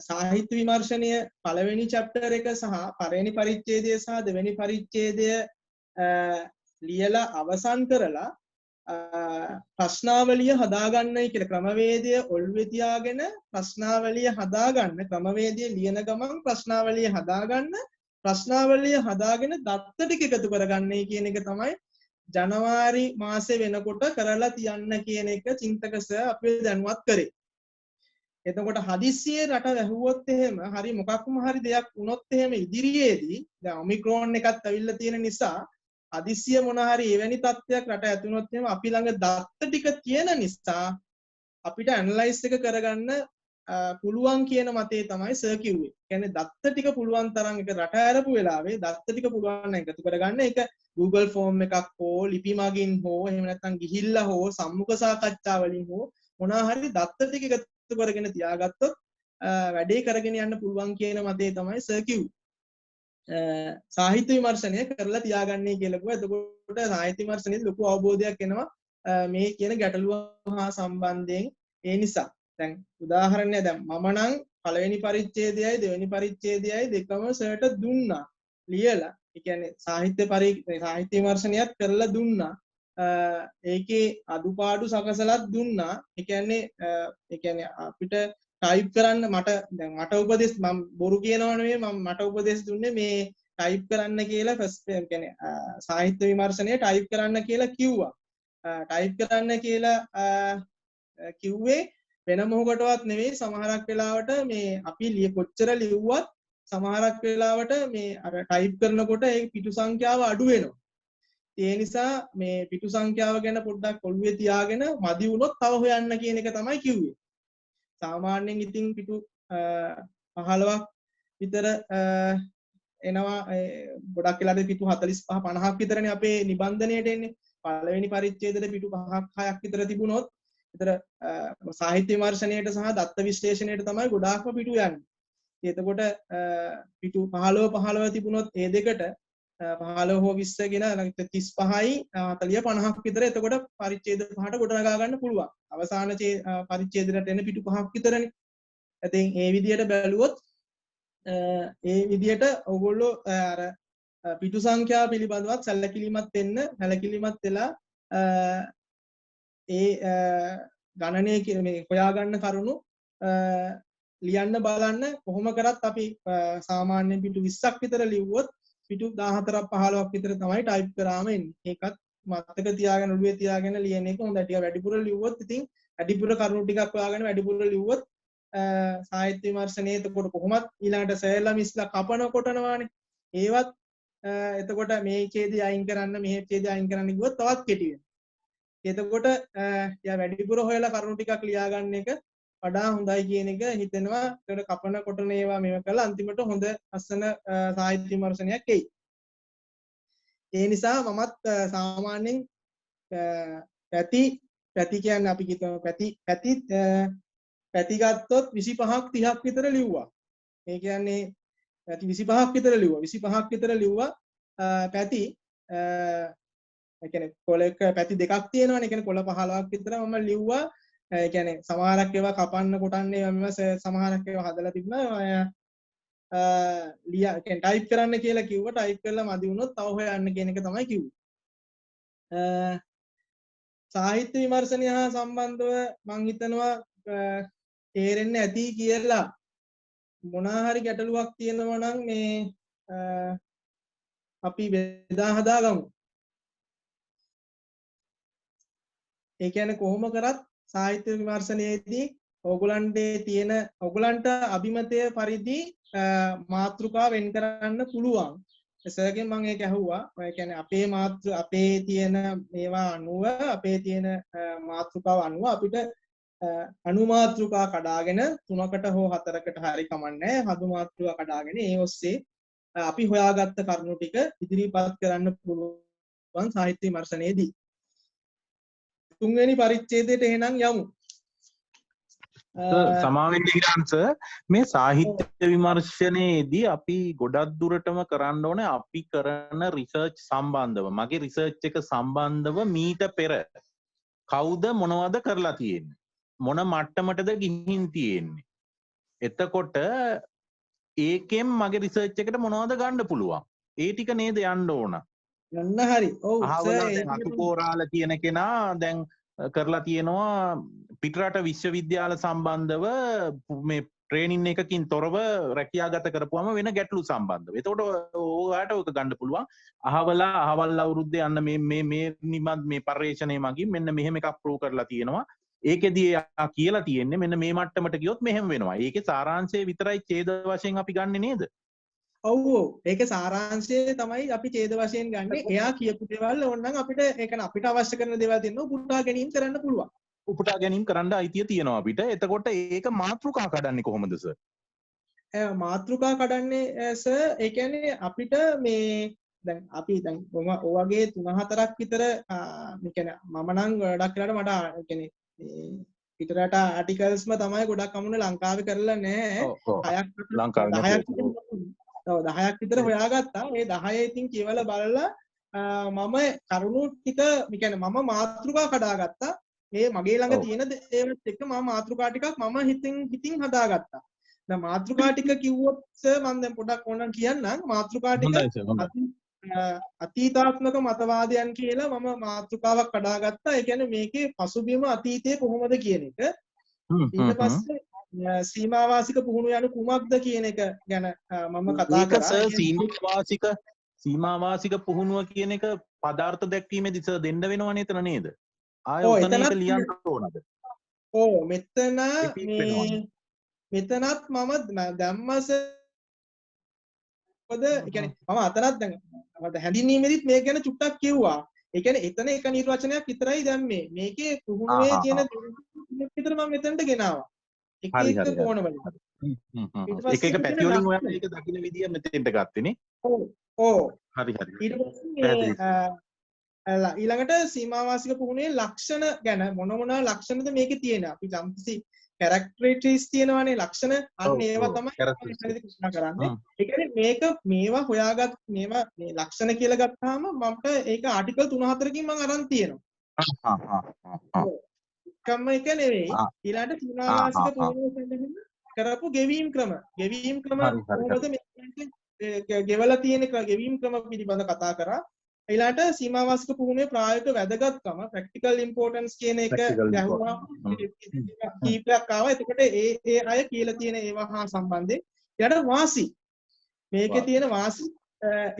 සාහිත්‍ය විමර්ශනය පළවෙනි චැප්ටර් එක සහ පළවෙනි පරිච්ඡේදය සහ දෙවෙනි පරිච්ඡේදය ලියලා අවසන් කරලා ප්‍රශ්නාවලිය හදාගන්නයි කියලා ක්‍රමවේදය ඔළුවේ තියාගෙන ප්‍රශ්නාවලිය හදාගන්න ක්‍රමවේදය ලියන ගමන් ප්‍රශ්නාවලිය හදාගෙන දත්ත ටික එකතු කරගන්නයි කියන එක තමයි ජනවාරි මාසේ වෙනකොට කරලා තියන්න කියන එක චින්තක සර් අපිට දැනුවත් කරේ. එතකොට හදිස්සියේ රට වැහුවොත් එහෙම හරි මොකක්ම හරි දෙයක් වුණොත් එහෙම ඉදිරියේදී දැන් ඔමික්‍රෝන් එකත් ඇවිල්ලා තියෙන නිසා හදිස්සිය මොන හරි එවැනි තත්ත්වයක් රට ඇතුළත් එහෙම අපි ළඟ දත්ත ටික තියෙන නිසා අපිට ඇනලයිස් එක කරගන්න පුළුවන් කියන මතේ තමයි සර් කිව්වේ. කියන්නේ දත්ත ටික පුළුවන් තරම් එක රට ඇරපු වෙලාවේ දත්ත ටික පුළුවන් නම් එකතු කරගන්න ඒක Google ෆෝම් එකක් හෝ ලිපි මගින් හෝ එහෙම නැත්නම් ගිහිල්ලා හෝ සම්මුඛ සාකච්ඡා වලින් හෝ මොනවා හරි දත්ත ටික එකතු කරගෙන තියාගත්තොත් වැඩේ කරගෙන යන්න පුළුවන් කියන මතේ තමයි සර් කිව්වේ. සාහිත්‍ය විමර්ශනය කරලා තියාගන්නේ කියලා කිව්වා. එතකොට සාහිත්‍ය විමර්ශනයේ ලොකු අවබෝධයක් එනවා මේ කියන ගැටලුව හා සම්බන්ධයෙන්. ඒ නිසා දැන් උදාහරණයක් දැන් මම නම් පළවෙනි පරිච්ඡේදයයි දෙවෙනි පරිච්ඡේදයයි දෙකම සර්ට දුන්නා ලියලා. ඒ කියන්නේ සාහිත්‍ය විමර්ශනයත් කරලා දුන්නා. ඒකේ අඩුපාඩු සකසලත් දුන්නා. ඒ කියන්නේ අපිට ටයිප් කරන්න මට උපදෙස් මම බොරු කියනවා නෙවෙයි මට උපදෙස් දුන්නේ මේ ටයිප් කරන්න කියලා ෆස්ට් කියන්නේ සාහිත්‍ය විමර්ශනය ටයිප් කරන්න කියලා කිව්වා. ටයිප් කරන්න කියලා කිව්වේ වෙන මොකටවත් නෙවෙයි සමහරක් වෙලාවට මේ අපි කොච්චර ලිව්වත් සමහරක් වෙලාවට මේ අර ටයිප් කරනකොට ඒ පිටු සංඛ්‍යාව අඩු වෙනවා. ඒ නිසා මේ පිටු සංඛ්‍යාව ගැන පොඩ්ඩක් ඔළුවේ තියාගෙන මදි වුණොත් තව හොයන්න කියන එක තමයි කිව්වේ. සාමාන්‍යයෙන් ඉතින් පිටු 15ක් විතර එනවා ගොඩක් වෙලාවට පිටු 45 50ක් විතරනේ අපේ නිබන්ධනයට එන්නේ. පළවෙනි පරිච්ඡේදෙට පිටු 5ක් 6ක් විතර තිබුණොත් විතර සාහිත්‍ය විමර්ශනයේට සහ දත්ත විශ්ලේෂණයට තමයි ගොඩාක්ම පිටු යන්නේ. එතකොට පිටු 15 තිබුණොත් ඒ දෙකට 15 හෝ 20 ගෙන 35යි 40 50ක් විතර එතකොට පරිච්ඡේද පහට ගොඩනගා ගන්න පුළුවන්. අවසාන පරිච්ඡේදයට එන පිටු 5ක් විතරනේ. ඉතින් ඒ විදිහට බැලුවොත් ඒ විදිහට ඔයගොල්ලෝ අර පිටු සංඛ්‍යාව පිළිබඳවත් සැලකිලිමත් වෙන්න සැලකිලිමත් වෙලා ඒ ගණනය මේ හොයාගන්න කරුණු ලියන්න බලන්න. කොහොම කරත් අපි සාමාන්‍යයෙන් පිටු 20ක් විතර ලිව්වොත් පිටු 14ක් 15ක් විතර තමයි ටයිප් කරාම එන්නේ. ඒකත් මතක තියාගෙන ඔළුවේ තියාගෙන ලියන එක හොඳයි. ටික වැඩිපුර ලිව්වොත් ඉතින් වැඩිපුර කරුණු ටිකක් හොයාගෙන වැඩිපුර ලිව්වොත් සාහිත්‍ය විමර්ශනයේ එතකොට කොහොමත් ඊළඟට සෑල්ලා මිස්ලා කපන කොටනවානේ. ඒවත් එතකොට මේ ඡේදය අයින් කරන්න මේ ඡේදය අයින් කරන්න කිව්වොත් තවත් කෙටි වෙනවා. එතකොට යා වැඩිපුර හොයලා කරුණු ටිකක් ලියා ගන්න එක වඩා හොඳයි කියන එක හිතෙනවා. ඒකට කපන කොටන ඒවා මේව කළා අන්තිමට හොඳ අසන සාහිත්‍ය විමර්ශනයක් එයි. ඒ නිසා මමත් සාමාන්‍යයෙන් පැති කියන්නේ අපි කියතම පැති ගත්තොත් 25ක් 30ක් විතර ලිව්වා. ඒ කියන්නේ පැති 25ක් විතර ලිව්වා. 25ක් විතර ලිව්වා පැති ඒ කියන්නේ කොලයක පැති දෙකක් තියෙනවානේ. ඒ කියන්නේ කොළ 15ක් විතර මම ලිව්වා. ඒ කියන්නේ සමහරක් ඒවා කපන්න කොටන්න ඒවා මෙව සමහරක් ඒවා හදලා තිබුණා. ලියා කියන්නේ ටයිප් කරන්න කියලා කිව්වා. ටයිප් කරලා මදි වුණොත් තව හොයන්න කියන එක තමයි කිව්වේ. සාහිත්‍ය විමර්ශනය හා සම්බන්ධව මම හිතනවා තේරෙන්න ඇති කියලා. මොනවා හරි ගැටලුවක් තියෙනවා නම් මේ අපි බෙදා හදාගමු. ඒ කියන්නේ කොහොම කරත් සාහිත්‍ය විමර්ශනයේදී ඕගොල්ලන්ට අභිමතය පරිදි මාතෘකා වෙන් කරන්න පුළුවන්. සර්ගෙන් මම ඒක ඇහුවා. ඒ කියන්නේ අපේ තියෙන මේවා අනුව අපේ තියෙන මාතෘකාව අනුව අපිට අනු මාතෘකා කඩාගෙන 3කට හෝ 4කට හරි කමන්නේ හදු මාතෘකා කඩාගෙන ඒ ඔස්සේ අපි හොයාගත්ත කරුණු ටික ඉදිරිපත් කරන්න පුළුවන් සාහිත්‍ය විමර්ශනයේදී. තුන්වෙනි පරිච්ඡේදයට එහෙනම් යමු. සමාවෙන්න ඉරන්ස මේ සාහිත්‍ය විමර්ශනයේදී අපි ගොඩක් දුරටම කරන්න ඕනේ අපි කරන රිසර්ච් සම්බන්ධව මගේ රිසර්ච් එක සම්බන්ධව මීට පෙර කවුද මොනවද කරලා තියෙන්නේ මොන මට්ටමටද ගිහින් තියෙන්නේ එතකොට ඒකෙන් මගේ රිසර්ච් එකට මොනවද ගන්න පුළුවන් ඒ ටික නේද යන්න ඕන යන්න හරි ඔව් අතුපෝරාල කියන කෙනා දැන් කරලා තියෙනවා පිටරට විශ්වවිද්‍යාල සම්බන්ධව මේ ට්‍රේනින් එකකින් තොරව රැකියාගත කරපුවම වෙන ගැටලු සම්බන්ධව. එතකොට ඔයාලට ඔක ගන්න පුළුවන්. අහවල් අවුරුද්දේ යන්න මේ පර්යේෂණය මගින් මෙන්න මෙහෙම එකක් ප්‍රූව් කරලා තියෙනවා. ඒකෙදී එයා කියලා තියෙන්නේ මෙන්න මේ මට්ටමට ගියොත් මෙහෙම වෙනවා. ඒකේ සාරාංශය විතරයි ඡේද වශයෙන් අපි ගන්නෙ නේද? ඔව් ඒකේ සාරාංශය තමයි අපි ඡේද වශයෙන් ගන්නෙ. එයා කියපු දේවල් ඕනනම් අපිට අපිට අවශ්‍ය කරන දේවල් තියෙනවා උපුටා ගැනීම කරන්න පුළුවන්. උපුටා ගැනීම කරන්න අයිතිය තියෙනවා අපිට. එතකොට ඒක මාතෘකා කඩන්නේ කොහොමද සර්? මාතෘකා කඩන්නේ සර් ඒ කියන්නේ අපිට මේ දැන් අපි දැන් ඔයගේ 3-4ක් විතර මේ කියන්නේ මම නම් ගොඩක් වෙලාට මට කියන්නේ පිටරට ආටිකල්ස්ම තමයි ගොඩක් අමුණ ලංකාවේ කරලා නැහැ. 6ක් ලංකාවේ 10ක් විතර හොයාගත්තා. ඒ 10 ඉතින් කියවලා බලලා මම කරුණු ටික මේ කියන්නේ මම මාතෘකා කඩාගත්තා. මේ මගේ ළඟ තියෙන ඒවත් එක්ක මම මාතෘකා ටිකක් මම හිතින් හදාගත්තා. දැන් මාතෘකා ටික කිව්වොත් මම දැන් පොඩක් ඕනනම් කියන්නම්. මාතෘකා ටික අතීතාත්මක මතවාදයන් කියලා මම මාතෘකාවක් කඩාගත්තා. ඒ කියන්නේ මේකේ පසුබිම අතීතයේ කොහොමද කියන එක. ඊට පස්සේ සීමාවාසික පුහුණු යනු කුමක්ද කියන එක ගැන මම කතා කරා. සීමාවාසික පුහුණුව කියන එක පදාර්ථ දැක්වීමේදී සර් දෙන්න වෙනවනේ එතන නේද? ආයෙ උතන ඒක ලියන්න ඕනද? ඔව් මෙතනත් මම දැම්මස මොකද ඒ කියන්නේ මම අතනත් දැන් මම හැඳින්වීමේදීත් මේක ගැන චුට්ටක් කිව්වා. ඒ කියන්නේ එතන එක නිර්වචනයක් විතරයි දැන් මේකේ පුහුණුවේ තියෙන විතර මම මෙතනට ගෙනාවා. එක එක කෝණවලින්. එක එක පැති වලින් ඔයාලා ඒක දකින්න විදිය මෙතෙන්ට ගත්තේනේ. ඔව්. හරි හරි. ඊට පස්සේ ඊළඟට සීමාවාසික පුහුණුවේ ලක්ෂණ ගැන මොන ලක්ෂණද මේකේ තියෙන. අපි යම්කිසි කැරක්ටරිස්ටික්ස් තියෙනවානේ ලක්ෂණ අන්න ඒවා තමයි කෘෂ්ණා කරන්නේ. ඒ කියන්නේ මේවා හොයාගත් මේවා මේ ලක්ෂණ කියලා ගත්තාම මට ඒක ආටිකල් 3-4කින් මම අරන් තියෙනවා. කම්ම එක නෙවෙයි. ඊළඟට සීමාවාසික පුහුණුව සඳහන් කරපු ගෙවීම් ක්‍රම කොහොමද මේ ගෙවලා තියෙන ගෙවීම් ක්‍රම පිළිබඳ කතා කරා. ඊළඟට සීමාවාසික පුහුණුවේ ප්‍රායෝගික වැදගත්කම ප්‍රැක්ටිකල් ඉම්පෝටන්ස් කියන එක ගැහුවා කීපයක් ආවා. එතකොට ඒ අය කියලා තියෙන ඒවා හා සම්බන්ධයෙන් ඊළඟට වාසි මේකේ තියෙන වාසි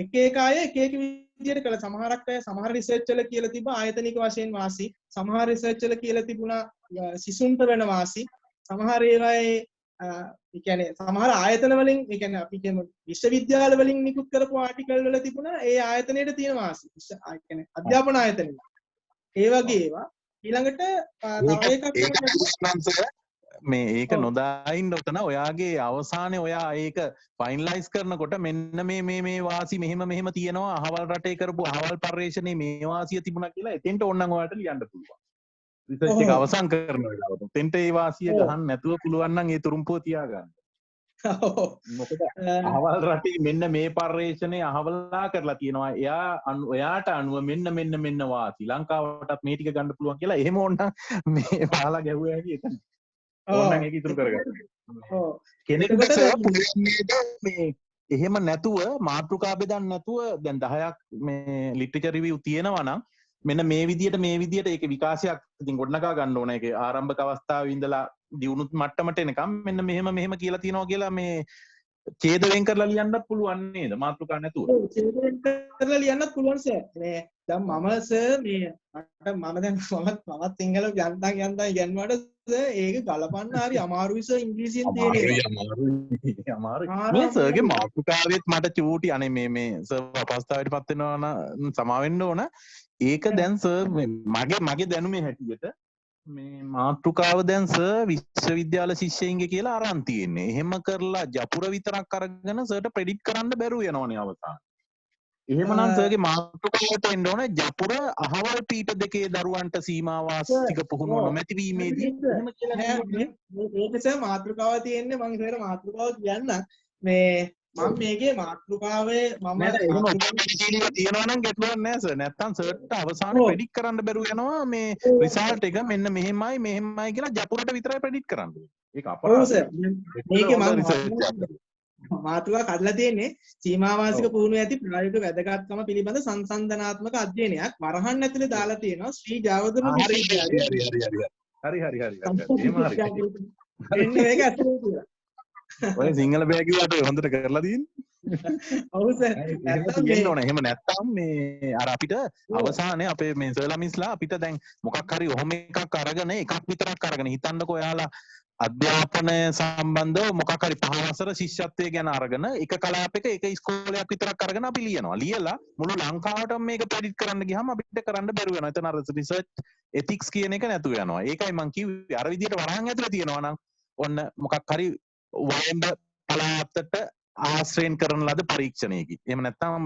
එක එක අය එක එක විදිහට කළා. සමහරක් අය සමහර රිසර්ච් වල කියලා තිබ්බා ආයතනික වශයෙන් වාසි, සමහර රිසර්ච් වල කියලා තිබුණා සිසුන්ට වෙන වාසි, සමහර ඒවායේ ඒ කියන්නේ සමහර ආයතන වලින් ඒ කියන්නේ අපි කියමු විශ්වවිද්‍යාල වලින් නිකුත් කරපු ආටිකල් වල තිබුණා ඒ ආයතනයේ තියෙන වාසි. ඒ කියන්නේ අධ්‍යාපන ආයතනෙ. ඒ වගේ ඒවා ඊළඟට තව එකක් මේ ඒක නොදායින්න උතන ඔයාගේ අවසානයේ ඔයා ඒක ෆයිනලයිස් කරනකොට මෙන්න මේ වාසි මෙහෙම තියෙනවා අහවල් රටේ කරපු අහවල් පර්යේෂණේ මේ වාසිය තිබුණා කියලා එතෙන්ට ඕනනම් ඔයාලට ලියන්න පුළුවන්. රිසර්ච් එක අවසන් කරන වෙලාවට. එතෙන්ට ඒ වාසිය ගහන්න නැතුව පුළුවන් නම් ඒ තුරුම්පුව තියාගන්න. මොකද අහවල් රටේ මෙන්න මේ පර්යේෂණේ අහවල්ලා කරලා තියෙනවා. එයාට අනුව මෙන්න වාසි ලංකාවටත් මේ ටික ගන්න පුළුවන් කියලා එහෙම ඕනනම් මේ පහලා ගැහුවා හැකි එතන. ඕනනම් ඒක ඉතුරු කරගන්න. කෙනෙකුට මේ එහෙම නැතුව මාතෘකා බෙදන්න නැතුව දැන් 10ක් මේ ලිටරචර් රිවිව් තියෙනවා නම් මෙන්න මේ විදියට ඒක විකාශයක් ඉතින් ගොඩනගා ගන්න ඕන. ඒක ආරම්භක අවස්ථාවේ ඉඳලා දියුණුත් මට්ටමට එනකම් මෙන්න මෙහෙම කියලා තියෙනවා කියලා මේ ඡේද වෙන් කරලා ලියන්නත් පුළුවන් නේද මාතෘකා නැතුව? ඔව් ඡේද වෙන් කරලා ලියන්නත් පුළුවන් සර්. මේ දැන් මම සර් මේ මම දැන් මමත් සිංහල යන්තම් ඉගෙනුවාට සර් ඒක ගලපන්න හරි අමාරුයි සර් ඉංග්‍රීසියෙන් තියෙන. අමාරුයි. මේ සර්ගේ මාතෘකාවෙත් මට චූටි අනේ මේ සර් අපස්ථාවට පත් වෙනවා නම් සමාවෙන්න ඕන. ඒක දැන් සර් මගේ දැනුමේ හැටියට මේ මාතෘකාව දැන් සර් විශ්වවිද්‍යාල ශිෂ්‍යයින්ගේ කියලා අරන් තියෙන්නේ. එහෙම කරලා ජපුර විතරක් අරගෙන සර්ට ප්‍රෙඩික්ට් කරන්න බැරුව යනවනේ අවසාන. එහෙමනම් සර්ගේ මාතෘකාවට එන්න ඕනේ ජපුර අහවල් පීඨ දෙකේ දරුවන්ට සීමාවාසික පුහුණුව නොමැති වීමේදී එහෙම කියලා මේක සර් මාතෘකාව තියෙන්නේ මම සර් මාතෘකාව කියන්න මේ මම මේකේ මාතෘකාවේ මම තියෙනවා නම් ගැටලුවක් නැහැ සර්. නැත්තම් සර්ට අවසානයේ ප්‍රෙඩික්ට් කරන්න බැරුව යනවා මේ රිසල්ට් එක මෙන්න මෙහෙමයි කියලා ජපුරට විතරයි ප්‍රෙඩික්ට් කරන්න. ඒක අපරාධයි. ඔව් සර්. මේකේ මම මාතෘකාව කඩලා තියෙන්නේ සීමාවාසික පුහුණුව ඇති ප්‍රායෝගික වැදගත්කම පිළිබඳ සංසන්දනාත්මක අධ්‍යයනයක් වරහන් ඇතුලේ දාලා තියෙනවා ශ්‍රී ජයවර්ධන විශ්වවිද්‍යාලයේ. හරි. එහෙම හරි. එන්න මේක ඇතුලේ තියෙනවා. ඔය සිංහල බෑ කිව්වට හොඳට කරලා තියෙන්නේ. ඔව් සර්. එහෙම නැත්තම් මේ අර අපිට අවසානයේ අපේ මේ සර්ලමිස්ලා අපිට දැන් මොකක් හරි ඔහොම එකක් අරගෙන එකක් විතරක් අරගෙන හිතන්නකෝ ඔයාලා අධ්‍යාපනය සම්බන්ධව මොකක් හරි 5 වසර ශිෂ්‍යත්වය ගැන අරගෙන එක කලාපයක එක ඉස්කෝලයක් විතරක් අරගෙන අපි ලියනවා. ලියලා මුළු ලංකාවටම මේක ප්‍රෙඩික්ට් කරන්න ගියාම අපිට කරන්න බැරුව යනවා. එතන අර රිසර්ච් එතික්ස් කියන එක නැතුව යනවා. ඒකයි මම කිව්වේ අර විදියට වරහන් ඇතුලේ තියෙනවා නම් ඔන්න මොකක් හරි වයඹ පළාතට ආශ්‍රයෙන් කරන ලද පරීක්ෂණයකි. එහෙම නැත්නම්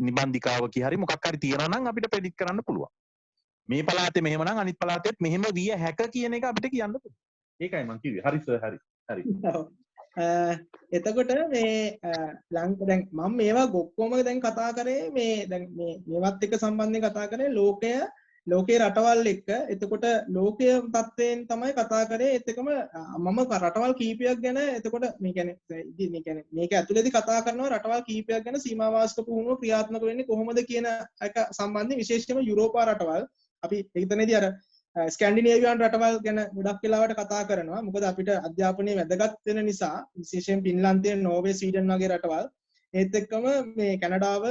නිබන්ධිකාවකි හරි මොකක් හරි තියනවා නම් අපිට ප්‍රෙඩික්ට් කරන්න පුළුවන්. මේ පළාතේ මෙහෙම නම් අනිත් පළාතෙත් මෙහෙම විය හැක කියන එක අපිට කියන්න පුළුවන්. ඒකයි මම කිව්වේ. හරි සර් හරි. එතකොට මේ දැන් මම මේවා ඔක්කොම දැන් කතා කරේ මේ දැන් මේවත් එක්ක සම්බන්ධයෙන් කතා කරේ ලෝකයේ රටවල් එක්ක. එතකොට ලෝකයේ තත්ත්වයෙන් තමයි කතා කරේ. ඒත් එකම මම රටවල් කීපයක් ගැන එතකොට මේ කියන්නේ මේක ඇතුළේදී කතා කරනවා රටවල් කීපයක් ගැන සීමාවාසික පුහුණුව ක්‍රියාත්මක වෙන්නේ කොහොමද කියන එක සම්බන්ධයෙන් විශේෂයෙන්ම යුරෝපා රටවල් අපි එතනදී අර ස්කැන්ඩිනේවියානු රටවල් ගැන ගොඩක් වෙලාවට කතා කරනවා. මොකද අපිට අධ්‍යාපනයේ වැදගත් වෙන නිසා විශේෂයෙන් ෆින්ලන්තය, නෝර්වේ, ස්වීඩන් වගේ රටවල් ඒත් එක්කම මේ කැනඩාව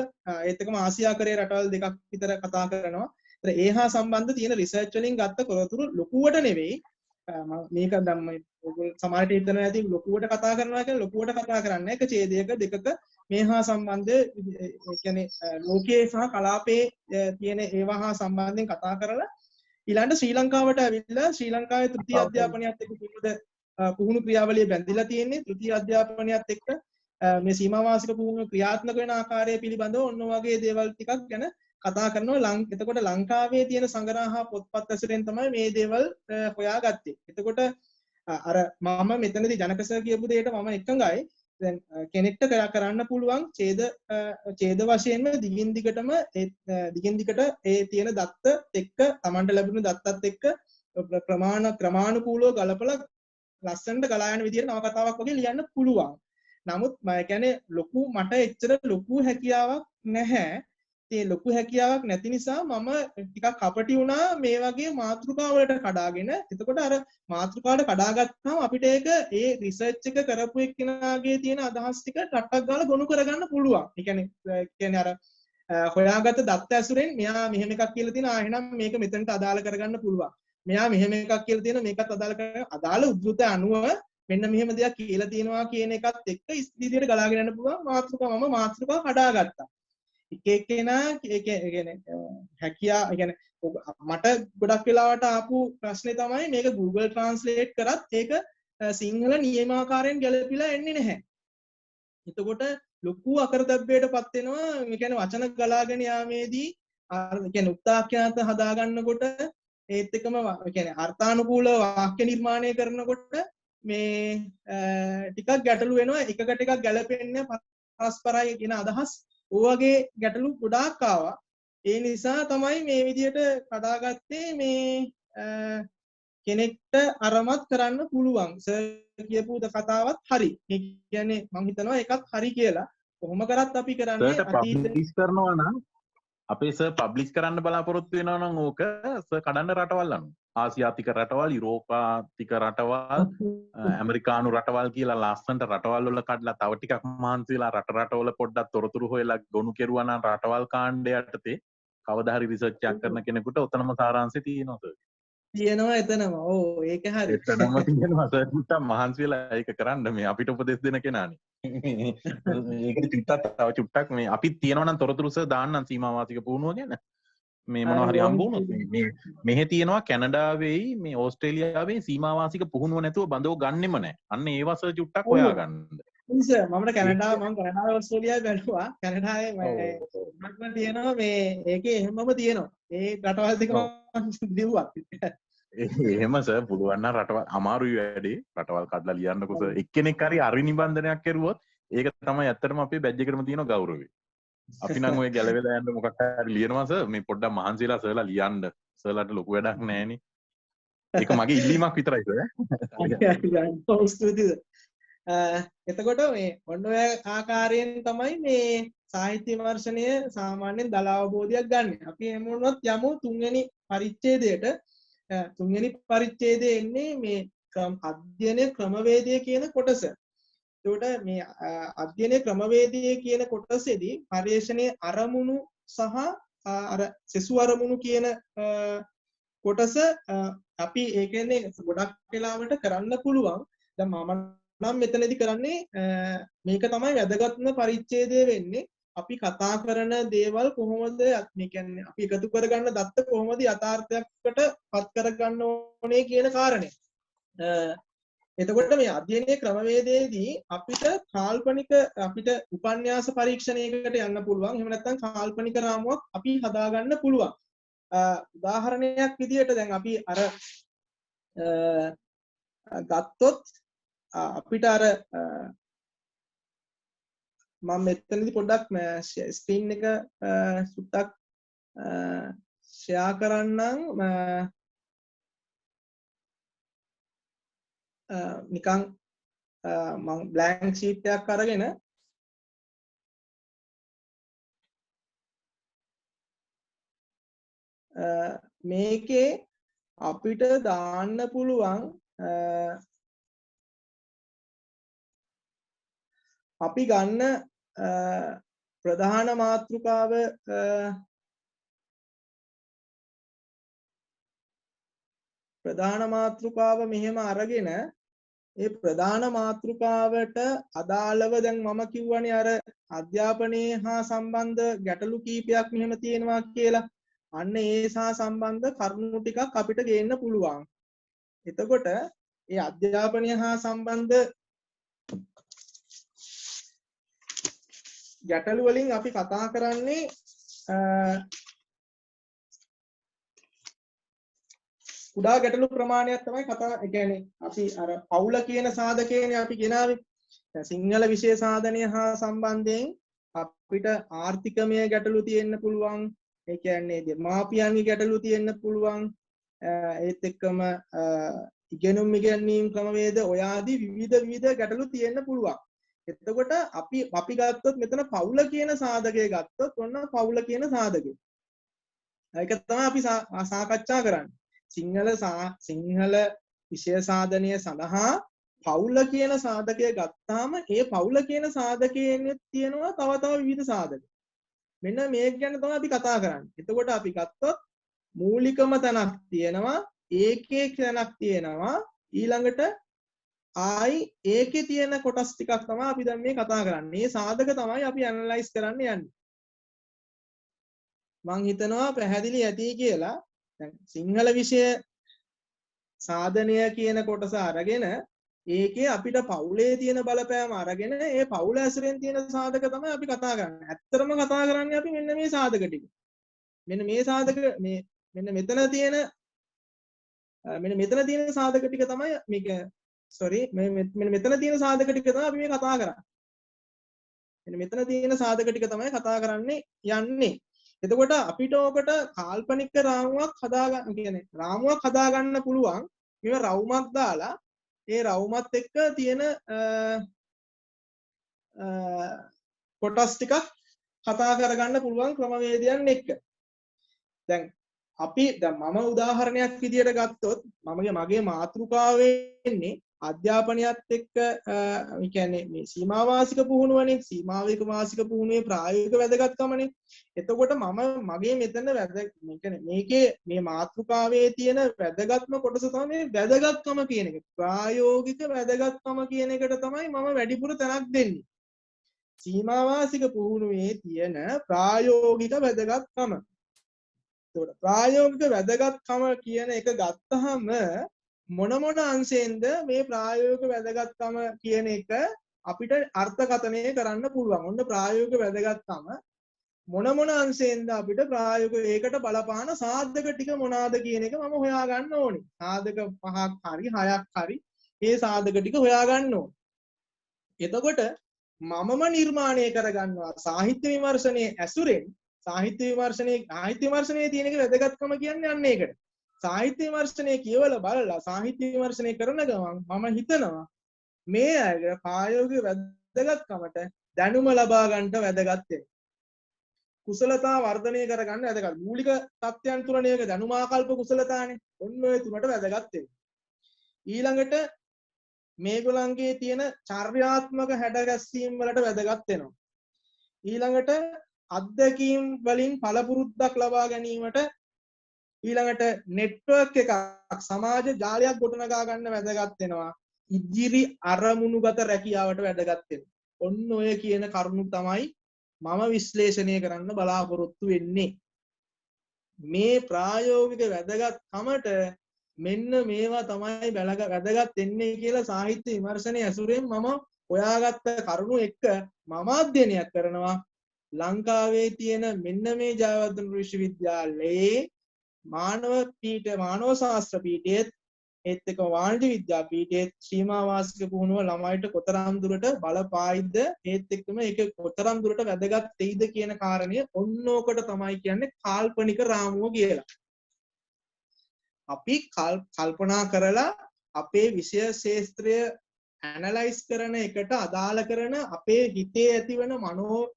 ඒත් එක්කම ආසියාකරයේ රටවල් දෙකක් විතර කතා කරනවා. ඒ හා සම්බන්ධ තියෙන රිසර්ච් වලින් ගත්ත තොරතුරු ලොකුවට නෙවෙයි මේක දැන් ඔයගොල්ලෝ සමහරට හිතනවා ඇති ලොකුවට කතා කරනවා කියන්නේ ලොකුවට කතා කරන්නේ එක ඡේදයක දෙකක මේ හා සම්බන්ධ ඒ කියන්නේ ලෝකයේ සහ කලාපයේ තියෙන ඒවා හා සම්බන්ධයෙන් කතා කරලා ඊළඟට ශ්‍රී ලංකාවට ඇවිල්ලා ශ්‍රී ලංකාවේ තෘතීය අධ්‍යාපනයත් එක්ක පුහුණු ක්‍රියාවලිය බැඳිලා තියෙන්නේ තෘතීය අධ්‍යාපනයත් එක්ක මේ සීමා වාසික පුහුණු ක්‍රියාත්මක වෙන ආකාරය පිළිබඳව ඔන්න වගේ දේවල් ටිකක් ගැන කතා කරනවා. එතකොට ලංකාවේ තියෙන සංග්‍රහ හා පොත්පත් ඇසුරෙන් තමයි මේ දේවල් හොයාගත්තේ. එතකොට අර මම මෙතනදී ජනක සර් කියපු දෙයට මම එකඟයි. දැන් කෙනෙක්ට කරන්න පුළුවන් ඡේද වශයෙන්ම දිගින් දිගට ඒ තියෙන දත්ත එක්ක Tamanට ලැබුණු දත්තත් එක්ක ක්‍රමානුකූලව ගලපලා ලස්සනට ගලා යන විදිහට නවකතාවක් වගේ ලියන්න පුළුවන්. නමුත් මම කියන්නේ මට එච්චර ලොකු හැකියාවක් නැහැ. ඒ ලොකු හැකියාවක් නැති නිසා මම ටිකක් කපටි වුණා මේ වගේ මාතෘකාවලට කඩාගෙන. එතකොට අර මාතෘකාවට කඩාගත්තාම අපිට ඒක ඒ රිසර්ච් එක කරපු එක්කෙනාගේ තියෙන අදහස් ටික ටට්ටක් ගාලා ගොනු කරගන්න පුළුවන්. ඒ කියන්නේ අර හොයාගත්ත දත්ත ඇසුරෙන් මෙයා මෙහෙම එකක් කියලා තියෙනවා. එහෙනම් මේක මෙතනට අදාළ කරගන්න පුළුවන්. මෙයා මෙහෙම එකක් කියලා තියෙනවා. මේකත් අදාළ කරගන්න අදාළ උද්දෘත අනුව මෙන්න මෙහෙම දෙයක් කියලා තියෙනවා කියන එකත් එක්ක ඉස්තිරියට ගලාගෙන යන්න පුළුවන් මාතෘකාව කඩාගත්තා. එක එක්කෙනා හැකියා මට ගොඩක් වෙලාවට ආපු ප්‍රශ්නේ තමයි මේක Google Translate කරත් ඒක සිංහල නියමාකාරයෙන් ගැලපිලා එන්නේ නැහැ. එතකොට ලොකු අකරතැබ්බයටපත් වෙනවා. මේ කියන්නේ වචන ගලාගෙන යාමේදී කියන්නේ උක්තාඛ්‍යාත හදාගන්නකොට ඒත් එකම කියන්නේ අර්ථානුකූල වාක්‍ය නිර්මාණය කරනකොට මේ ටිකක් ගැටලු වෙනවා. එකකට එකක් ගැලපෙන්නේ පරස්පරයි කියන අදහස් ඔයගේ ගැටලු ගොඩාක් ආවා. ඒ නිසා තමයි මේ විදිහට කඩාගත්තේ. මේ කෙනෙක්ට අරමත් කරන්න පුළුවන්. සර් කියපු කතාවත් හරි. ඒ කියන්නේ මම හිතනවා ඒකත් හරි කියලා. කොහොම කරත් අපි කරන්නේ පබ්ලිෂ් කරනවා නම් අපේ සර් පබ්ලිෂ් කරන්න බලාපොරොත්තු වෙනවා නම් ඕක සර් කඩන්න රටවල් අන්න. ආසියාතික රටවල්, යුරෝපාතික රටවල්, ඇමරිකානු රටවල් කියලා ලස්සනට රටවල් වල කඩලා තව ටිකක් මහන්සි වෙලා රටවල පොඩ්ඩක් තොරතුරු හොයලා ගොනු කෙරුවා නම් රටවල් කාණ්ඩය යටතේ කවදා හරි රිසර්ච් එකක් කරන කෙනෙකුට උතනම සාරාංශය තියෙනවා සර්. තියෙනවා එතනම. ඔව් ඒක හරි. එතනම තියෙනවා සර්. මුත්තම් මහන්සි වෙලා ඒක කරන්න මේ අපිට උපදෙස් දෙන කෙනානේ. ඒකට චුට්ටක් මේ අපි තියෙනවා නම් තොරතුරු සර් දාන්නම් සීමා වාසික පුහුණුව ගැන. මේ මොනවා හරි හම්බ වුණොත් මෙහෙ තියෙනවා කැනඩාවේ මේ ඕස්ට්‍රේලියාවේ සීමා වාසික පුහුණුව නැතුව බඳව ගන්නෙම නැහැ. අන්න ඒව සර් චුට්ටක් හොයාගන්න. සර් මම කැනඩාවේ ඕස්ට්‍රේලියාවේ බැලුවා. කැනඩාවේ මම තියෙනවා මේ ඒකේ එහෙමම තියෙනවා. ඒ රටවල් දෙක මම දිව්වා. එහෙම සර් පුළුවන් නම් රටවල් අමාරුයි වැඩේ. රටවල් කඩලා ලියන්නකො සර්. එක්කෙනෙක් හරි අරි නිබන්ධනයක් කරුවොත් ඒක තමයි ඇත්තටම අපේ බැජ් එකටම තියෙන ගෞරවය. අපි නම් ඔය ගැලවෙලා යන්න මොකක් හරි ලියනවා සර්. මේ පොඩ්ඩක් මහන්සිලා සර්ලා ලියන්න. සර්ලාට ලොකු වැඩක් නැහැනේ. ඒක මගේ ඉල්ලීමක් විතරයි සර්. ස්තුතියි. එතකොට මේ ඔන්න ඔය ආකාරයෙන් තමයි මේ සාහිත්‍ය විමර්ශනය සාමාන්‍යයෙන් දල අවබෝධයක් ගන්න. අපි එහෙම වුණොත් යමු තුන්වෙනි පරිච්ඡේදයට. තුන්වෙනි පරිච්ඡේදයේ එන්නේ මේ අධ්‍යයන ක්‍රමවේදය කියන කොටස. එතකොට මේ අධ්‍යයන ක්‍රමවේදය කියන කොටසේදී පරිශ්‍රණයේ අරමුණු සහ අර සෙසු අරමුණු කියන කොටස අපි ඒ කියන්නේ ගොඩක් වෙලාවට කරන්න පුළුවන්. දැන් මම නම් මෙතනදී කරන්නේ මේක තමයි වැදගත්ම පරිච්ඡේදය වෙන්නේ. අපි කතා කරන දේවල් කොහොමද මේ කියන්නේ අපි එකතු කරගන්න දත්ත කොහොමද යථාර්ථයකට පත් කරගන්න ඕනේ කියන කාරණේ. එතකොට මේ අධ්‍යයනයේ ක්‍රමවේදයේදී අපිට අපිට උපන්‍යාස පරීක්ෂණයකට යන්න පුළුවන්. එහෙම නැත්නම් කාල්පනික රාමුවක් අපි හදාගන්න පුළුවන්. උදාහරණයක් විදිහට දැන් අපි අර ගත්තොත් අපිට අර මම මෙතනදී පොඩ්ඩක් ස්ක්‍රීන් එක සුට්ටක් ෂෙයා කරන්නම්. නිකන් මම බ්ලැන්ක් ෂීට් එකක් අරගෙන මේකේ අපිට දාන්න පුළුවන් අපි ගන්න ප්‍රධාන මාතෘකාව මෙහෙම අරගෙන ඒ ප්‍රධාන මාතෘකාවට අදාළව දැන් මම කිව්වනේ අර අධ්‍යාපනයේ හා සම්බන්ධ ගැටලු කීපයක් මෙහෙම තියෙනවා කියලා. අන්න ඒ සහ සම්බන්ධ කරුණු ටිකක් අපිට ගේන්න පුළුවන්. එතකොට ඒ අධ්‍යාපනය හා සම්බන්ධ ගැටලු වලින් අපි කතා කරන්නේ කුඩා ගැටලු ප්‍රමාණයක් තමයි කතා. ඒ කියන්නේ අපි අර පවුල කියන සාධකයනේ අපි ගෙනාවේ. දැන් සිංහල විෂය සාධනය හා සම්බන්ධයෙන් අපිට ආර්ථිකමය ගැටලු තියෙන්න පුළුවන්. ඒ කියන්නේ දෙමාපියන්ගේ ගැටලු තියෙන්න පුළුවන්. ඒත් එක්කම ඉගෙනුම් ඉගෙනීම් ක්‍රමවේද ඔය ආදී විවිධ ගැටලු තියෙන්න පුළුවන්. එතකොට අපි ගත්තොත් මෙතන පවුල කියන සාධකය ගත්තොත් ඔන්න පවුල කියන සාධකය. ඒක තමයි අපි සාකච්ඡා කරන්නේ. සිංහල විෂය සාධනය සඳහා පවුල කියන සාධකය ගත්තාම ඒ පවුල කියන සාධකයෙන් තියෙනවා තව විවිධ සාධක. මෙන්න මේක ගැන තමයි අපි කතා කරන්නේ. එතකොට අපි ගත්තොත් මූලිකම තැනක් තියෙනවා, ඒකේ තැනක් තියෙනවා, ඊළඟට ආයි ඒකේ තියෙන කොටස් ටිකක් තමයි අපි දැන් මේ කතා කරන්නේ. මේ සාධක තමයි අපි ඇනලයිස් කරන්න යන්නේ. මං හිතනවා පැහැදිලි ඇති කියලා. දැන් සිංහල විෂය සාධනය කියන කොටස අරගෙන ඒකේ අපිට පවුලේ තියෙන බලපෑම අරගෙන ඒ පවුල ඇසුරෙන් තියෙන සාධක තමයි අපි කතා කරන්නේ. ඇත්තටම කතා කරන්නේ අපි මෙන්න මේ සාධක ටික. මෙන්න මේ සාධක මෙන්න මෙතන තියෙන සාධක ටික තමයි මේක මෙන්න මෙතන තියෙන සාධක ටික තමයි අපි මේ කතා කරන්නේ. මෙන්න මෙතන තියෙන සාධක ටික තමයි කතා කරන්නේ යන්නේ. එතකොට අපිට ඕකට කාල්පනික රාමුවක් හදාගන්න කියන්නේ රාමුවක් හදාගන්න පුළුවන්. මේව රවුමක් දාලා ඒ රවුමත් එක්ක තියෙන කොටස් ටිකක් කතා කරගන්න පුළුවන් ක්‍රමවේදයන් එක්ක. දැන් මම උදාහරණයක් විදියට ගත්තොත් මගේ මාතෘකාව වෙන්නේ අධ්‍යාපනයත් එක්ක ඒ කියන්නේ මේ සීමා වාසික පුහුණුවනේ. සීමාවික වාසික පුහුණුවේ ප්‍රායෝගික වැදගත්කමනේ. එතකොට මගේ මෙතන මේකේ මේ මාතෘකාවේ තියෙන වැදගත්ම කොටස තමයි වැදගත්කම කියන එක. ප්‍රායෝගික වැදගත්කම කියන එකට තමයි මම වැඩිපුර තැනක් දෙන්නේ. සීමා වාසික පුහුණුවේ තියෙන ප්‍රායෝගික වැදගත්කම. එතකොට ප්‍රායෝගික වැදගත්කම කියන එක ගත්තහම මොන අංශයෙන්ද මේ ප්‍රායෝගික වැදගත්කම කියන එක අපිට අර්ථකථනය කරන්න පුළුවන්. ඔන්න ප්‍රායෝගික වැදගත්කම මොන අංශයෙන්ද අපිට ප්‍රායෝගික ඒකට බලපාන සාධක ටික මොනවාද කියන එක මම හොයාගන්න ඕනේ. සාධක 5ක් හරි 6ක් හරි මේ සාධක ටික හොයාගන්න ඕනේ. එතකොට මමම නිර්මාණය කරගන්නවා සාහිත්‍ය විමර්ශනයේ ඇසුරෙන්. සාහිත්‍ය විමර්ශනයේ තියෙන එක වැදගත්කම කියන්නේ අන්න ඒකට. සාහිත්‍ය විමර්ශනය කියවලා බලලා සාහිත්‍ය විමර්ශනය කරන ගමන් මම හිතනවා මේ අයගේ ප්‍රායෝගික වැදගත්කමට දැනුම ලබා ගන්නට වැදගත් වෙනවා. කුසලතා වර්ධනය කරගන්න වැදගත්. මූලික තත්ත්වයන් තුනනේ ඒක දැනුමාකල්ප කුසලතානේ. ඔන්න ඔය තුනට වැදගත් වෙනවා. ඊළඟට මේගොල්ලන්ගේ තියෙන චර්යාත්මක හැඩගැස්වීම් වලට වැදගත් වෙනවා. ඊළඟට අත්දැකීම් වලින් පළපුරුද්දක් ලබා ගැනීමට ඊළඟට නෙට්වර්ක් එකක් සමාජ ජාලයක් ගොඩනගා ගන්න වැදගත් වෙනවා. ඉදිරි අරමුණුගත රැකියාවට වැදගත් වෙනවා. ඔන්න ඔය කියන කරුණු තමයි මම විශ්ලේෂණය කරන්න බලාපොරොත්තු වෙන්නේ. මේ ප්‍රායෝගික වැදගත්කමට මෙන්න මේවා තමයි වැදගත් වෙන්නේ කියලා සාහිත්‍ය විමර්ශනයේ ඇසුරෙන් මම හොයාගත්ත කරුණු එක්ක මම අධ්‍යයනයක් කරනවා. ලංකාවේ තියෙන මෙන්න මේ ජයවර්ධන විශ්වවිද්‍යාලයේ මානව ශාස්ත්‍ර පීඨයේත් ඒත් එක්ක වාණිජ්‍ය විද්‍යාපීඨයේත් සීමා වාසික පුහුණුව ළමයිට කොතරම් දුරට බලපායිද ඒත් එක්කම ඒක කොතරම් දුරට වැදගත් වෙයිද කියන කාරණය ඔන්නෝකට තමයි කියන්නේ කාල්පනික රාමුව කියලා. අපි කල්පනා කරලා අපේ විෂය ශාස්ත්‍රය ඇනලයිස් කරන එකට අදාළ කරන අපේ හිතේ ඇතිවන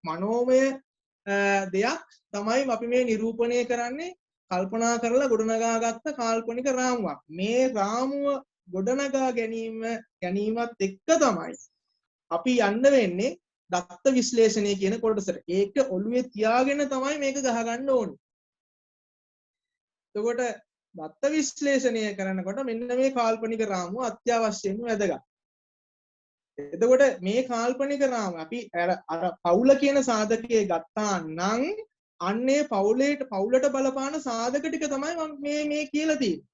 මනෝමය දෙයක් තමයි අපි මේ නිරූපණය කරන්නේ. කල්පනා කරලා ගොඩනගාගත්ත කාල්පනික රාමුවක්. මේ රාමුව ගොඩනගා ගැනීමත් එක්ක තමයි අපි යන්න වෙන්නේ දත්ත විශ්ලේෂණය කියන කොටසට. ඒක ඔළුවේ තියාගෙන තමයි මේක ගහගන්න ඕනේ. එතකොට දත්ත විශ්ලේෂණය කරනකොට මෙන්න මේ කාල්පනික රාමුව අත්‍යවශ්‍යම වැදගත්. එතකොට මේ කාල්පනික රාම අපි අර පවුල කියන සාධකයේ ගත්තා නම් අන්නේ පවුලට බලපාන සාධක ටික තමයි මම මේ කියලා තියෙන්නේ.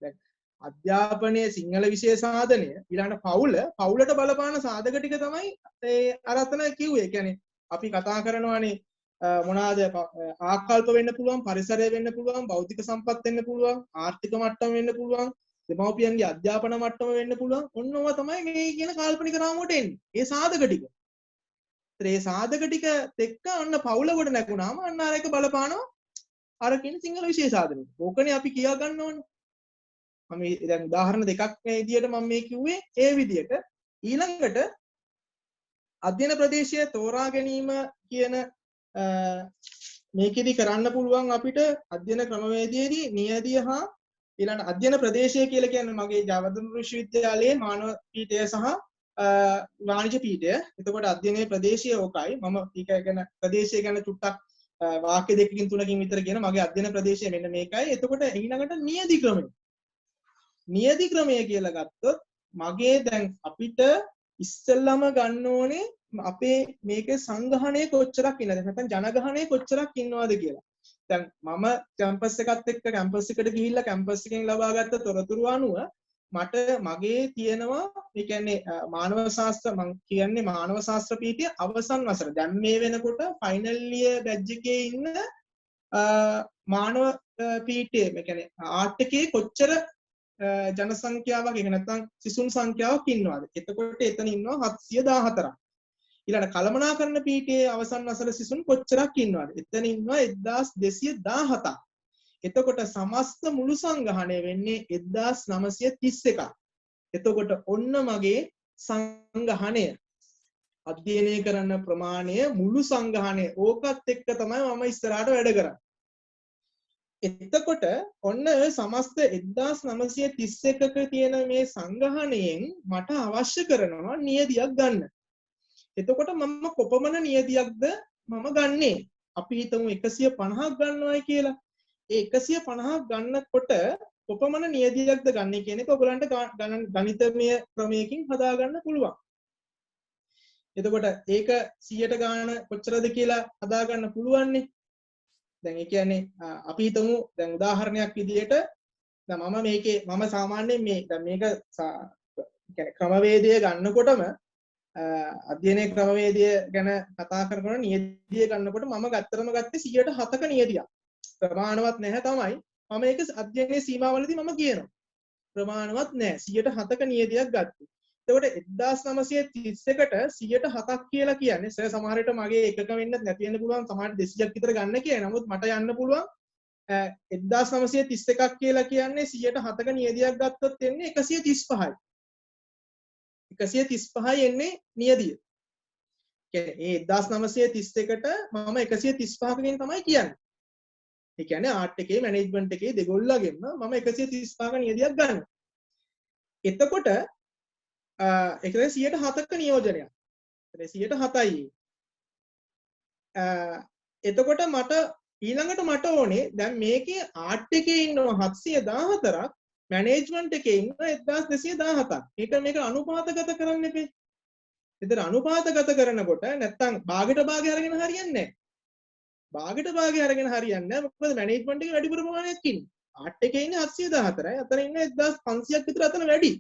දැන් අධ්‍යාපනයේ සිංහල විෂය සාධනය ඊළඟට පවුලට බලපාන සාධක ටික තමයි අර අතන කිව්වේ. ඒ කියන්නේ අපි කතා කරනවානේ මොනවාද ආකල්ප වෙන්න පුළුවන්, පරිසරය වෙන්න පුළුවන්, භෞතික සම්පත් වෙන්න පුළුවන්, ආර්ථික මට්ටම වෙන්න පුළුවන්, දෙමව්පියන්ගේ අධ්‍යාපන මට්ටම වෙන්න පුළුවන්. ඔන්න ඕවා තමයි මේ කියන කාල්පනික රාමුවට එන්නේ. ඒ සාධක ටික. ඒ සාධක ටික එක්ක අන්න පවුල කොට නැගුණාම අන්න අර එක බලපානවා අර කියන සිංහල විෂය සාධනෙ. ඕකනේ අපි කියා ගන්න ඕනේ. මම දැන් උදාහරණ දෙකක් මේ විදියට මම මේ කිව්වේ ඒ විදියට. ඊළඟට අධ්‍යයන ප්‍රදේශය තෝරා ගැනීම කියන මේකෙදි කරන්න පුළුවන් අපිට අධ්‍යයන ක්‍රමවේදයේදී නියදිය හා ඊළඟ අධ්‍යයන ප්‍රදේශය කියලා කියන්නේ මගේ ජවදම් විශ්වවිද්‍යාලයේ මානව පීඨය සහ වාණිජ්‍ය පීඨය. එතකොට අධ්‍යයනයේ ප්‍රදේශය ඕකයි. මම ඊක ගැන ප්‍රදේශය ගැන චුට්ටක් වාක්‍ය දෙකකින් තුනකින් විතර කියන මගේ අධ්‍යයන ප්‍රදේශය මෙන්න මේකයි. එතකොට ඊළඟට නියදි ක්‍රමය. නියදි ක්‍රමය කියලා ගත්තොත් මගේ දැන් අපිට ඉස්සෙල්ලම ගන්න ඕනේ අපේ මේකේ සංගහණය කොච්චරක් ඉන්නද නැත්නම් ජනගහණය කොච්චරක් ඉන්නවද කියලා. දැන් මම කැම්පස් එකත් එක්ක කැම්පස් එකට ගිහිල්ලා කැම්පස් එකෙන් ලබාගත්ත තොරතුරු අනුව මට මගේ තියෙනවා ඒ කියන්නේ මානව ශාස්ත්‍ර මම කියන්නේ මානව ශාස්ත්‍ර පීඨයේ අවසන් වසර. දැන් මේ වෙනකොට ෆයිනල් ඉයර් බැච් එකේ ඉන්න මානව පීඨයේ මේ කියන්නේ ආර්ට් එකේ කොච්චර ජන සංඛ්‍යාවක් ඒක නැත්නම් සිසුන් සංඛ්‍යාවක් ඉන්නවද? එතකොට එතන ඉන්නවා 714ක්. ඊළඟ කළමනාකරණ පීඨයේ අවසන් වසර සිසුන් කොච්චරක් ඉන්නවද? එතන ඉන්නවා 1217ක්. එතකොට සමස්ත මුළු සංගහණය වෙන්නේ 1931ක්. එතකොට ඔන්න මගේ සංගහණය අධ්‍යයනය කරන ප්‍රමාණය මුළු සංගහණය ඕකත් එක්ක තමයි මම ඉස්සරහට වැඩ කරන්නේ. එතකොට ඔන්න සමස්ත 1931ක තියෙන මේ සංගහණයෙන් මට අවශ්‍ය කරනවා නියදියක් ගන්න. එතකොට මම කොපමණ නියදියක්ද මම ගන්නේ? අපි හිතමු 150ක් ගන්නවයි කියලා. ඒ 150ක් ගන්නකොට කොපමණ නියදියක්ද ගන්න කියන එක ඔයගලන්ට ගණිතමය ක්‍රමයකින් හදාගන්න පුළුවන්. එතකොට ඒක 100ට ගාන කොච්චරද කියලා හදාගන්න පුළුවන්නේ. දැන් ඒ කියන්නේ අපි හිතමු දැන් උදාහරණයක් විදිහට දැන් මම සාමාන්‍යයෙන් මේ දැන් මේක කියන්නේ ක්‍රමවේදය ගන්නකොටම අධ්‍යයනයේ ක්‍රමවේදය ගැන කතා කරනකොට නියදිය ගන්නකොට මම ගත්තරම ගත්තේ 107ක නියදියක්. ප්‍රමාණවත් නැහැ තමයි. මම ඒක අධ්‍යයනයේ සීමාවලදී මම කියනවා. ප්‍රමාණවත් නැහැ. 107ක නියදියක් ගත්තා. එතකොට 1931ට 107ක් කියලා කියන්නේ සමහර විට මගේ එකක වෙන්නත් නැති වෙන්න පුළුවන්. සමහරට 200ක් විතර ගන්න කියලා. නමුත් මට යන්න පුළුවන් 1931ක් කියලා කියන්නේ 107ක නියදියක් ගත්තොත් එන්නේ 135යි. 135යි එන්නේ නියදිය. කියන්නේ ඒ 1931ට මම 135කකින් තමයි කියන්නේ. ඒ කියන්නේ ආර්ට් එකේ මැනේජ්මන්ට් එකේ දෙගොල්ලගෙන්ම මම 135ක නියදියක් ගන්නවා. එතකොට ඒක තමයි 107ක නියෝජනයක්. ඒ 107යි. එතකොට මට ඊළඟට මට ඕනේ දැන් මේකේ ආර්ට් එකේ ඉන්නවා 714ක් මැනේජ්මන්ට් එකේ ඉන්නවා 1217ක්. මේක අනුපාතගත කරන්න එපේ. එතන අනුපාතගත කරනකොට නැත්තම් භාගයට භාගය අරගෙන හරියන්නේ නැහැ. භාගයට භාගය අරගෙන හරියන්නේ නැහැ. මොකද මැනේජ්මන්ට් එකේ වැඩි ප්‍රමාණයක් ඉන්නේ. ආර්ට් එකේ ඉන්නේ 714යි. අතන ඉන්නේ 1500ක් විතර අතන වැඩි.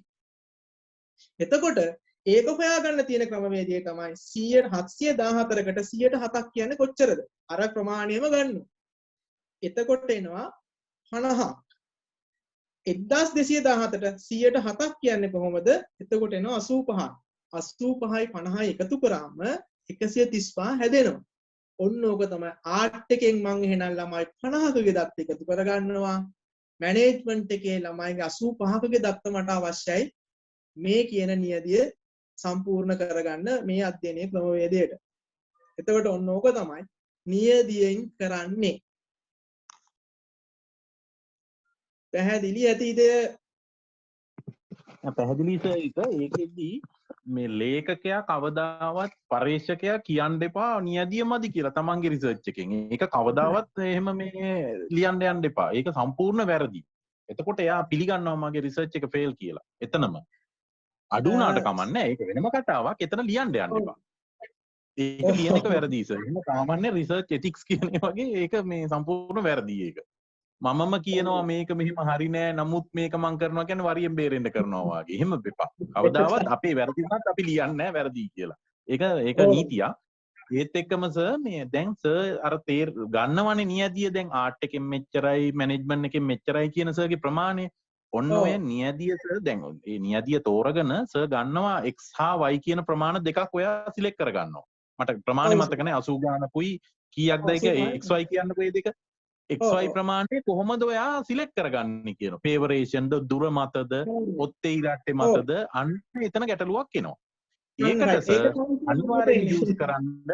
එතකොට ඒක හොයාගන්න තියෙන ක්‍රමවේදය තමයි 714කට 107ක් කියන්නේ කොච්චරද? අර ප්‍රමාණයම ගන්නවා. එතකොට එනවා 50ක්. 1217ට 107ක් කියන්නේ කොහොමද? එතකොට එනවා 85ක්. 85යි 50යි එකතු කරාම 135 හැදෙනවා. ඔන්න ඕක තමයි ආර්ට් එකෙන් මම එහෙනම් ළමයි 50කගේ දත් එකතු කරගන්නවා. මැනේජ්මන්ට් එකේ ළමයිගේ 85කගේ දත්ත මට අවශ්‍යයි. මේ කියන නියදිය සම්පූර්ණ කරගන්න මේ අධ්‍යයනයේ ක්‍රමවේදයට. එතකොට ඔන්න ඕක තමයි නියදියෙන් කරන්නේ. පැහැදිලි ඇතිද? පැහැදිලි සර්. ඒකෙදී මේ ලේඛකයා කවදාවත් පරේක්ෂකයා කියන්න එපා නියදියමදි කියලා තමන්ගේ රිසර්ච් එකෙන්. ඒක කවදාවත් එහෙම මේ ලියන්න යන්න එපා. ඒක සම්පූර්ණ වැරදි. එතකොට එයා පිළිගන්නවා මගේ රිසර්ච් එක ෆේල් කියලා. එතනම අඩු වුණාට කමන්නේ ඒක වෙනම කතාවක්. එතන ලියන්න යන්න එපා. ඒක ලියන එක වැරදි සර්. එහෙනම් සාමාන්‍ය රිසර්ච් එතික්ස් කියන වගේ ඒක මේ සම්පූර්ණ වැරදි ඒක. මමම කියනවා මේක මෙහෙම හරි නෑ නමුත් මේක මං කරනවා කියන්නේ වරියෙන් බේරෙන්න කරනවා වගේ. එහෙම එපා. කවදාවත් අපේ වැරදි වුණත් අපි ලියන්නේ නෑ වැරදි කියලා. ඒක නීතියක්. ඒත් එක්කම සර් මේ දැන් සර් අර තේර ගන්නවනේ නියදිය දැන් ආර්ට් එකෙන් මෙච්චරයි මැනේජ්මන්ට් එකෙන් මෙච්චරයි කියන සර්ගේ ප්‍රමාණය. ඔන්න ඔය නියදිය සර් දැන් ඒ නියදිය තෝරගෙන සර් ගන්නවා x හා y කියන ප්‍රමාණ දෙකක් ඔයා සිලෙක්ට් කරගන්නවා. මට ප්‍රමාණය මතක නැහැ 80 ගානකුයි කීයක්ද ඒක xy කියන්නකෝ මේ දෙක. xy ප්‍රමාණය කොහොමද ඔයා සිලෙක්ට් කරගන්නේ කියන පේවරේෂන්ද දුර මතද ඔත්තේ ඉරට්ටේ මතද අන්න එතන ගැටලුවක් එනවා. ඒකට සර් අනිවාර්යෙන් යූස් කරන්න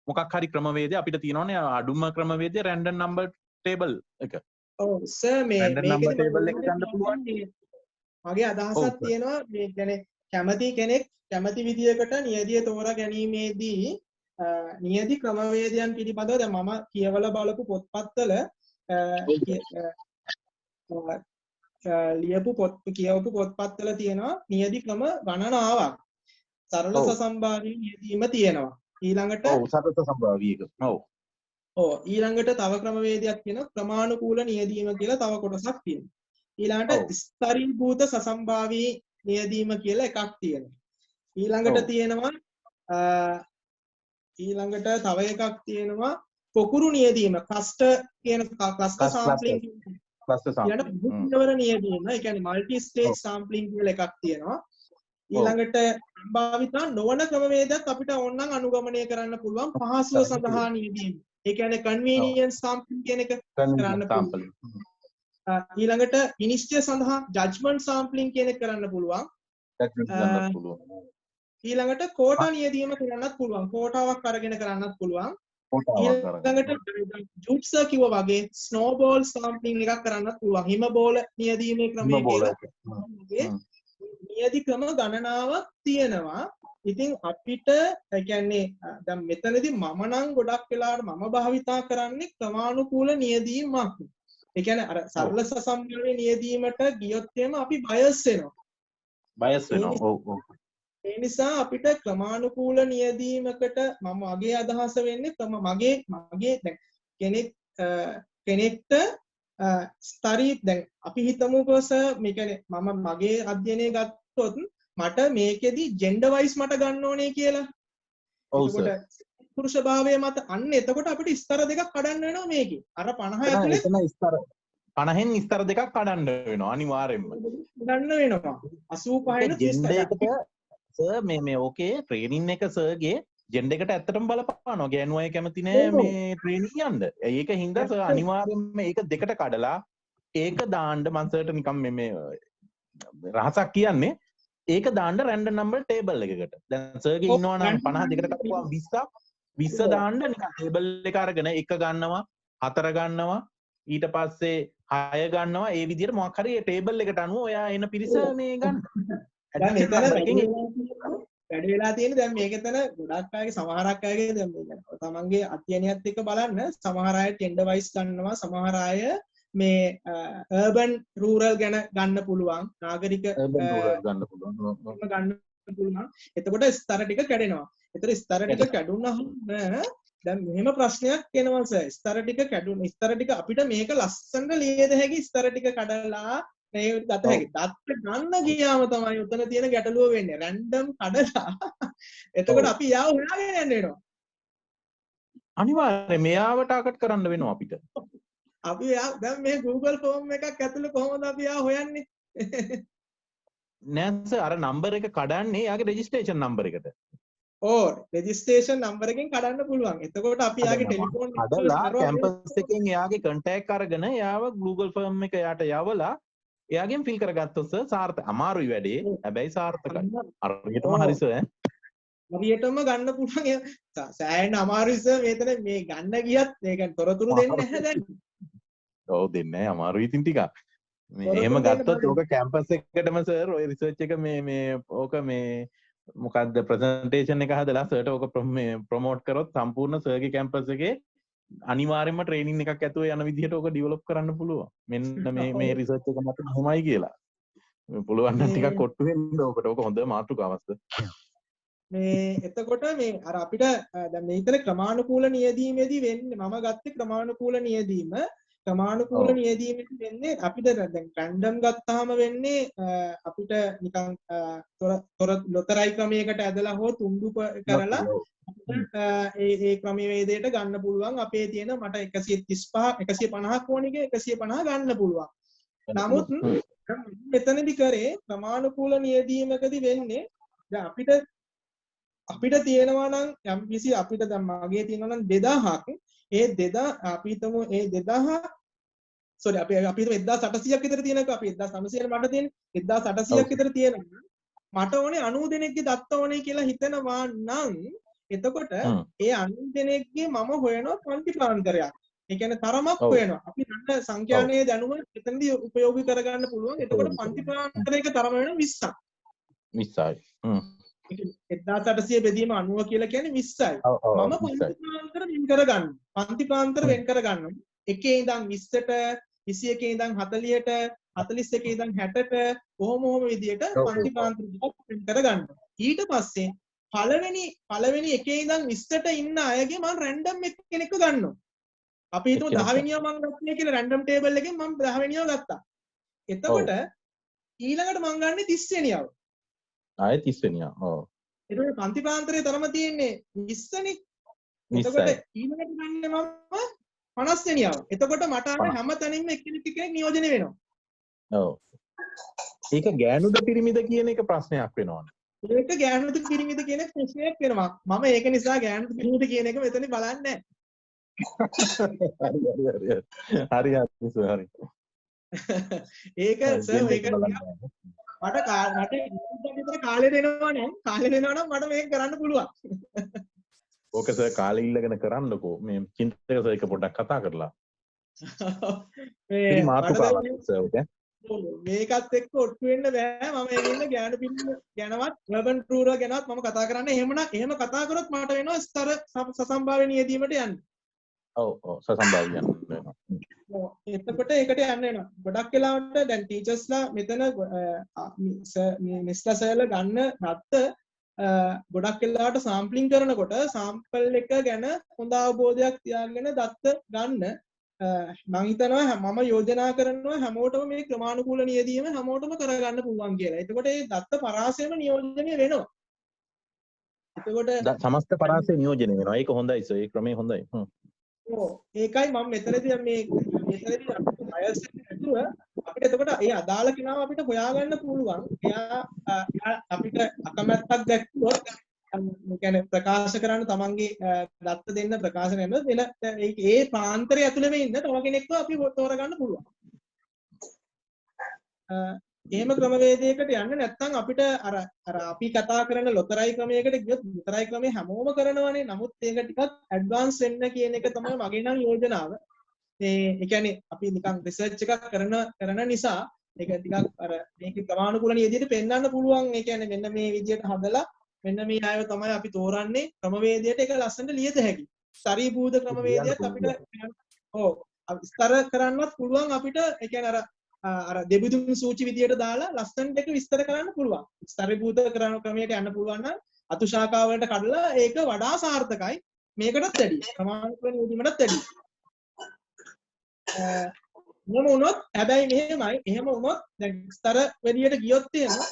මොකක් හරි ක්‍රමවේදය අපිට තියෙනවනේ අඩුම ක්‍රමවේදය රැන්ඩම් නම්බර් ටේබල් එක. ඔව් සර් රැන්ඩම් නම්බර් ටේබල් එක ගන්න පුළුවන්. මගේ අදහසක් තියෙනවා මේ කියන්නේ කැමති කෙනෙක් කැමති විදියකට නියදිය තෝරා ගැනීමේදී නියදි ක්‍රමවේදයන් පිළිබඳව දැන් මම කියවලා බලපු පොත්පත්වල කියවපු පොත්පත්වල තියෙනවා නියදි ක්‍රම ගණනාවක්. සරල සසම්භාවී නියදීම තියෙනවා. ඊළඟට ඔව් සරල සසම්භාවී එක. ඔව්. ඊළඟට තව ක්‍රමවේදයක් තියෙනවා ක්‍රමානුකූල නියදීම කියලා තව කොටසක් තියෙනවා. ඊළඟට ස්තරීභූත සසම්භාවී නියදීම කියලා එකක් තියෙනවා. ඊළඟට තියෙනවා ඊළඟට තව එකක් තියෙනවා පොකුරු නියදීම ක්ලස්ටර් කියන ක්ලස්ටර් සාම්ප්ලින් නියදීම ඒ කියන්නේ මල්ටි ස්ටේජ් සාම්ප්ලින් කියලා එකක් තියෙනවා. ඊළඟට සම්භාවිතා නොවන ක්‍රමවේදයක් අපිට ඕනනම් අනුගමනය කරන්න පුළුවන් පහසුව සඳහා නියදීම. ඒ කියන්නේ කන්වීනියන්ස් සාම්ප්ලින් කියන එක කරන්න පුළුවන්. ඊළඟට විනිශ්චය සඳහා ජජ්මන්ට් සාම්ප්ලින් කියන එක කරන්න පුළුවන්. ඊළඟට කෝටා නියදීම කරන්නත් පුළුවන්. කෝටාවක් අරගෙන කරන්නත් පුළුවන්. ඊළඟට ජූට්ස් කිව්වා වගේ ස්නෝබෝල් සාම්ප්ලින් එකක් කරන්නත් පුළුවන්. හිම බෝල නියදීමේ ක්‍රමය කියලා. නියදි ක්‍රම ගණනාවක් තියෙනවා. ඉතින් අපිට ඒ කියන්නේ දැන් මෙතනදී මම නම් ගොඩක් වෙලාවට මම භාවිතා කරන්නේ ක්‍රමානුකූල නියදීමක්. ඒ කියන්නේ අර සරල සසම්භාව්‍ය නියදීමට ගියොත් එහෙම අපි බයස් වෙනවා. බයස් වෙනවා. ඔව් ඔව්. ඒ නිසා අපිට ක්‍රමානුකූල නියදීමකට මම මගේ අදහස වෙන්නේ මගේ දැන් කෙනෙක්ට ස්තරී දැන් අපි හිතමුකෝ සර් මේ කියන්නේ මම මගේ අධ්‍යයනය ගත්තොත් මට මේකෙදි ජෙන්ඩර් වයිස් මට ගන්න ඕනේ කියලා. ඔව් සර්. පුරුෂ භාවය මත අන්න එතකොට අපිට ස්තර දෙකක් කඩන්න වෙනවා මේකේ. අර 50 ඇතුලේ එතන ස්තර 50න් ස්තර දෙකක් කඩන්න වෙනවා අනිවාර්යෙන්ම. ගන්න වෙනවා. 85 ජෙන්ඩර් එකට සර් මේ ඕකේ ට්‍රේනින් එක සර්ගේ ජෙන්ඩර් එකට ඇත්තටම බලපානවා. ගෑනු අය කැමති නෑ මේ ට්‍රේනින් යන්න. ඒක හින්දා සර් අනිවාර්යෙන්ම ඒක දෙකට කඩලා ඒක දාන්න මම සර්ට නිකන් මේ රහසක් කියන්නේ ඒක දාන්න රැන්ඩම් නම්බර් ටේබල් එකකට. දැන් සර්ගේ ඉන්නවා නම් 52කට කපුවා 20 දාන්න නිකන් ටේබල් එක අරගෙන 1 ගන්නවා 4 ගන්නවා ඊට පස්සේ 6 ගන්නවා ඒ විදිහට මොකක් හරි ටේබල් එකට අනුව ඔයා එන පිරිස මේ ගන්න. දැන් මෙතන වැඩ වෙලා තියෙන දැන් මේක එතන ගොඩක් අයගේ සමහරක් අයගේ දැන් මේ තමන්ගේ අධ්‍යයනයත් එක්ක බලන්න සමහර අය ටෙන්ඩර් වයිස් ගන්නවා සමහර අය මේ අර්බන් රූරල් ගැන ගන්න පුළුවන් නාගරික ගන්න පුළුවන්. එතකොට ස්තර ටික කැඩෙනවා. ඒතර ස්තර ටික කැඩුනහම දැන් මෙහෙම ප්‍රශ්නයක් එනවා සර්. ස්තර ටික අපිට මේක ලස්සනට ලියද හැකි ස්තර ටික කඩලා මේ ගත හැකි. දත්ත ගන්න ගියාම තමයි උතන තියෙන ගැටලුව වෙන්නේ. රැන්ඩම් කඩලා එතකොට අපි යාව හොයාගෙන යන්න වෙනවා. අනිවාර්යයෙන් මෙයාව ටාගට් කරන්න වෙනවා අපිට. අපි දැන් මේ Google form එකක් ඇතුළේ කොහොමද අපි යා හොයන්නේ? නෑ සර් අර නම්බර් එක කඩන්නේ යාගේ රෙජිස්ට්‍රේෂන් නම්බර් එකට. ඕ රෙජිස්ට්‍රේෂන් නම්බර් එකෙන් කඩන්න පුළුවන්. එතකොට අපි යාගේ ටෙලිෆෝන් කඩලා කැම්පස් එකෙන් එයාගේ කන්ටැක්ට් අරගෙන එයාව Google form එක යාට යවලා එයාගෙන් ෆිල් කරගත්තොත් සර් සාර්ථක අමාරුයි වැඩේ. හැබැයි සාර්ථකයි. හරියටම හරි සර්. හරියටම ගන්න පුළුවන්. සෑහෙන අමාරුයි සර් මෙතන මේ ගන්න ගියත් මේක තොරතුරු දෙන්නේ නැහැ දැන්. ඔව් දෙන්නේ නැහැ අමාරුයි ඉතින් ටිකක්. මේ එහෙම ගත්තොත් ඕක කැම්පස් එකටම සර් ඔය රිසර්ච් එක මේ ඕක මේ මොකක්ද ප්‍රසන්ටේෂන් එක හදලා සර්ට ඕක ප්‍රොමෝට් කරොත් සම්පූර්ණ සර්ගේ කැම්පස් එකේ අනිවාර්යයෙන්ම ට්‍රේනින් එකක් ඇතුව යන විදිහට ඕක ඩිවලොප් කරන්න පුළුවන්. මෙන්න මේ රිසර්ච් එක මත කොහොමයි කියලා. පුළුවන් නම් මේ- ටිකක් කොට්ටු වෙන්න ඕකට. ඕක හොඳ මාතෘකාවක්ද? මේ එතකොට මේ අර අපිට දැන් මේතර ක්‍රමානුකූල නියැදීමේදී වෙන්නේ මම ගත්තේ ක්‍රමානුකූල නියැදීම ක්‍රමානුකූල ඔව්. නියැදීමේදී වෙන්නේ අපිට දැන් රැන්ඩම් ගත්තාම වෙන්නේ අපිට නිකන් තොර ලොතරැයි ක්‍රමයකට ඇදලා හෝ තුන්ඩු කරලා ඒ ක්‍රමවේදයට ගන්න පුළුවන් අපේ තියෙන මට 135 150ක් ඕන එක 150 ගන්න පුළුවන්. නමුත් මෙතනදි කරේ ක්‍රමානුකූල නියැදීමකදී වෙන්නේ දැන් අපිට තියෙනවා නම් යම් කිසි අපිට දැන් මගේ තියෙනවා නම් 2000ක් ඒ 2000 අපි හිතමු ඒ 2000 sorry අපි හිතමු 1800ක් විතර තියෙනකෝ අපි 1900 මට තියෙන්නේ 1800ක් විතර තියෙනවා මට ඕනේ 90 දෙනෙක්ගේ දත්ත ඕනේ කියලා හිතනවා නම් එතකොට ඒ 90 දෙනෙක්ගේ මම හොයනවා පන්ති ප්‍රාන්තරයක්. ඒ කියන්නේ තරමක් හොයනවා. අපි ගන්න සංඛ්‍යානයේ දැනුම එතනදී ප්‍රයෝගී කරගන්න පුළුවන්. එතකොට පන්ති ප්‍රාන්තරයක තරම වෙනවා 20ක්. 20යි. 1800 බෙදීම 90 කියලා කියන්නේ 20යි. මම පන්ති ප්‍රාන්තර වෙන් කරගන්න. පන්ති ප්‍රාන්තර වෙන් කරගන්නවා. 1 ඉඳන් 20ට 21 ඉඳන් 40ට 41 ඉඳන් 60ට කොහොම විදියට පන්ති ප්‍රාන්තර වෙන් කරගන්න. ඊට පස්සේ පළවෙනි එකේ ඉඳන් 20ට ඉන්න අයගේ මම රැන්ඩම් එක්කෙනෙක්ව ගන්නවා. අපි හිතමු 10 වෙනියව මම ගත්තේ කියලා රැන්ඩම් ටේබල් එකෙන් මම 10 වෙනියව ගත්තා. එතකොට ඊළඟට මම ගන්නේ 30 වෙනියව. ආයෙ 30 වෙනියා. ඔව්. එතකොට පන්ති ප්‍රාන්තරයේ තරම තියෙන්නේ 20නේ. එතකොට ඊළඟට ගන්නේ මම 50 වෙනියව. එතකොට මට අර හැම තැනින්ම එක්කෙනෙක් නියෝජනය වෙනවා. ඔව්. ඒක ගෑනුද පිරිමිද කියන එක ප්‍රශ්නයක් වෙනවනේ. ඒක ගෑනුද පිරිමිද කියන ප්‍රශ්නයක් වෙනවා. මම ඒක නිසා ගෑනුද පිරිමිද කියන එක මෙතන බලන්නේ හරි. ඒක සර් ඒක මට විතර කාලේ දෙනවා නම් මට මේක කරන්න පුළුවන්. ඕක සර් කාලේ ඉල්ලගෙන කරන්නකෝ. මේ චින්තක සර් එක පොඩ්ඩක් කතා කරලා. මේ මාතෘකාවක් සර් ඕක. මේකත් එක්ක ඔට්ටු වෙන්න බෑ. මම එන්නේ ගෑනු පිළිම ගැනවත් රබන් ට්‍රූරා ගැනවත් මම කතා කරන්නේ. එහෙම කතා කරොත් මට වෙනවා ස්තර සසම්භාව්‍ය නියැදීමට යන්න. ඔව් සසම්භාව්‍ය යන්න වෙනවා. එතකොට ඒකට යන්න වෙනවා. ගොඩක් වෙලාවට දැන් ටීචර්ස්ලා මෙතන මිස්ලා සර්ලා ගන්න රත්ත ගොඩක් වෙලාවට සාම්ප්ලින් කරනකොට සාම්පල් එක ගැන හොඳ අවබෝධයක් තියාගෙන දත්ත ගන්න මම හිතනවා මම යෝජනා කරනවා හැමෝටම මේ ක්‍රමානුකූල නියැදීම හැමෝටම කරගන්න පුළුවන් කියලා. එතකොට ඒ දත්ත පරාසයම නියෝජනය වෙනවා. එතකොට සමස්ත පරාසය නියෝජනය වෙනවා. ඒක හොඳයි සර්. ඒ ක්‍රමය හොඳයි. ඒකයි මම මෙතනදී බයස් නැතුව අපිට එතකොට ඒ අදාළ කෙනාව අපිට හොයාගන්න පුළුවන්. එයා අපිට අකමැත්තක් දැක්වුවොත් කියන්නේ ප්‍රකාශ කරන්න තමන්ගේ දත්ත දෙන්න ප්‍රකාශ කරනොත් වෙන ඒ ප්‍රාන්තරය ඇතුළේ ඉන්න තව කෙනෙක්ව අපි තෝරගන්න පුළුවන්. එහෙම ක්‍රමවේදයකට යන්න නැත්නම් අපිට අර අපි කතා කරන ලොතරැයි ක්‍රමයකට ගියොත් ලොතරැයි ක්‍රමය හැමෝම කරනවානේ. නමුත් ඒක ටිකක් ඇඩ්වාන්ස් වෙන්න කියන එක තමයි මගේ නම් යෝජනාව. ඒ කියන්නේ අපි නිකන් රිසර්ච් එකක් කරන නිසා ඒක ටිකක් අර මේක ක්‍රමානුකූල නියැදියට පෙන්වන්න පුළුවන්. ඒ කියන්නේ මෙන්න මේ විදිහට හදලා මෙන්න මේ අයව තමයි අපි තෝරන්නේ ක්‍රමවේදයට ඒක ලස්සනට ලියද හැකි. සරීබූද ක්‍රමවේදයක් අපිට ස්තර කරන්නවත් පුළුවන් අපිට. ඒ කියන්නේ අර දෙබිදුම් සූචි විදියට දාලා ලස්සනට ඒක විස්තර කරන්න පුළුවන්. සරීබූද ක්‍රමයට යන්න පුළුවන් නම් අතු ශාඛා වලට කඩලා ඒක වඩා සාර්ථකයි. මේකටත් වැඩි. ක්‍රමානුකූල නියැදීමටත් වැඩි. එහෙම වුණොත් හැබැයි මෙහෙමයි. එහෙම වුණොත් දැන් ස්තර වැඩියට ගියොත්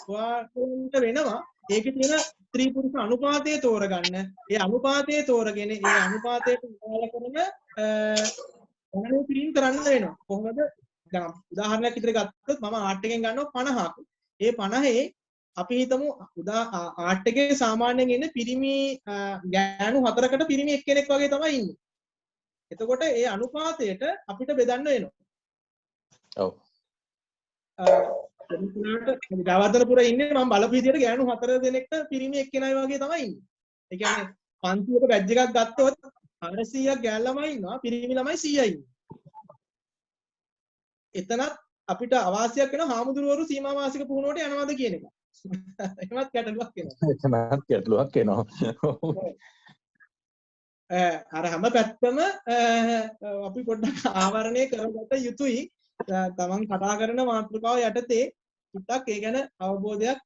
ඔයාලට වෙනවා ඒකේ තියෙන ස්ත්‍රී පුරුෂ අනුපාතය තෝරගන්න. ඒ අනුපාතය තෝරගෙන ඒ අනුපාතයට විවාහ කරන ගණනය පිරින් කරන්න වෙනවා. කොහොමද? දැන් උදාහරණයක් විදිහට ගත්තොත් මම ආර්ට් එකෙන් ගන්නවා 50ක්. ඒ 50 අපි හිතමු ආර්ට් එකේ සාමාන්‍යයෙන් ඉන්නේ පිරිමි ගෑනු 4කට පිරිමි එක්කෙනෙක් වගේ තමයි ඉන්නේ. එතකොට ඒ අනුපාතයට අපිට බෙදන්න වෙනවා. ඔව්. ජාවර්ධනපුර ඉන්නේ මම බලපු විදිහට ගෑනු 4 දෙනෙක්ට පිරිමි එක්කෙනයි වගේ තමයි ඉන්නේ. ඒ කියන්නේ 500ක බැජ් එකක් ගත්තොත් 400ක් ගෑනු ළමයි ඉන්නවා, පිරිමි ළමයි 100යි ඉන්නවා. එතනත් අපිට අවාසියක් වෙනවා හාමුදුරුවරු සීමා මාසික පුහුණුවට යනවාද කියන එක. එහෙමත් ගැටලුවක් වෙනවා. එතනත් ගැටලුවක් එනවා. අර හැම පැත්තම අපි පොඩ්ඩක් ආවරණය කරගත යුතුයි. තමන් කතා කරන මාතෘකාව යටතේ චුට්ටක් ඒ ගැන අවබෝධයක්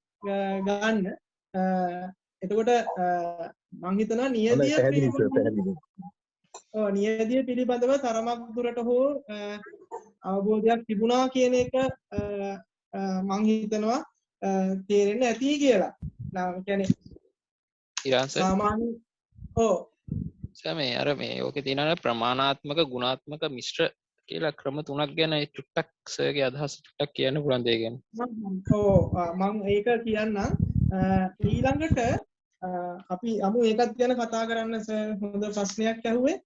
ගන්න. එතකොට මම හිතනවා නියදිය නියදිය පිළිබඳව තරමක් දුරට හෝ අවබෝධයක් තිබුණා කියන එක මම හිතනවා තේරෙන්න ඇති කියලා. නම් කියන්නේ සාමාන්‍ය මේ අර මේ ඕකේ තියෙනවා ප්‍රමාණාත්මක ගුණාත්මක මිශ්‍ර කියලා ක්‍රම තුනක් ගැන චුට්ටක් සර්ගේ අදහස් චුට්ටක් කියන්න පුළුවන් දෙය ගැන. මම ඒක කියන්නම්. ඊළඟට අපි අමු ඒකත් ගැන කතා කරන්න සර් හොඳ ප්‍රශ්නයක් ඇහුවේ.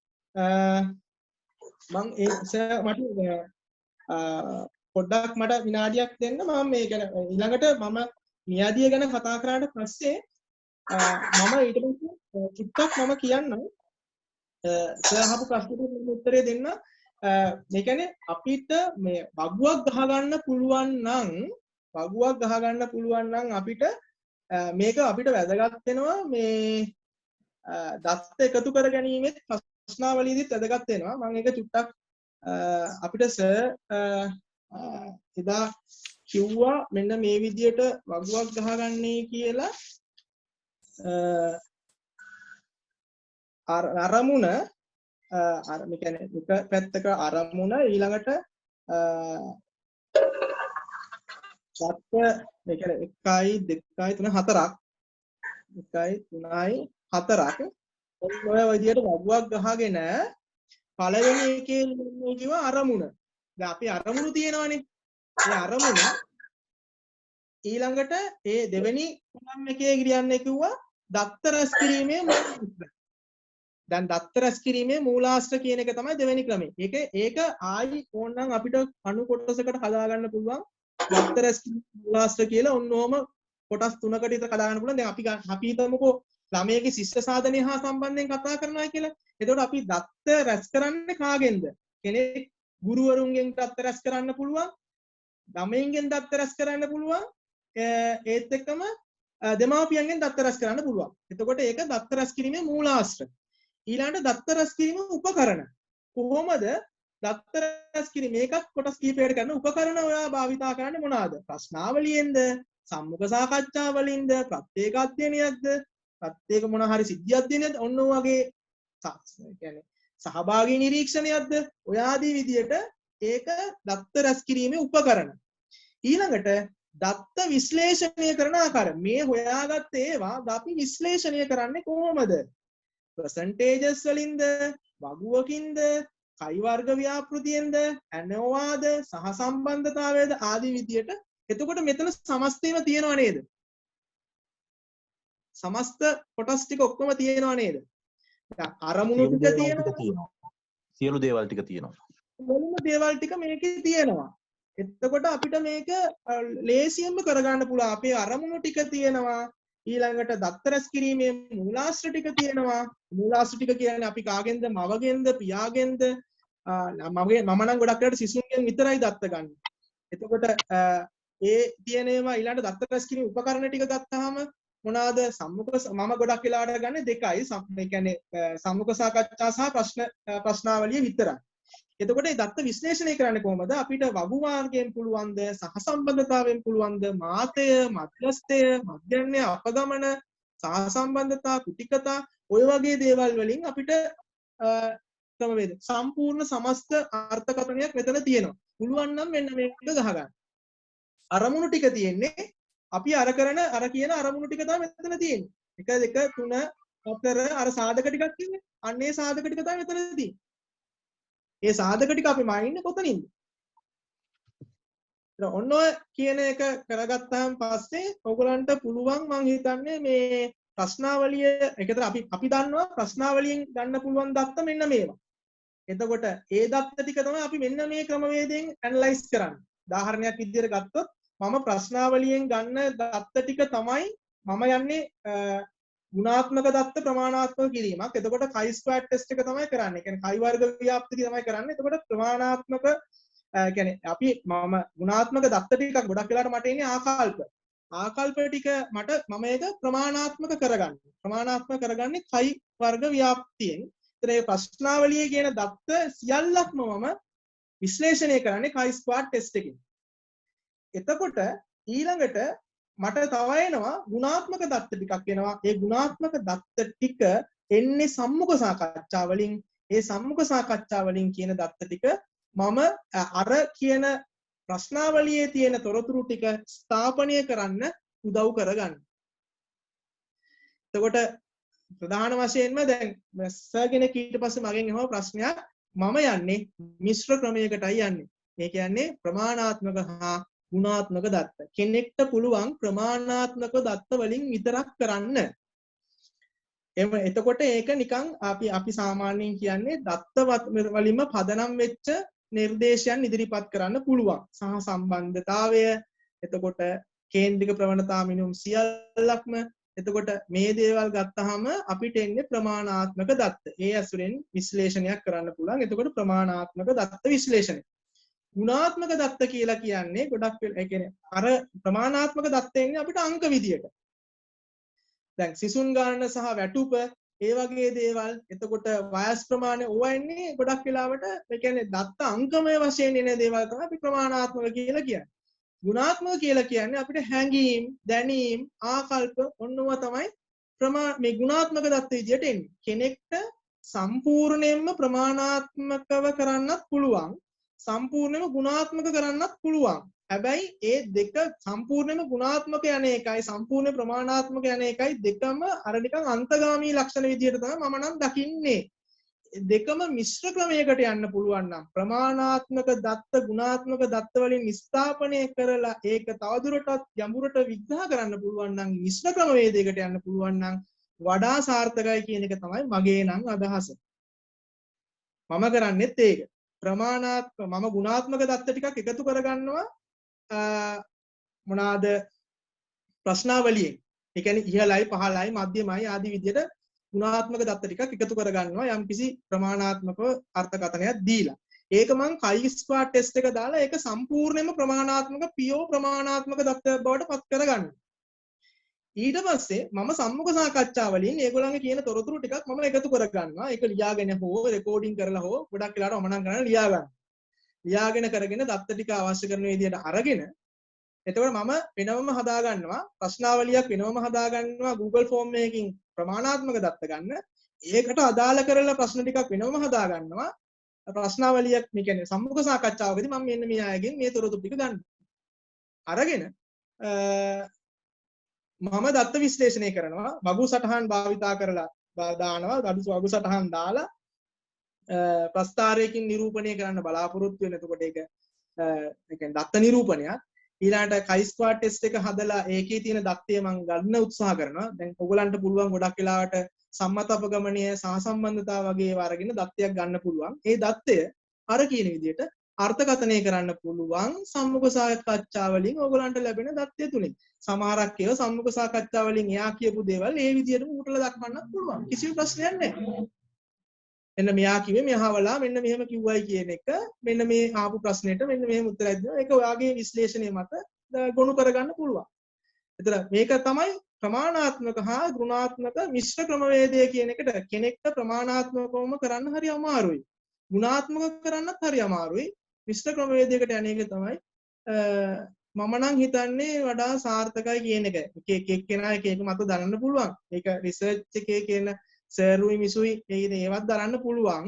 මම ඒ සර් මට පොඩ්ඩක් මට විනාඩියක් දෙන්න. මම මේ ගැන ඊළඟට මම නියදිය ගැන කතා කරාට පස්සේ මම ඊට පස්සේ චුට්ටක් මම කියන්නම්. සර් අහපු ප්‍රශ්නෙට උත්තරේ දෙන්න. මේ කියන්නේ අපිට මේ වගුවක් ගහගන්න පුළුවන් නම් අපිට මේක අපිට වැදගත් වෙනවා මේ දත්ත එකතු කර ගැනීමෙත් ප්‍රශ්නාවලියේදීත් වැදගත් වෙනවා. මම ඒක චුට්ටක් අපිට සර් එදා කිව්වා මෙන්න මේ විදියට වගුවක් ගහගන්නේ කියලා. අරමුණ මේ කියන්නේ එක පැත්තක අරමුණ ඊළඟට දත්ත මේ කියන්නේ 1 2 3 4ක් 1 3යි 4ක් ඔය විදියට වගුවක් ගහගෙන පළවෙනි එකේ ඉන්නේ කිව්ව අරමුණ. දැන් අපි අරමුණු තියෙනවානේ. ඒ අරමුණ ඊළඟට ඒ දෙවෙනි කොලම් එකේ කියන්නේ කිව්වා දත්ත රැස් කිරීමේ මූලාශ්‍ර. දැන් දත්ත රැස් කිරීමේ මූලාශ්‍ර කියන එක තමයි දෙවෙනි ක්‍රමය. ඒක ආයි ඕනනම් අපිට අණු කොටසකට හදාගන්න පුළුවන්. දත්ත රැස් කිරීමේ මූලාශ්‍ර කියලා ඔන්නෝම කොටස් 3කට විතර හදාගන්න පුළුවන්. දැන් අපි හිතමුකෝ ළමයේගේ ශිෂ්ට සාධනය හා සම්බන්ධයෙන් කතා කරනවා කියලා. එතකොට අපි දත්ත රැස් කරන්නේ කාගෙන්ද? කෙනෙක් ගුරුවරුන්ගෙන් දත්ත රැස් කරන්න පුළුවන්. ළමයින්ගෙන් දත්ත රැස් කරන්න පුළුවන්. ඒත් එක්කම දෙමාපියන්ගෙන් දත්ත රැස් කරන්න පුළුවන්. එතකොට ඒක දත්ත රැස් කිරීමේ මූලාශ්‍ර. ඊළඟට දත්ත රැස් කිරීමේ උපකරණ. කොහොමද දත්ත රැස් කිරීම මේකත් කොටස් කීපයකට කරන උපකරණ ඔයා භාවිතා කරන්නේ මොනවාද? ප්‍රශ්නාවලියෙන්ද? සම්මුඛ සාකච්ඡා වලින්ද? ප්‍රත්‍යේක අධ්‍යයනයක්ද? ප්‍රත්‍යේක මොන හරි සිද්ධි අධ්‍යයනයක්ද? ඔන්න ඔයගේ කියන්නේ සහභාගී නිරීක්ෂණයක්ද? ඔය ආදී විදියට ඒක දත්ත රැස් කිරීමේ උපකරණ. ඊළඟට දත්ත විශ්ලේෂණය කරන ආකාරය. මේ හොයාගත්ත ඒවා අපි විශ්ලේෂණය කරන්නේ කොහොමද? percentages වලින්ද, වගුවකින්ද, කයි වර්ග ව්‍යාපෘතියෙන්ද, ඇනෝවාද, සහසම්බන්ධතාවයද ආදී විදියට. එතකොට මෙතන සමස්තයම තියෙනව නේද? සමස්ත කොටස් ටික ඔක්කොම තියෙනව නේද? අරමුණු ටික තියෙනවා. සියලු දේවල් ටික තියෙනවා. මොනම දේවල් ටික මේකේ තියෙනවා. එතකොට අපිට මේක ලේසියෙන්ම කරගන්න පුළුවන්. අපේ අරමුණු ටික තියෙනවා. ඊළඟට දත්ත රැස් කිරීමේ මූලාශ්‍ර ටික තියෙනවා. මූලාශ්‍ර ටික කියන්නේ අපි කාගෙන්ද? මවගෙන්ද? පියාගෙන්ද? මම නම් ගොඩක් වෙලාවට සිසුන්ගෙන් විතරයි දත්ත ගන්න. එතකොට ඒ තියෙන ඒවා ඊළඟට දත්ත රැස් කිරීමේ උපකරණ ටික ගත්තාම මොනවාද? සම්මුඛ මම ගොඩක් වෙලාවට ගන්න දෙකයි. ඒ කියන්නේ සම්මුඛ සාකච්ඡා සහ ප්‍රශ්නාවලිය විතරයි. එතකොට මේ දත්ත විශ්ලේෂණය කරන්නේ කොහොමද? අපිට වගු මාර්ගයෙන් පුළුවන්ද? සහසම්බන්ධතාවයෙන් පුළුවන්ද? මාතය, මධ්‍යස්ථය, මධ්‍යන්නේ, අපගමන, සහසම්බන්ධතා, කුටිකතා ඔය වගේ දේවල් වලින් අපිට ක්‍රමවේද සම්පූර්ණ සමස්ත අර්ථකථනයක් මෙතන තියෙනවා. පුළුවන් නම් මෙන්න මේක ගහගන්න. අරමුණු ටික තියෙන්නේ අපි අර කියන අරමුණු ටික තමයි මෙතන තියෙන්නේ. 1 2 3 4 අර සාධක ටිකක් තියෙන්නේ. අන්න ඒ සාධක ටික තමයි මෙතන තියෙන්නේ. ඒ සාධක ටික අපි මයින්නේ කොතනින්ද? ඔන්න ඔය කියන එක කරගත්තාන් පස්සේ ඔයගලන්ට පුළුවන් මං හිතන්නේ මේ ප්‍රශ්නාවලිය එකතර අපි දන්නවා ප්‍රශ්නාවලියෙන් ගන්න පුළුවන් දත්ත මෙන්න මේවා. එතකොට ඒ දත්ත ටික තමයි අපි මෙන්න මේ ක්‍රමවේදයෙන් ඇනලයිස් කරන්නේ. උදාහරණයක් විදිහට ගත්තොත් මම ප්‍රශ්නාවලියෙන් ගන්න දත්ත ටික තමයි මම යන්නේ ගුණාත්මක දත්ත ප්‍රමාණාත්මක කිරීමක්. එතකොට chi square test එක තමයි කරන්නේ. කියන්නේ chi වර්ග ව්‍යාප්තිය තමයි කරන්නේ. එතකොට ප්‍රමාණාත්මක කියන්නේ අපි මම ගුණාත්මක දත්ත ටිකක් ගොඩක් වෙලාවට මට එන්නේ ආකල්ප. ආකල්ප ටික මම ඒක ප්‍රමාණාත්මක කරගන්න. ප්‍රමාණාත්මක කරගන්නේ chi වර්ග ව්‍යාප්තියෙන්. ඒතර මේ ප්‍රශ්නාවලියේ කියන දත්ත සියල්ලක්ම මම විශ්ලේෂණය කරන්නේ chi square test එකකින්. එතකොට ඊළඟට මට තව එනවා ගුණාත්මක දත්ත ටිකක් එනවා. ඒ ගුණාත්මක දත්ත ටික එන්නේ සම්මුඛ සාකච්ඡා වලින්. ඒ සම්මුඛ සාකච්ඡා වලින් කියන දත්ත ටික මම අර කියන ප්‍රශ්නාවලියේ තියෙන තොරතුරු ටික ස්ථාපනය කරන්න උදව් කරගන්න. එතකොට ප්‍රධාන වශයෙන්ම දැන් සර් කෙනෙක් ඊට පස්සේ මගෙන් අහුව ප්‍රශ්නයක් මම යන්නේ මිශ්‍ර ක්‍රමයකටයි යන්නේ. ඒ කියන්නේ ප්‍රමාණාත්මක හා ගුණාත්මක දත්ත. කෙනෙක්ට පුළුවන් ප්‍රමාණාත්මක දත්ත වලින් විතරක් කරන්න. එතකොට ඒක නිකන් අපි සාමාන්‍යයෙන් කියන්නේ දත්ත වලින්ම පදනම් වෙච්ච නිර්දේශයන් ඉදිරිපත් කරන්න පුළුවන්. සහ සම්බන්ධතාවය, එතකොට කේන්ද්‍රික ප්‍රවණතා මිනුම් සියල්ලක්ම, එතකොට මේ දේවල් ගත්තාම අපිට එන්නේ ප්‍රමාණාත්මක දත්ත. ඒ ඇසුරෙන් විශ්ලේෂණයක් කරන්න පුළුවන්. එතකොට ප්‍රමාණාත්මක දත්ත විශ්ලේෂණය. ගුණාත්මක දත්ත කියලා කියන්නේ ගොඩක් ඒ කියන්නේ අර ප්‍රමාණාත්මක දත්ත එන්නේ අපිට අංක විදියට. දැන් සිසුන් ගණන සහ වැටුප ඒ වගේ දේවල්, එතකොට වයස් ප්‍රමාණය ඕවා එන්නේ ගොඩක් වෙලාවට ඒ කියන්නේ දත්ත අංකමය වශයෙන් එන දේවල් තමයි අපි ප්‍රමාණාත්මක කියලා කියන්නේ. ගුණාත්මක කියලා කියන්නේ අපිට හැඟීම්, දැනීම්, ආකල්ප ඔන්නවා තමයි මේ ගුණාත්මක දත්ත විදියට එන්නේ. කෙනෙක්ට සම්පූර්ණයෙන්ම ප්‍රමාණාත්මකව කරන්නත් පුළුවන්, සම්පූර්ණයෙන්ම ගුණාත්මක කරන්නත් පුළුවන්. හැබැයි ඒ දෙක සම්පූර්ණයෙන්ම ගුණාත්මක යන එකයි සම්පූර්ණ ප්‍රමාණාත්මක යන එකයි දෙකම අර නිකන් අන්තගාමී ලක්ෂණ විදියට තමයි මම නම් දකින්නේ. දෙකම මිශ්‍ර ක්‍රමයකට යන්න පුළුවන් නම් ප්‍රමාණාත්මක දත්ත ගුණාත්මක දත්ත වලින් ස්ථාපනය කරලා ඒක තවදුරටත් ගැඹුරට විග්‍රහ කරන්න පුළුවන් නම් මිශ්‍ර ක්‍රමවේදයකට යන්න පුළුවන් නම් වඩා සාර්ථකයි කියන එක තමයි මගේ නම් අදහස. මම කරන්නේත් ඒක. මම ගුණාත්මක දත්ත ටිකක් එකතු කරගන්නවා මොනවාද ප්‍රශ්නාවලියෙන්. ඒ කියන්නේ ඉහළයි පහළයි මධ්‍යමයි ආදී විදිහට ගුණාත්මක දත්ත ටිකක් එකතු කරගන්නවා යම්කිසි ප්‍රමාණාත්මක අර්ථකථනයක් දීලා. ඒක මං chi-square test එක දාලා ඒක සම්පූර්ණයෙන්ම ප්‍රමාණාත්මක PO ප්‍රමාණාත්මක දත්ත බවට පත් කරගන්නවා. ඊට පස්සේ මම සම්මුඛ සාකච්ඡා වලින් ඒගොල්ලන්ගේ කියන තොරතුරු ටිකක් මම එකතු කරගන්නවා. ඒක ලියාගෙන හෝ රෙකෝඩින් කරලා හෝ ගොඩක් වෙලාවට මම නම් කරන්නේ ලියා ගන්න. ලියාගෙන කරගෙන දත්ත ටික අවශ්‍ය කරන විදිහට අරගෙන එතකොට මම වෙනවම හදා ගන්නවා ප්‍රශ්නාවලියක් වෙනවම හදා ගන්නවා Google form එකකින් ප්‍රමාණාත්මක දත්ත ගන්න. ඒකට අදාළ කරලා ප්‍රශ්න ටිකක් වෙනවම හදා ගන්නවා. ප්‍රශ්නාවලියක් මේ කියන්නේ සම්මුඛ සාකච්ඡාවකදී මම මෙන්න මේ අයගෙන් මේ තොරතුරු ටික ගන්නවා. අරගෙන මම දත්ත විශ්ලේෂණය කරනවා. වගු සටහන් භාවිතා කරලා දානවා. වගු සටහන් දාලා ප්‍රස්ථාරයකින් නිරූපණය කරන්න බලාපොරොත්තු වෙන. එතකොට ඒක කියන්නේ දත්ත නිරූපණයක්. ඊළඟට chi-square test එක හදලා ඒකේ තියෙන දත්තය මම ගන්න උත්සාහ කරනවා. දැන් ඔයගලන්ට පුළුවන් ගොඩක් වෙලාවට සම්මත අපගමනය සහසම්බන්ධතාව වගේ ඒවා අරගෙන දත්තයක් ගන්න පුළුවන්. ඒ දත්තය අර කියන විදිහට අර්ථකථනය කරන්න පුළුවන් සම්මුඛ සාකච්ඡා වලින් ඔයගලන්ට ලැබෙන දත්තය තුලින්. සමහරක් ඒවා සම්මුඛ සාකච්ඡා වලින් එයා කියපු දේවල් ඒ විදිහටම උටලා දක්වන්නත් පුළුවන්. කිසිම ප්‍රශ්නයක් නැහැ. එන්න මෙයා කිව්වේ මෙහාවලා මෙන්න මෙහෙම කිව්වයි කියන එක මෙන්න මේ ආපු ප්‍රශ්නෙට මෙන්න මෙහෙම උත්තරයක් දෙනවා. ඒක ඔයාගේ විශ්ලේෂණය මත ගොනු කරගන්න පුළුවන්. ඒතර මේක තමයි ප්‍රමාණාත්මක හා ගුණාත්මක මිශ්‍ර ක්‍රමවේදය කියන එකට කෙනෙක්ට ප්‍රමාණාත්මකවම කරන්න හරි අමාරුයි. ගුණාත්මක කරන්නත් හරි අමාරුයි. මිශ්‍ර ක්‍රමවේදයකට යන එක තමයි මම නම් හිතන්නේ වඩා සාර්ථකයි කියන එක. එක එක්කෙනා එක එක මත දරන්න පුළුවන්. ඒක රිසර්ච් එකේ කියන සර්රුයි මිසුයි ඒවත් දරන්න පුළුවන්.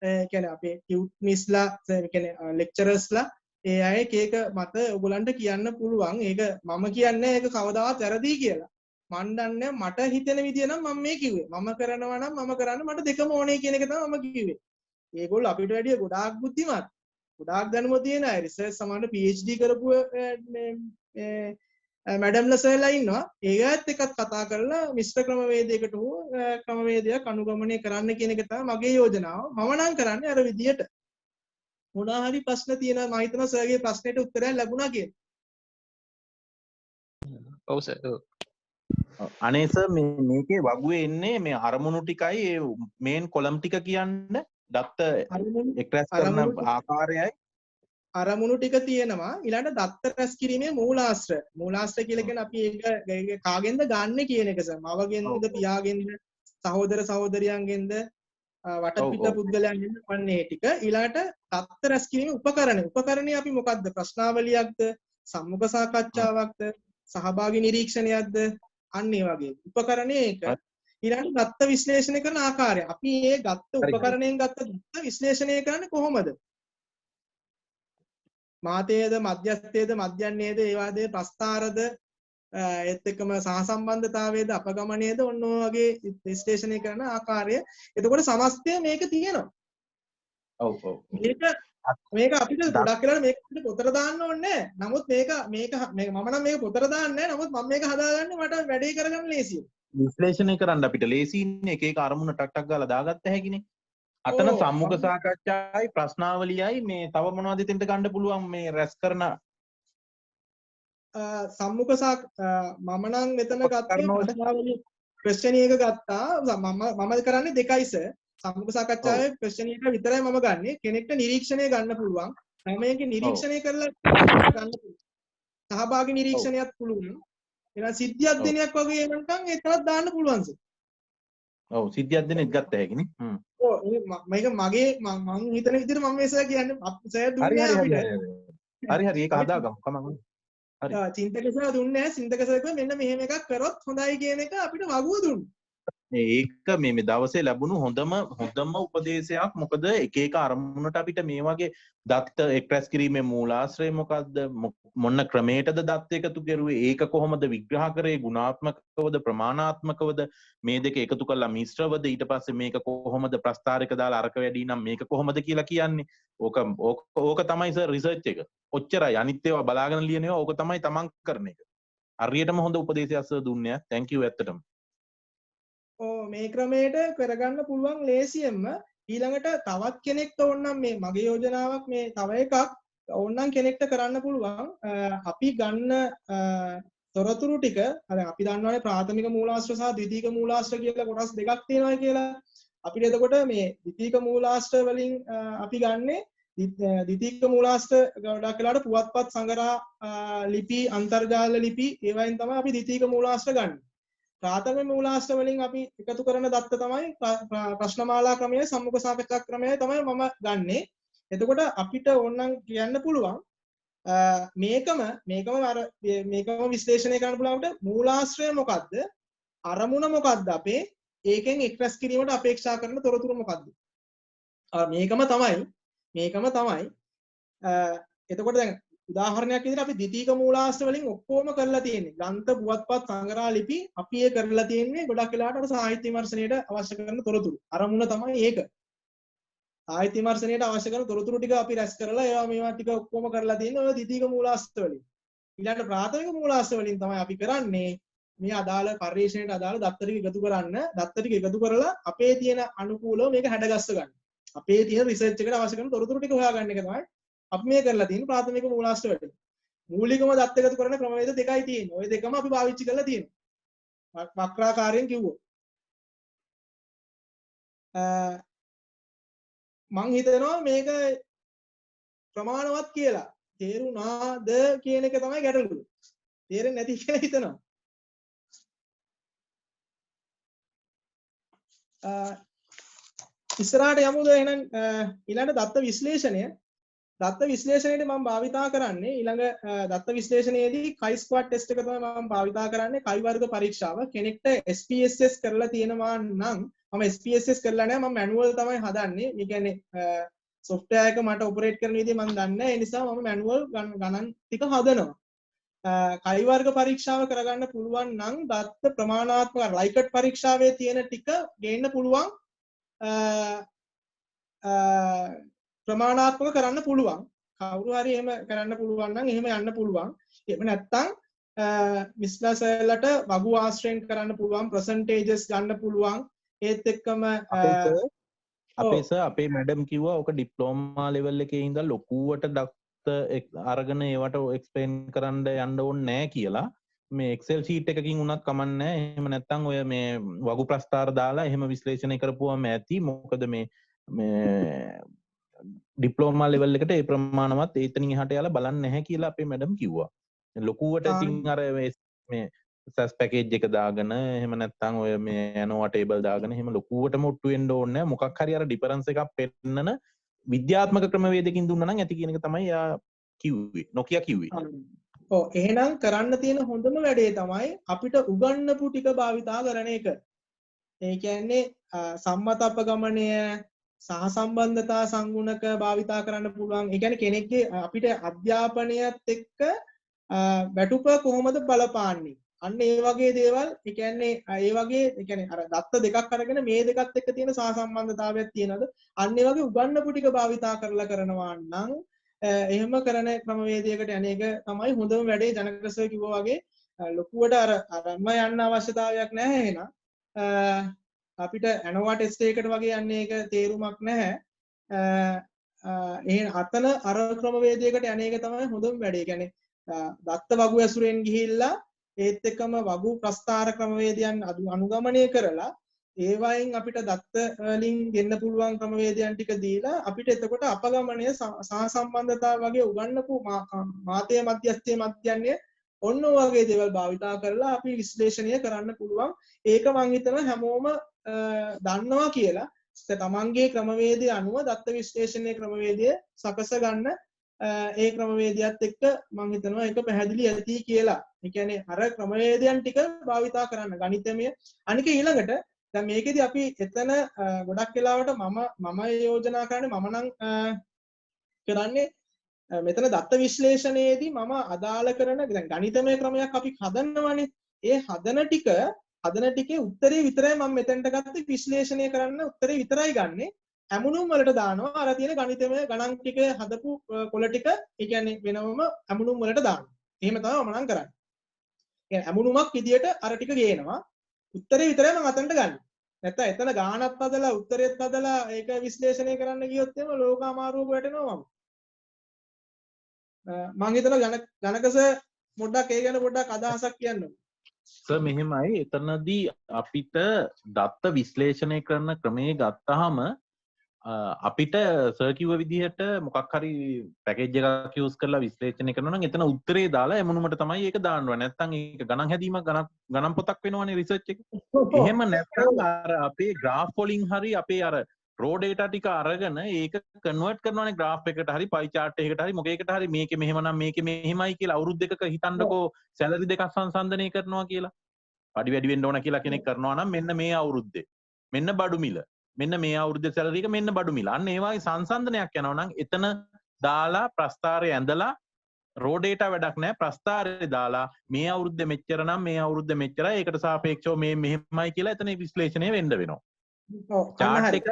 ඒ කියන්නේ අපේ ටියුට්නිස්ලා ඒ කියන්නේ ලෙක්චරර්ස්ලා ඒ අය එක එක මත ඔයගලන්ට කියන්න පුළුවන්. ඒක මම කියන්නේ ඒක කවදාවත් වැරදි කියලා. මන් දන්නේ මට හිතෙන විදිය නම් මම මේ කිව්වේ. මම කරනවා නම් මම කරන්න මට දෙකම ඕනේ කියන එක තමයි මම කිව්වේ. ඒගොල්ලෝ අපිට වැඩිය ගොඩාක් බුද්ධිමත්. ගොඩාක් දැනුම තියෙන අය. රිසර්ච් සමාන PhD කරපු මැඩම්ලා සර්ලා ඉන්නවා. ඒකත් එක්කත් කතා කරලා මිශ්‍ර ක්‍රමවේදයකට හෝ ක්‍රමවේදයක් අනුගමනය කරන්න කියන එක තමයි මගේ යෝජනාව. මම නම් කරන්නේ අර විදියට. මොනවා හරි ප්‍රශ්න තියෙනවා මම හිතනවා සර්ගේ ප්‍රශ්නෙට උත්තරයක් ලැබුණා කියලා. ඔව් සර්. අනේ සර් මේකේ වගුවේ එන්නේ මේ අරමුණු ටිකයි මේන් කොලම් ටික කියන්න දත්ත එක්රැස් කරන ආකාරයයි අරමුණු ටික තියෙනවා. ඊළඟට දත්ත රැස් කිරීමේ මූලාශ්‍ර. මූලාශ්‍ර කියලා කියන්නේ අපි ඒක කාගෙන්ද ගන්න කියන එක සර්. මවගෙන්ද පියාගෙන්ද සහෝදර සහෝදරියන්ගෙන්ද වටපිට පුද්ගලයන්ගෙන්ද වන්නේ ටික. ඊළඟට දත්ත රැස් කිරීමේ උපකරණ. උපකරණේ අපි මොකද්ද? ප්‍රශ්නාවලියක්ද? සම්මුඛ සාකච්ඡාවක්ද සහභාගී නිරීක්ෂණයක්ද අන්න ඒ වගේ උපකරණයේ එක ඊළඟට දත්ත විශ්ලේෂණය කරන ආකාරය අපි මේ ගත්ත උපකරණයෙන් ගත්ත දත්ත විශ්ලේෂණය කරන්නේ කොහොමද මාතේද මධ්‍යස්ථයේද මධ්‍යන්නේද ඒ වාදයේ ප්‍රස්තාරද ඒත් එක්කම සහසම්බන්ධතාවයේද අපගමනයේද ඔන්න ඔය වගේ විශ්ලේෂණය කරන ආකාරය එතකොට සමස්තය මේක තියෙනවා ඔව් ඔව් මේක අපිට ගොඩක් වෙලාවට මේක අපිට පොතට දාන්න ඕනේ නමුත් මේක මම නම් මේක පොතට දාන්නේ නමුත් මම මේක හදාගන්නේ මට වැඩේ කරගන්න ලේසියි විශ්ලේෂණය කරන්න අපිට ලේසියිනේ එක එක අරමුණ ටක් ටක් ගාලා දාගත්ත හැකිනේ අතන සම්මුඛ සාකච්ඡාවයි ප්‍රශ්නාවලියයි මේ තව මොනවද ඉතින්ට ගන්න පුළුවන් මේ රැස් කරන සම්මුඛ මම නම් මෙතන ගත්තේ ප්‍රශ්නාවලිය ක්වෙස්චන් එක ගත්තා මම කරන්නේ දෙකයි සර් සම්මුඛ සාකච්ඡාවේ ක්වෙස්චන් එක විතරයි මම ගන්නෙ කෙනෙක්ට නිරීක්ෂණය ගන්න පුළුවන් මේකේ නිරීක්ෂණය කරලා ගන්න පුළුවන් සහභාගී නිරීක්ෂණයක් පුළුවන් එහෙනම් සිද්ධියක් දිනයක් වගේ එනකන් ඒකවත් දාන්න පුළුවන් සර් ඔව් සිද්ධියක් දිනෙත් ගත්ත හැකිනේ ඔව් මේක මගේ මම හිතන විදිහට මම මේ සර් කියන්නේ සර් දුන්නේ අපිට හරි ඒක හදාගමු කමක් චින්තකසලා දුන්නේ චින්තකසලා මෙන්න මෙහෙම එකක් කරොත් හොඳයි කියන එක අපිට වගුව දුන්නා ඒක මේ දවසේ ලැබුණු හොඳම උපදේශයක් මොකද එක එක අරමුණට අපිට මේ වගේ දත්ත එක්ස්ප්‍රෙස් කිරීමේ මූලාශ්‍රය මොකද්ද මොන ක්‍රමයකටද දත්ත එකතු කරුවේ ඒක කොහොමද විග්‍රහ කරේ ගුණාත්මකවද ප්‍රමාණාත්මකවද මේ දෙක එකතු කරලා මිශ්‍රවද ඊට පස්සේ මේක කොහොමද ප්‍රස්තාරයක දාලා අරක වැඩි නම් මේක කොහොමද කියලා කියන්නේ ඕක තමයි සර් රිසර්ච් එක ඔච්චරයි අනිත් ඒවා බලාගෙන ලියන ඒවා ඕක තමයි තමන් කරන එක හරියටම හොඳ උපදේශයක් සර් දුන්නේ thank you ඇත්තටම මේ ක්‍රමයට කරගන්න පුළුවන් ලේසියෙන්ම ඊළඟට තවත් කෙනෙක්ට ඕනනම් මේ මගේ යෝජනාවක් මේ තව එකක් ඕනනම් කෙනෙක්ට කරන්න පුළුවන් අපි ගන්න තොරතුරු ටික අර අපි දන්නවනේ ප්‍රාථමික මූලාශ්‍ර සහ ද්විතීක මූලාශ්‍ර කියලා කොටස් දෙකක් තියෙනවා කියලා අපිට එතකොට මේ ද්විතීක මූලාශ්‍ර වලින් අපි ගන්නේ ද්විතීක මූලාශ්‍ර ගොඩක් වෙලාවට පුවත්පත් සංගරා ලිපි අන්තර්ජාල ලිපි ඒවයින් තමයි අපි ද්විතීක මූලාශ්‍ර ගන්නේ ප්‍රාථමික මූලාශ්‍ර වලින් අපි එකතු කරන දත්ත තමයි ප්‍රශ්නමාලා ක්‍රමය සම්මුඛ සාකච්ඡා ක්‍රමය තමයි මම ගන්නෙ. එතකොට අපිට ඕනනම් කියන්න පුළුවන් මේකම විශ්ලේෂණය කරන්න පුළුවන් අපිට මූලාශ්‍රය මොකද්ද? අරමුණ මොකද්ද අපේ? ඒකෙන් එක්ස්ප්‍රෙස් කිරීමට අපේක්ෂා කරන තොරතුරු මොකද්ද? මේකම තමයි. එතකොට දැන් උදාහරණයක් විදිහට අපි ද්විතීක මූලාශ්‍ර වලින් ඔක්කොම කරලා තියෙන්නේ. ග්‍රන්ථ පුවත්පත් සංග්‍රහ ලිපි අපි ඒ කරලා තියෙන්නේ ගොඩක් වෙලාවට අර සාහිත්‍ය විමර්ශනයේට අවශ්‍ය කරන තොරතුරු. අරමුණ තමයි ඒක. සාහිත්‍ය විමර්ශනයේට අවශ්‍ය කරන තොරතුරු ටික අපි රැස් කරලා ඒවා මේවා ටික ඔක්කොම කරලා තියෙන්නේ ඔය ද්විතීක මූලාශ්‍ර වලින්. ඊළඟට ප්‍රාථමික මූලාශ්‍ර වලින් තමයි අපි කරන්නේ මේ අදාළ පරිශ්‍රණයට අදාළ දත්ත ටික එකතු කරන්න. දත්ත ටික එකතු කරලා අපේ තියෙන අනුකූලව මේක හැඩගස්ස ගන්න. අපේ තියෙන රිසර්ච් එකට අවශ්‍ය කරන තොරතුරු ටික හොයාගන්න එක තමයි අපි මේ කරලා තියෙන ප්‍රාථමික මූලාශ්‍ර වලට. මූලිකම දත්ත එකතු කරන ක්‍රමවේද දෙකයි තියෙන්නේ. ওই දෙකම අපි පාවිච්චි කරලා තියෙනවා. වක්‍රාකාරයෙන් කිව්වොත්. මං හිතනවා මේක ප්‍රමාණවත් කියලා. තේරුණාද කියන එක තමයි ගැටලුව. තේරෙන්නේ නැති කියලා හිතනවා. ඉස්සරහට යමුද එහෙනම් ඊළඟ දත්ත විශ්ලේෂණය දත්ත විශ්ලේෂණයේදී මම භාවිතා කරන්නේ ඊළඟ දත්ත විශ්ලේෂණයේදී chi squad test එක තමයි මම භාවිතා කරන්නේ chi වර්ග පරීක්ෂාව කෙනෙක්ට SPSS කරලා තියෙනවා නම් මම SPSS කරලා නැහැ මම manual තමයි හදන්නේ ඒ කියන්නේ software එක මට operate කරන විදිහ මම දන්නේ නැහැ ඒ නිසා මම manual ගණන් ටික හදනවා chi වර්ග පරීක්ෂාව කරගන්න පුළුවන් නම් දත්ත ප්‍රමාණාත්මක Likert පරීක්ෂාවේ තියෙන ටික ගේන්න පුළුවන් ප්‍රමාණාත්මක කරන්න පුළුවන් කවුරු හරි එහෙම කරන්න පුළුවන් නම් එහෙම යන්න පුළුවන් එහෙම නැත්නම් විශ්ලේෂණයට වගු ආශ්‍රයෙන් කරන්න පුළුවන් percentages ගන්න පුළුවන් ඒත් එක්කම අපේ මැඩම් කිව්වා ඔක ඩිප්ලෝමා ලෙවල් එකේ ඉඳලා ලොකුවට දත්ත අරගෙන ඒවට එක්ස්ප්ලেইন කරන්න යන්න ඕනේ නැහැ කියලා මේ Excel sheet එකකින් උනත් කමන්නේ නැහැ එහෙම නැත්නම් ඔය මේ වගු ප්‍රස්තාර දාලා එහෙම විශ්ලේෂණය කරපුවාම ඇති මොකද මේ ඩිප්ලෝමා ලෙවල් එකට ඒ ප්‍රමාණවත් එතනින් එහාට යාලා බලන්නේ නැහැ කියලා අපේ මැඩම් කිව්වා. ලොකුවට ඉතින් අර මේ SAS පැකේජ් එක දාගෙන එහෙම නැත්නම් ඔය මේ ANOVA ටේබල් දාගෙන එහෙම ලොකුවටම ඔට්ටු වෙන්න ඕනේ නැහැ. මොකක් හරි අර ඩිෆරන්ස් එකක් පෙන්නන විද්‍යාත්මක ක්‍රමවේදකින් දුන්නා නම් ඇති කියන එක තමයි යා කිව්වේ. නොකිය කිව්වේ. ඔව් එහෙනම් කරන්න තියෙන හොඳම වැඩේ තමයි අපිට උගන්වපු ටික භාවිතා කරන එක. ඒ කියන්නේ සම්මතපගමනය සහ සම්බන්ධතා සංගුණක භාවිතා කරන්න පුළුවන්. ඒ කියන්නේ කෙනෙක්ගේ අපිට අධ්‍යාපනයත් එක්ක වැටුප කොහොමද බලපාන්නේ? අන්න ඒ වගේ දේවල් ඒ කියන්නේ ඒ කියන්නේ අර දත්ත දෙකක් අරගෙන මේ දෙකත් එක්ක තියෙන සහසම්බන්ධතාවයක් තියෙනවද? අන්න ඒ වගේ උගන්වපු ටික භාවිතා කරනවා නම් එහෙම කරන ක්‍රමවේදයකට අනේක තමයි හොඳම වැඩේ. ජනක සර් කිව්වා වගේ ලොකුවට අරම යන්න අවශ්‍යතාවයක් නැහැ. එහෙනම් අපිට ඇනෝවා ටෙස්ට් එකකට වගේ යන්නේ ඒක තේරුමක් නැහැ. එහෙනම් අතන අර ක්‍රමවේදයකට අනේක තමයි හොඳම වැඩේ. කියන්නේ දත්ත වගු ඇසුරෙන් ගිහිල්ලා ඒත් එක්කම වගු ප්‍රස්ථාර ක්‍රමවේදයන් අනුගමනය කරලා ඒවයින් අපිට දත්ත වලින් දෙන්න පුළුවන් ක්‍රමවේදයන් ටික දීලා අපිට එතකොට අපගමනය සහ සම්බන්ධතාව වගේ උගන්වපු මාතේ මධ්‍යස්ථයේ මධ්‍යන්නේ ඔන්න වගේ දේවල් භාවිතා කරලා අපි විශ්ලේෂණය කරන්න පුළුවන්. ඒක මම හිතනවා හැමෝම දන්නවා කියලා. තමන්ගේ ක්‍රමවේදය අනුව දත්ත විශ්ලේෂණයේ ක්‍රමවේදය සකස ගන්න ඒ ක්‍රමවේදයත් එක්ක මම හිතනවා ඒක පැහැදිලි ඇති කියලා. ඒ කියන්නේ අර ක්‍රමවේදයන් ටික භාවිතා කරන්න ගණිතමය. අනික ඊළඟට දැන් මේකෙදි අපි එතන ගොඩක් වෙලාවට මම යෝජනා කරන්නේ මම නම් කරන්නේ මෙතන දත්ත විශ්ලේෂණයේදී මම අදාළ කරන දැන් ගණිතමය ක්‍රමයක් අපි හදනවනේ. ඒ හදන ටිකේ උත්තරේ විතරයි මම මෙතෙන්ට ගත්තේ. විශ්ලේෂණය කරන්න උත්තරේ විතරයි ගන්නෙ. ඇමුණුම් වලට දානවා අර තියෙන ගණිතමය ගණන් ටික හදපු කොළ ටික ඒ කියන්නේ වෙනවම ඇමුණුම් වලට දානවා. එහෙම තමයි මම නම් කරන්නේ. කියන්නේ ඇමුණුමක් විදියට අර ටික ගේනවා. උත්තරේ විතරයි මම අතනට ගන්නෙ. නැත්නම් එතන ගානක් හදලා උත්තරෙත් හදලා ඒක විශ්ලේෂණය කරන්න ගියොත් එම ලෝක අමාරුවක වැටෙනවා මම. මම හිතනවා ජනකස පොඩ්ඩක් ඒ ගැන පොඩ්ඩක් අදහසක් කියන්න. සර් මෙහෙමයි එතනදී අපිට දත්ත විශ්ලේෂණය කරන ක්‍රමයේ ගත්තාම අපිට සර් කිව්ව විදිහට මොකක් හරි පැකේජ් එකක් යූස් කරලා විශ්ලේෂණය කරනවා නම් එතන උත්තරේ දාලා එමුණුමට තමයි ඒක දාන්න ඕනේ. නැත්නම් ඒක ගණන් හැදීමක් ගණන් පොතක් වෙනවනේ රිසර්ච් එක. එහෙම නැත්නම් අර අපේ graph වලින් හරි අපේ අර raw data ටික අරගෙන ඒක කන්වර්ට් කරනවානේ graph එකට හරි pie chart එකකට හරි මොකේකට හරි මේකේ මෙහෙමනම් මේකේ මෙහෙමයි කියලා අවුරුදු දෙකක හිතන්නකෝ සැලරි දෙකක් සංසන්දනය කරනවා කියලා. පඩි වැඩි වෙන්න ඕන කියලා කෙනෙක් කරනවා නම් මෙන්න මේ අවුරුද්දේ මෙන්න බඩු මිල මෙන්න මේ අවුරුද්දේ සැලරි එක මෙන්න බඩු මිල. අන්න ඒ වගේ සංසන්දනයක් යනවා නම් එතන දාලා ප්‍රස්ථාරය ඇඳලා raw data වැඩක් නැහැ. ප්‍රස්ථාරය දාලා මේ අවුරුද්දේ මෙච්චර නම් මේ අවුරුද්දේ මෙච්චරයි ඒකට සාපේක්ෂව මේ මෙහෙමයි කියලා එතන විශ්ලේෂණය වෙන්න වෙනවා. chart එක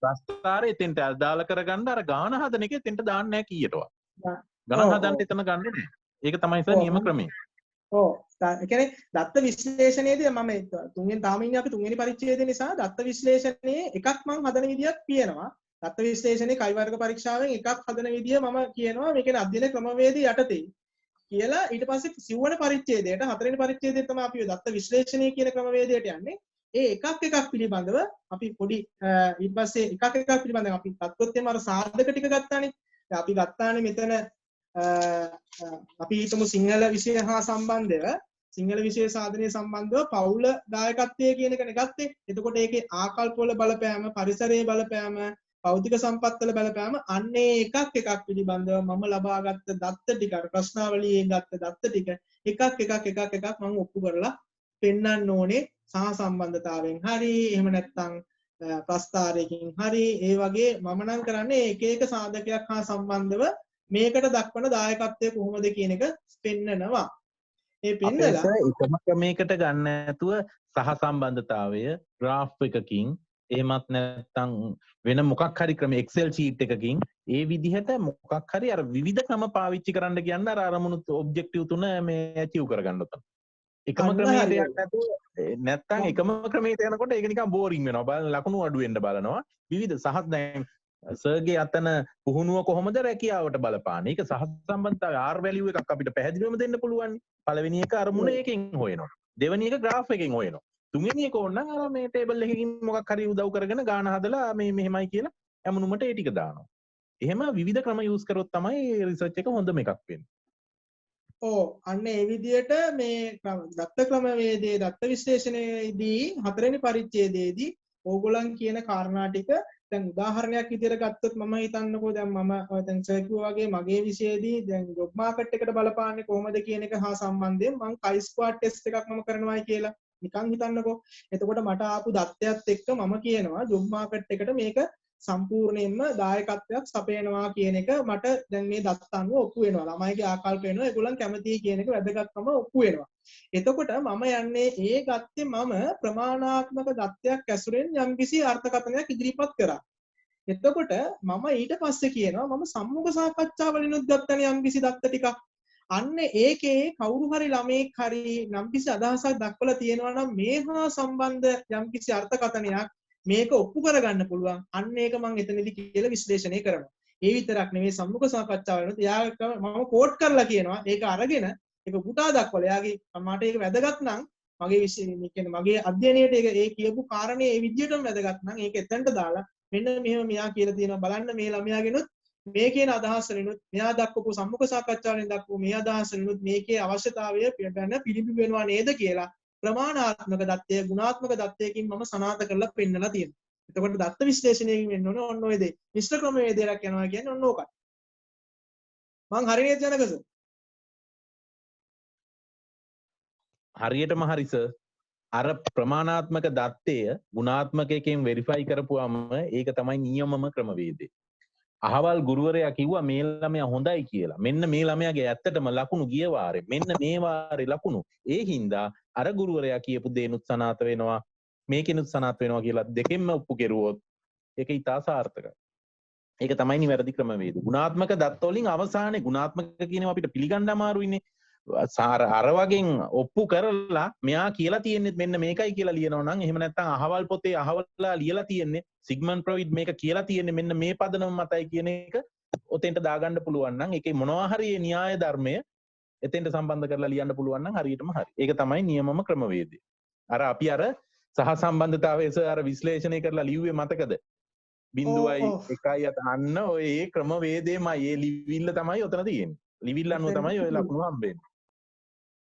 ප්‍රස්ථාරය එතෙන්ට අදාළ කරගන්න අර ගාන හදන එක එතෙන්ට දාන්න නැහැ කීයටවත්. ගණන් හදන්න එතන ගන්න නැහැ. ඒක තමයි සර් නියම ක්‍රමය. ඔව් ඒ කියන්නේ දත්ත විශ්ලේෂණයේදී මම අපි තුන්වෙනි පරිච්ඡේදය නිසා දත්ත විශ්ලේෂණයේ එකක් මම හදන විදියක් කියනවා. දත්ත විශ්ලේෂණයේ කයි වර්ග පරීක්ෂාවෙන් එකක් හදන විදිය මම කියනවා මේකේ අධ්‍යයන ක්‍රමවේදය යටතේ කියලා. ඊට පස්සේ සිව්වන පරිච්ඡේදයට හතරවෙනි පරිච්ඡේදයේ තමයි අපි දත්ත විශ්ලේෂණය කියන ක්‍රමවේදයට යන්නේ. ඒ එකක් පිළිබඳව අපි පොඩි ඊට පස්සේ එකක් පිළිබඳව අපි ගත්තොත් එම අර සාධක ටික ගත්තානේ. දැන් අපි ගත්තානේ මෙතන අපි හිතමු සිංහල විෂය හා සම්බන්ධව සිංහල විෂය සාධනය සම්බන්ධව පවුල දායකත්වය කියන එකනේ ගත්තේ. එතකොට ඒකේ ආකල්ප වල බලපෑම, පරිසරයේ බලපෑම, භෞතික සම්පත් වල බලපෑම අන්නේ එකක් පිළිබඳව මම ලබාගත් දත්ත ටික අර ප්‍රශ්නාවලියේ ගත්ත දත්ත ටික එකක් මම ඔප්පු කරලා පෙන්වන්න ඕනේ. සහ සම්බන්ධතාවයෙන් හරි එහෙම නැත්නම් ප්‍රස්ථාරයකින් හරි ඒ වගේ මම නම් කරන්නේ එක සාධකයක් හා සම්බන්ධව මේකට දක්වන දායකත්වය කොහොමද කියන එක පෙන්නනවා. ඒ පෙන්නලා එකම ක්‍රමයකට ගන්න නැතුව සහ සම්බන්ධතාවය graph එකකින් එහෙමත් නැත්නම් වෙන මොකක් හරි ක්‍රම Excel sheet එකකින් ඒ විදිහට මොකක් හරි අර විවිධ ක්‍රම පාවිච්චි කරන්න කියන්න අර අරමුණු objective තුන මේ achieve කරගන්න උතන. එකම ක්‍රමයකට යන්න නැතුව නැත්නම් එකම ක්‍රමයකට යනකොට ඒක නිකන් බෝරින් වෙනවා. බලන්න ලකුණු අඩු වෙන්න බලනවා. විවිධ සහ දැන් සර්ගේ අතන පුහුණුව කොහොමද රැකියාවට බලපාන්නේ? ඒක සහ සම්බන්ධතාවය R value එකක් අපිට පැහැදිලිවම දෙන්න පුළුවන්. පළවෙනි එක අරමුණ එකෙන් හොයනවා. දෙවෙනි එක graph එකෙන් හොයනවා. තුන්වෙනි එක ඕනනම් අර මේ table එකකින් මොකක් හරි උදව් කරගෙන ගාන හදලා මේ මෙහෙමයි කියලා යමුනුමට ඒ ටික දානවා. එහෙම විවිධ ක්‍රම යූස් කරොත් තමයි රිසර්ච් එක හොඳම එකක් වෙන්නේ. අන්න ඒ විදිහට මේ දත්ත ක්‍රමවේදයේ දත්ත විශ්ලේෂණයේදී හතරවෙනි පරිච්ඡේදයේදී ඕගොල්ලන් කියන කාරණා ටික දැන් උදාහරණයක් විදිහට ගත්තොත් මම හිතන්නකෝ දැන් මම දැන් සර් කිව්වා වගේ මගේ විෂයේදී දැන් ජොබ් මාකට් එකට බලපාන්නේ කොහොමද කියන එක හා සම්බන්ධයෙන් මම කයි ස්ක්වාඩ් ටෙස්ට් එකක් මම කරනවායි කියලා නිකන් හිතන්නකෝ. එතකොට මට ආපු දත්තයත් එක්ක මම කියනවා ජොබ් මාකට් එකට මේක සම්පූර්ණයෙන්ම දායකත්වයක් සපයනවා කියන එක මට දැන් මේ දත්ත අනුව ඔප්පු වෙනවා. ළමයිගේ ආකල්ප වෙනවා. ඒගොල්ලන් කැමතියි කියන එක වැදගත්කම ඔප්පු වෙනවා. එතකොට මම යන්නේ ඒ ගත්තේ මම ප්‍රමාණාත්මක දත්තයක් ඇසුරෙන් යම්කිසි අර්ථකථනයක් ඉදිරිපත් කරා. එතකොට මම ඊට පස්සේ කියනවා මම සම්මුඛ සාකච්ඡාවලිනුත් ගත්තනේ යම්කිසි දත්ත ටිකක්. අන්න ඒකේ කවුරු හරි ළමෙක් හරි යම්කිසි අදහසක් දක්වලා තියෙනවා නම් මේ හා සම්බන්ධ යම්කිසි අර්ථකථනයක් මේක ඔප්පු කරගන්න පුළුවන්. අන්න ඒක මම එතනදී කියලා විශ්ලේෂණය කරනවා. ඒ විතරක් නෙවෙයි සම්මුඛ සාකච්ඡාවලුත් එයාට මම කෝට් කරලා කියනවා. ඒක අරගෙන ඒක පුටා දක්වලා එයාගේ මට ඒක වැදගත් නම් මගේ කියන්නේ මගේ අධ්‍යයනයේට ඒ කියපු කාරණේ ඒ විදිහටම වැදගත් නම් ඒක එතනට දාලා මෙන්න මෙහෙම මෙයා කියලා තියෙනවා බලන්න මේ ළමයාගෙනුත් මේ කියන අදහස් වලිනුත් මෙයා දක්වපු සම්මුඛ සාකච්ඡාවලින් දක්වපු මේ අදහස් වලිනුත් මේකේ අවශ්‍යතාවය ගැන පිළිබිඹු වෙනවා නේද කියලා ප්‍රමාණාත්මක දත්තය ගුණාත්මක දත්තයකින් මම සනාථ කරලා පෙන්නලා තියෙනවා. එතකොට දත්ත විශ්ලේෂණයකින් වෙන්න ඕනේ ඔන්න ඔය දේ. මිශ්‍ර ක්‍රමවේදයක් යනවා කියන්නේ ඔන්න ඕකයි. මං හරියට ජනකස. හරියටම හරි සර්. අර ප්‍රමාණාත්මක දත්තය ගුණාත්මකයෙන් වෙරිෆයි කරපුවාම ඒක තමයි නියමම ක්‍රමවේදය. අහවල් ගුරුවරයා කිව්වා මේ ළමයා හොඳයි කියලා. මෙන්න මේ ළමයාගේ ඇත්තටම ලකුණු ගිය වාරේ මෙන්න මේ වාරේ ලකුණු. ඒ හින්දා අර ගුරුවරයා කියපු දේනුත් සනාථ වෙනවා මේකෙනුත් සනාථ වෙනවා කියලා දෙකෙන්ම ඔප්පු කෙරුවොත් ඒක ඉතා සාර්ථකයි. ඒක තමයි නිවැරදි ක්‍රමවේද. ගුණාත්මක දත්ත වලින් අවසානයේ ගුණාත්මක කියනවා අපිට පිළිගන්න අමාරුයිනේ. අර වගෙන් ඔප්පු කරලා මෙයා කියලා තියෙන්නේ මෙන්න මේකයි කියලා ලියනවා නම් එහෙම නැත්නම් අහවල් පොතේ අහවල්ලා ලියලා තියෙන්නේ සිග්මන්ඩ් ෆ්‍රොයිඩ් මේක කියලා තියෙන්නේ මෙන්න මේ පදනම මතයි කියන එක ඔතෙන්ට දාගන්න පුළුවන් නම් ඒකේ මොනවා හරි න්‍යාය ධර්මය එතෙන්ට සම්බන්ධ කරලා ලියන්න පුළුවන් නම් හරියටම හරි. ඒක තමයි නියමම ක්‍රමවේදය. අර අපි අර සහ සම්බන්ධතාවයේ අර විශ්ලේෂණය කරලා ලිව්වේ මතකද? 0.1 අන්න ඔය ඒ ක්‍රමවේදයමයි ඒ ලිවිල්ල තමයි ඔතන තියෙන්නේ. ලිවිල්ල අනුව තමයි ඔය ලකුණු හම්බෙන්නේ.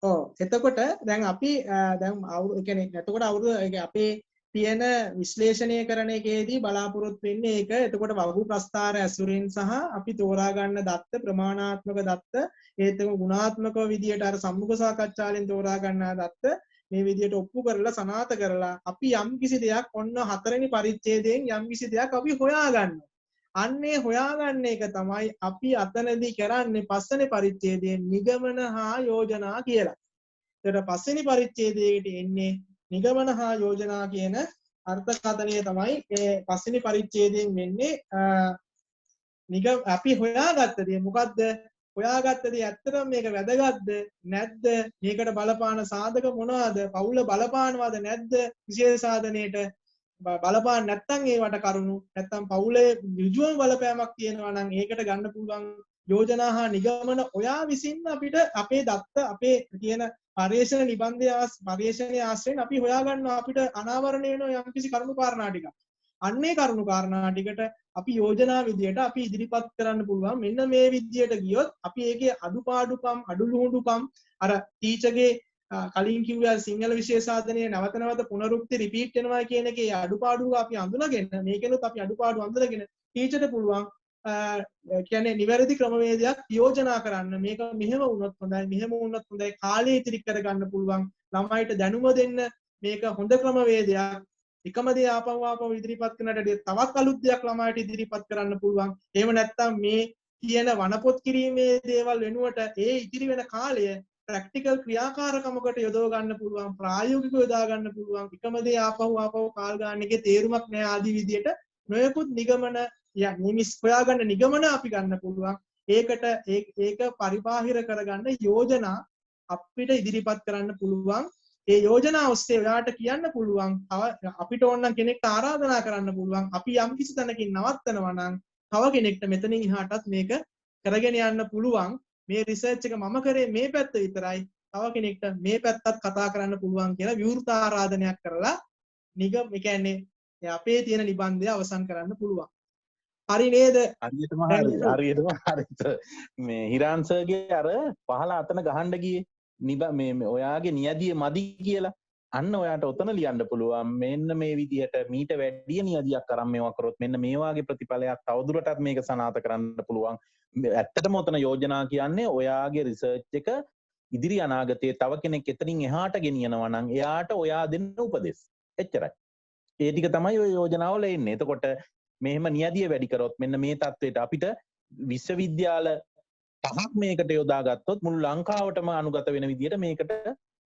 ඔව් එතකොට දැන් අපි දැන් අවුරුදු කියන්නේ එතකොට අවුරුදු අපේ තියෙන විශ්ලේෂණය කරන එකේදී බලාපොරොත්තු වෙන්නේ ඒක. එතකොට වහු ප්‍රස්ථාර ඇසුරින් සහ අපි තෝරා ගන්න දත්ත ප්‍රමාණාත්මක දත්ත ඒත් ගුණාත්මක විදියට අර සම්මුඛ සාකච්ඡාවෙන් තෝරා ගන්නා දත්ත මේ විදියට ඔප්පු කරලා සනාථ කරලා අපි යම් කිසි දෙයක් ඔන්න 4 වෙනි පරිච්ඡේදයෙන් යම් කිසි දෙයක් අපි හොයා ගන්නවා. අන්නේ හොයාගන්න එක තමයි අපි අතනදී කරන්නේ 5 වෙනි පරිච්ඡේදයේ නිගමන හා යෝජනා කියලා. ඒතර 5 වෙනි පරිච්ඡේදයේට එන්නේ නිගමන හා යෝජනා කියන අර්ථකථනය තමයි මේ 5 වෙනි පරිච්ඡේදයෙන් වෙන්නේ. අපි හොයාගත්ත දේ මොකද්ද? හොයාගත්ත දේ ඇත්තටම මේක වැදගත්ද නැද්ද? මේකට බලපාන සාධක මොනවාද? පවුල බලපානවද නැද්ද? විශේෂ සාධනයේට බලපාන නැත්නම් ඒවට කරුණු නැත්නම් පවුලේ ඍජුවම බලපෑමක් තියෙනවා නම් ඒකට ගන්න පුළුවන් යෝජනා හා නිගමන ඔයා විසින් අපිට අපේ දත්ත අපේ කියන පරිශන නිබන්ධය පරිශනයේ ආශ්‍රයෙන් අපි හොයාගන්නවා අපිට අනාවරණය වෙන යම්කිසි කරුණු කාරණා ටික. අන්නේ කරුණු කාරණා ටිකට අපි යෝජනා විදියට අපි ඉදිරිපත් කරන්න පුළුවන් මෙන්න මේ විදියට ගියොත් අපි ඒකේ අඩුපාඩුකම් අඩුලුහුඬුකම් අර ටීචර්ගේ කලින් කිව්වා සිංහල විෂය සාධනයේ නැවත නැවත පුනරුක්ති රිපීට් වෙනවා කියන එකේ අඩුපාඩු අපි අඳුනගෙන මේකෙනුත් අපි අඩුපාඩු අඳුනගෙන ටීචර්ට පුළුවන් කියන්නේ නිවැරදි ක්‍රමවේදයක් යෝජනා කරන්න මේක මෙහෙම වුණොත් හොඳයි මෙහෙම වුණොත් හොඳයි කාලය ඉතිරි කරගන්න පුළුවන් ළමයිට දැනුම දෙන්න මේක හොඳ ක්‍රමවේදයක් එකම දේ ආපහු ඉදිරිපත් කරනට තවත් අලුත් දෙයක් ළමයිට ඉදිරිපත් කරන්න පුළුවන් එහෙම නැත්නම් මේ කියන වනපොත් කිරීමේ දේවල් වෙනුවට ඒ ඉතිරි වෙන කාලය ප්‍රැක්ටිකල් ක්‍රියාකාරකමකට යොදව ගන්න පුළුවන් ප්‍රායෝගිකව යොදා ගන්න පුළුවන් එකම දේ ආපහු කාල් ගන්න එකේ තේරුමක් නැහැ ආදී විදියට නොයෙකුත් නිගමන නිමිස් හොයාගන්න නිගමන අපි ගන්න පුළුවන් ඒකට ඒක පරිබාහිර කරගන්න යෝජනා අපිට ඉදිරිපත් කරන්න පුළුවන් ඒ යෝජනා ඔස්සේ ඔයාට කියන්න පුළුවන් අපිට ඕන නම් කෙනෙක්ට ආරාධනා කරන්න පුළුවන් අපි යම් කිසි තැනකින් නවත්තනවා නම් තව කෙනෙක්ට මෙතනින් එහාටත් මේක කරගෙන යන්න පුළුවන් මේ රිසර්ච් එක මම කරේ මේ පැත්ත විතරයි තව කෙනෙක්ට මේ පැත්තත් කතා කරන්න පුළුවන් කියලා විවෘත ආරාධනයක් කරලා ඒ කියන්නේ අපේ තියෙන නිබන්ධය අවසන් කරන්න පුළුවන්. හරි නේද? හරියටම හරි. මේ හිරාන් සර්ගේ අර පහල අතන ගහන්න ගියේ මේ ඔයාගේ නියදිය මදි කියලා අන්න ඔයාට ඔතන ලියන්න පුළුවන් මෙන්න මේ විදිහට මීට වැඩිය නියදියක් අරන් මේවා කරොත් මෙන්න මේ වාගේ ප්‍රතිඵලයක් තවදුරටත් මේක සනාථ කරන්න පුළුවන්. ඇත්තටම ඔතන යෝජනා කියන්නේ ඔයාගේ රිසර්ච් එක ඉදිරි අනාගතයේ තව කෙනෙක් එතනින් එහාට ගෙනියනවා නම් එයාට ඔයා දෙන්න උපදෙස්. එච්චරයි. ඒ ටික තමයි ඔය යෝජනාවල එන්නේ. එතකොට මෙහෙම නියදිය වැඩි කරොත් මෙන්න මේ තත්ත්වයට අපිට විශ්වවිද්‍යාල 5ක් මේකට යොදා ගත්තොත් මුළු ලංකාවටම අනුගත වෙන විදිහට මේකට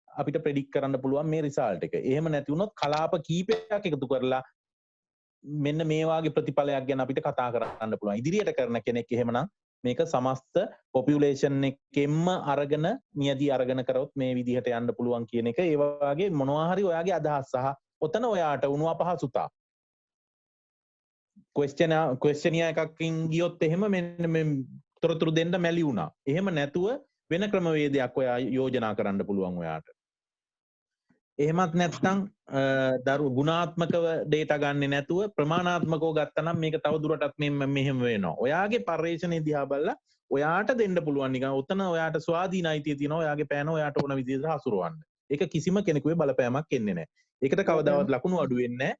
අපිට ප්‍රෙඩික්ට් කරන්න පුළුවන් මේ රිසල්ට් එක. එහෙම නැති වුණොත් කලාප කීපයක් එකතු කරලා මෙන්න මේ වාගේ ප්‍රතිඵලයක් ගැන අපිට කතා කරන්න පුළුවන්. ඉදිරියට කරන කෙනෙක් එහෙමනම් මේක සමස්ත පොපියුලේෂන් එකෙන්ම අරගෙන නියදී අරගෙන කරොත් මේ විදිහට යන්න පුළුවන් කියන එක ඒ වගේ මොනවා හරි ඔයාගේ අදහස් සහ ඔතන ඔයාට උණු අපහසුතා ක්වෙස්චනියා එකකින් ගියොත් එහෙම මෙන්න මේ තොරතුරු දෙන්න මැලි වුණා. එහෙම නැතුව වෙන ක්‍රමවේදයක් ඔයා යෝජනා කරන්න පුළුවන් ඔයාට. එහෙමත් නැත්නම් දරු ගුණාත්මකව ඩේටා ගන්නෙ නැතුව ප්‍රමාණාත්මකව ගත්තා නම් මේක තව දුරටත් මෙහෙම වෙනවා. ඔයාගේ පර්යේෂණයේ දිහා බලලා ඔයාට දෙන්න පුළුවන් නිකන් උතන ඔයාට ස්වාධීන අයිතිය තියෙනවා. ඔයාගේ පෑන ඔයාට ඕන විදිහට හසුරවන්න. ඒක කිසිම කෙනෙකුගේ බලපෑමක් එන්නේ නැහැ. ඒකට කවදාවත් ලකුණු අඩු වෙන්නේ නැහැ.